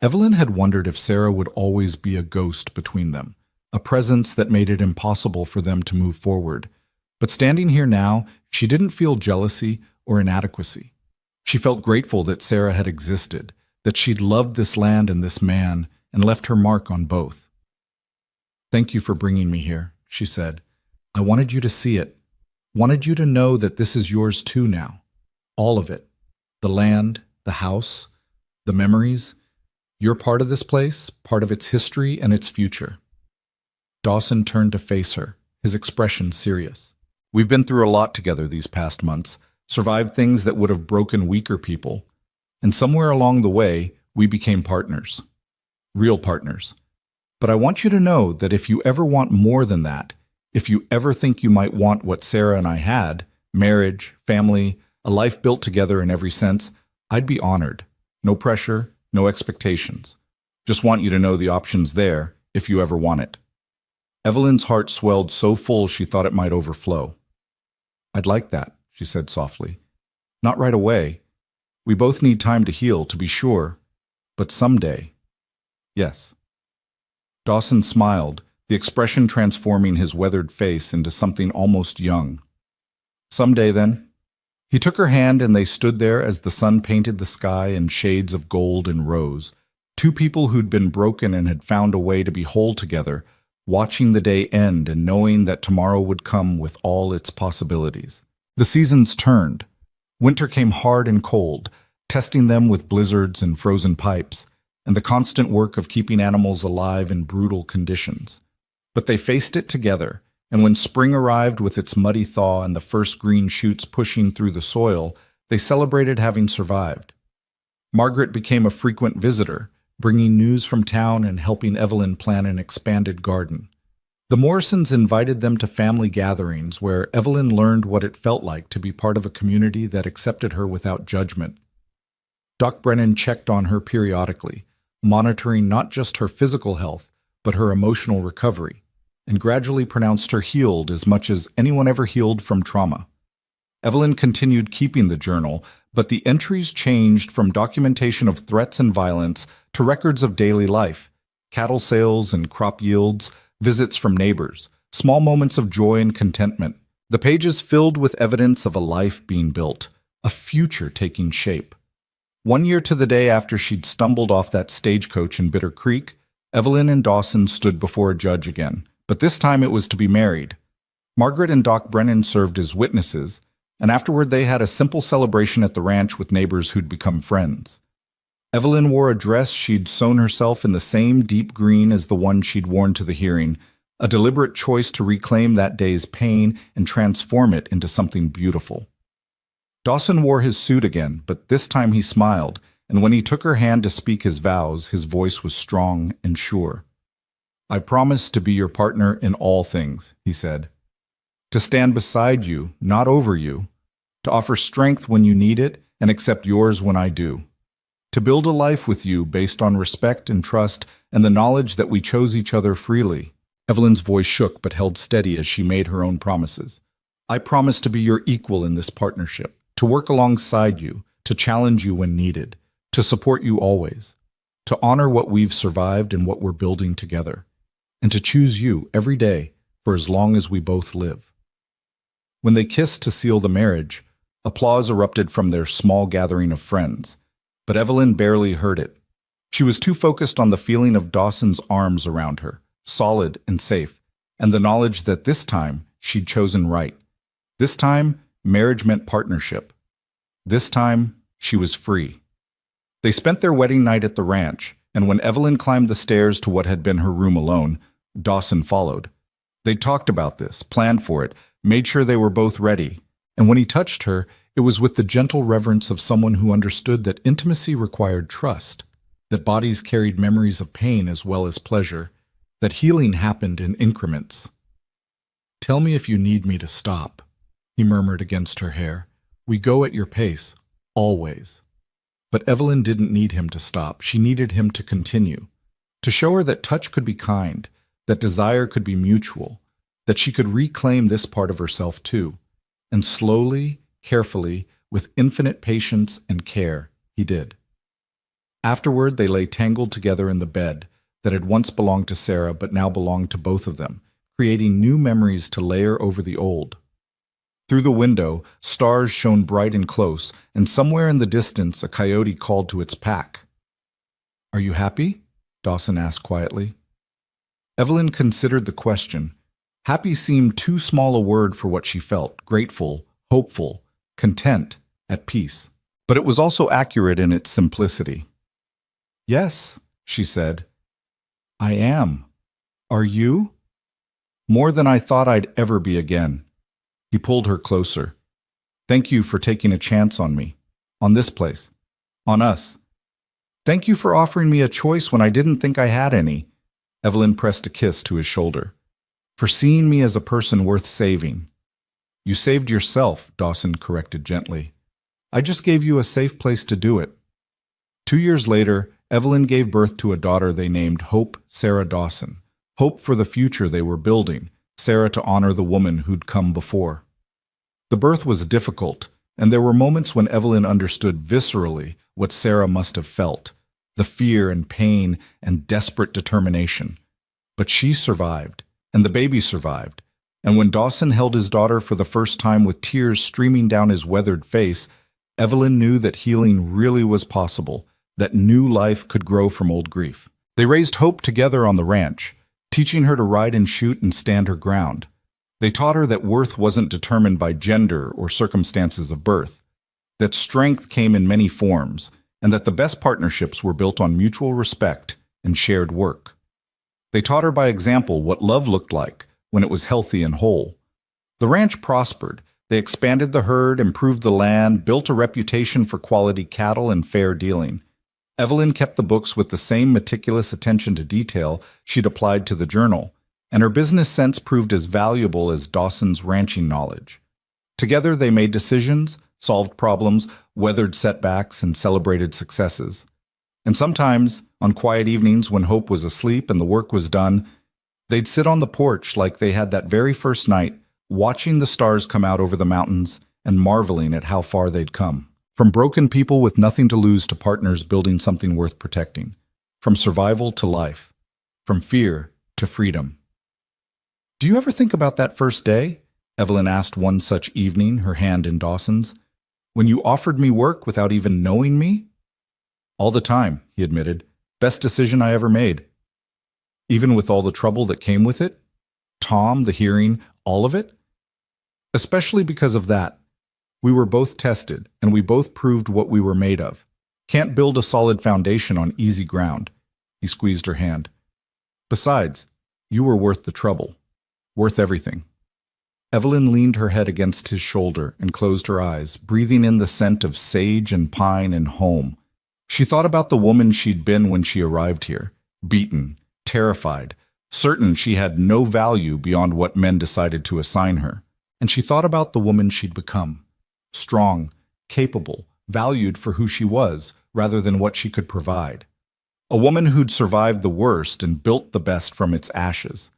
[SPEAKER 1] Evelyn had wondered if Sarah would always be a ghost between them, a presence that made it impossible for them to move forward. But standing here now, she didn't feel jealousy or inadequacy. She felt grateful that Sarah had existed, that she'd loved this land and this man and left her mark on both. Thank you for bringing me here, she said. I wanted you to see it. Wanted you to know that this is yours too now. All of it. The land, the house, the memories. You're part of this place, part of its history and its future. Dawson turned to face her, his expression serious. We've been through a lot together these past months, survived things that would have broken weaker people, and somewhere along the way, we became partners. Real partners. But I want you to know that if you ever want more than that, if you ever think you might want what Sarah and I had, marriage, family, a life built together in every sense, I'd be honored. No pressure, no expectations. Just want you to know the option's there if you ever want it. Evelyn's heart swelled so full she thought it might overflow. I'd like that, she said softly. Not right away. We both need time to heal, to be sure. But someday. Yes. Dawson smiled, the expression transforming his weathered face into something almost young. Someday, then. He took her hand and they stood there as the sun painted the sky in shades of gold and rose, two people who'd been broken and had found a way to be whole together, watching the day end and knowing that tomorrow would come with all its possibilities. The seasons turned. Winter came hard and cold, testing them with blizzards and frozen pipes, and the constant work of keeping animals alive in brutal conditions. But they faced it together, And when spring arrived with its muddy thaw and the first green shoots pushing through the soil, they celebrated having survived. Margaret became a frequent visitor, bringing news from town and helping Evelyn plan an expanded garden. The Morrisons invited them to family gatherings where Evelyn learned what it felt like to be part of a community that accepted her without judgment. Doc Brennan checked on her periodically, monitoring not just her physical health, but her emotional recovery, and gradually pronounced her healed as much as anyone ever healed from trauma. Evelyn continued keeping the journal, but the entries changed from documentation of threats and violence to records of daily life, cattle sales and crop yields, visits from neighbors, small moments of joy and contentment. The pages filled with evidence of a life being built, a future taking shape. 1 year to the day after she'd stumbled off that stagecoach in Bitter Creek, Evelyn and Dawson stood before a judge again, but this time it was to be married. Margaret and Doc Brennan served as witnesses, and afterward they had a simple celebration at the ranch with neighbors who'd become friends. Evelyn wore a dress she'd sewn herself in the same deep green as the one she'd worn to the hearing, a deliberate choice to reclaim that day's pain and transform it into something beautiful. Dawson wore his suit again, but this time he smiled, and when he took her hand to speak his vows, his voice was strong and sure. "I promise to be your partner in all things," he said. "To stand beside you, not over you. To offer strength when you need it and accept yours when I do. To build a life with you based on respect and trust and the knowledge that we chose each other freely." Evelyn's voice shook but held steady as she made her own promises. "I promise to be your equal in this partnership, to work alongside you, to challenge you when needed, to support you always, to honor what we've survived and what we're building together, and to choose you every day for as long as we both live." When they kissed to seal the marriage, applause erupted from their small gathering of friends. But Evelyn barely heard it. She was too focused on the feeling of Dawson's arms around her, solid and safe, and the knowledge that this time she'd chosen right. This time, marriage meant partnership. This time, she was free. They spent their wedding night at the ranch, and when Evelyn climbed the stairs to what had been her room alone, Dawson followed. They talked about this, planned for it, made sure they were both ready, and when he touched her, it was with the gentle reverence of someone who understood that intimacy required trust, that bodies carried memories of pain as well as pleasure, that healing happened in increments. "Tell me if you need me to stop," he murmured against her hair. "We go at your pace, always." But Evelyn didn't need him to stop. She needed him to continue, to show her that touch could be kind, that desire could be mutual, that she could reclaim this part of herself too. And slowly, carefully, with infinite patience and care, he did. Afterward, they lay tangled together in the bed that had once belonged to Sarah but now belonged to both of them, creating new memories to layer over the old. Through the window, stars shone bright and close, and somewhere in the distance a coyote called to its pack. "Are you happy?" Dawson asked quietly. Evelyn considered the question. Happy seemed too small a word for what she felt: grateful, hopeful, content, at peace. But it was also accurate in its simplicity. "Yes," she said. "I am. Are you?" "More than I thought I'd ever be again." He pulled her closer. "Thank you for taking a chance on me, on this place, on us. Thank you for offering me a choice when I didn't think I had any." Evelyn pressed a kiss to his shoulder. "For seeing me as a person worth saving." "You saved yourself," Dawson corrected gently. "I just gave you a safe place to do it." 2 years later, Evelyn gave birth to a daughter they named Hope Sarah Dawson. Hope for the future they were building, Sarah to honor the woman who'd come before. The birth was difficult, and there were moments when Evelyn understood viscerally what Sarah must have felt, the fear and pain and desperate determination. But she survived, and the baby survived, and when Dawson held his daughter for the first time with tears streaming down his weathered face, Evelyn knew that healing really was possible, that new life could grow from old grief. They raised Hope together on the ranch, teaching her to ride and shoot and stand her ground. They taught her that worth wasn't determined by gender or circumstances of birth, that strength came in many forms, and that the best partnerships were built on mutual respect and shared work. They taught her by example what love looked like, when it was healthy and whole. The ranch prospered. They expanded the herd, improved the land, built a reputation for quality cattle and fair dealing. Evelyn kept the books with the same meticulous attention to detail she'd applied to the journal, and her business sense proved as valuable as Dawson's ranching knowledge. Together they made decisions, solved problems, weathered setbacks, and celebrated successes. And sometimes, on quiet evenings when Hope was asleep and the work was done, they'd sit on the porch like they had that very first night, watching the stars come out over the mountains and marveling at how far they'd come. From broken people with nothing to lose to partners building something worth protecting. From survival to life. From fear to freedom. "Do you ever think about that first day?" Evelyn asked one such evening, her hand in Dawson's. "When you offered me work without even knowing me?" "All the time," he admitted. "Best decision I ever made." "Even with all the trouble that came with it? Tom, the hearing, all of it?" "Especially because of that. We were both tested, and we both proved what we were made of. Can't build a solid foundation on easy ground." He squeezed her hand. "Besides, you were worth the trouble. Worth everything." Evelyn leaned her head against his shoulder and closed her eyes, breathing in the scent of sage and pine and home. She thought about the woman she'd been when she arrived here, beaten, terrified, certain she had no value beyond what men decided to assign her. And she thought about the woman she'd become, strong, capable, valued for who she was rather than what she could provide. A woman who'd survived the worst and built the best from its ashes.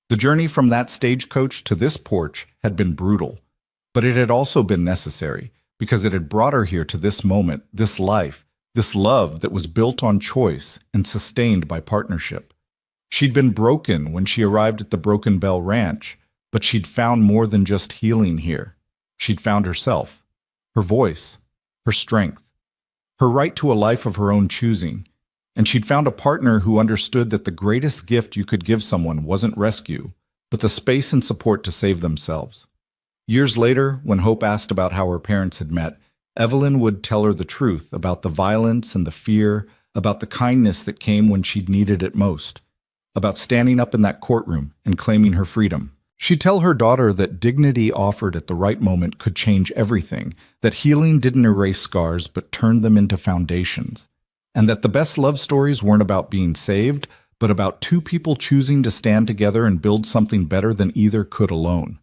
[SPEAKER 1] The journey from that stagecoach to this porch had been brutal, but it had also been necessary because it had brought her here to this moment, this life, this love that was built on choice and sustained by partnership. She'd been broken when she arrived at the Broken Bell Ranch, but she'd found more than just healing here. She'd found herself, her voice, her strength, her right to a life of her own choosing, and she'd found a partner who understood that the greatest gift you could give someone wasn't rescue, but the space and support to save themselves. Years later, when Hope asked about how her parents had met, Evelyn would tell her the truth about the violence and the fear, about the kindness that came when she'd needed it most, about standing up in that courtroom and claiming her freedom. She'd tell her daughter that dignity offered at the right moment could change everything, that healing didn't erase scars but turned them into foundations, and that the best love stories weren't about being saved, but about two people choosing to stand together and build something better than either could alone.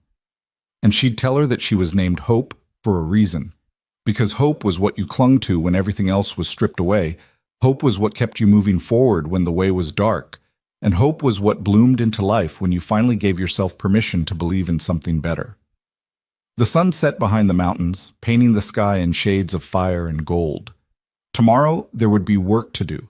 [SPEAKER 1] And she'd tell her that she was named Hope for a reason, because hope was what you clung to when everything else was stripped away. Hope was what kept you moving forward when the way was dark. And hope was what bloomed into life when you finally gave yourself permission to believe in something better. The sun set behind the mountains, painting the sky in shades of fire and gold. Tomorrow, there would be work to do.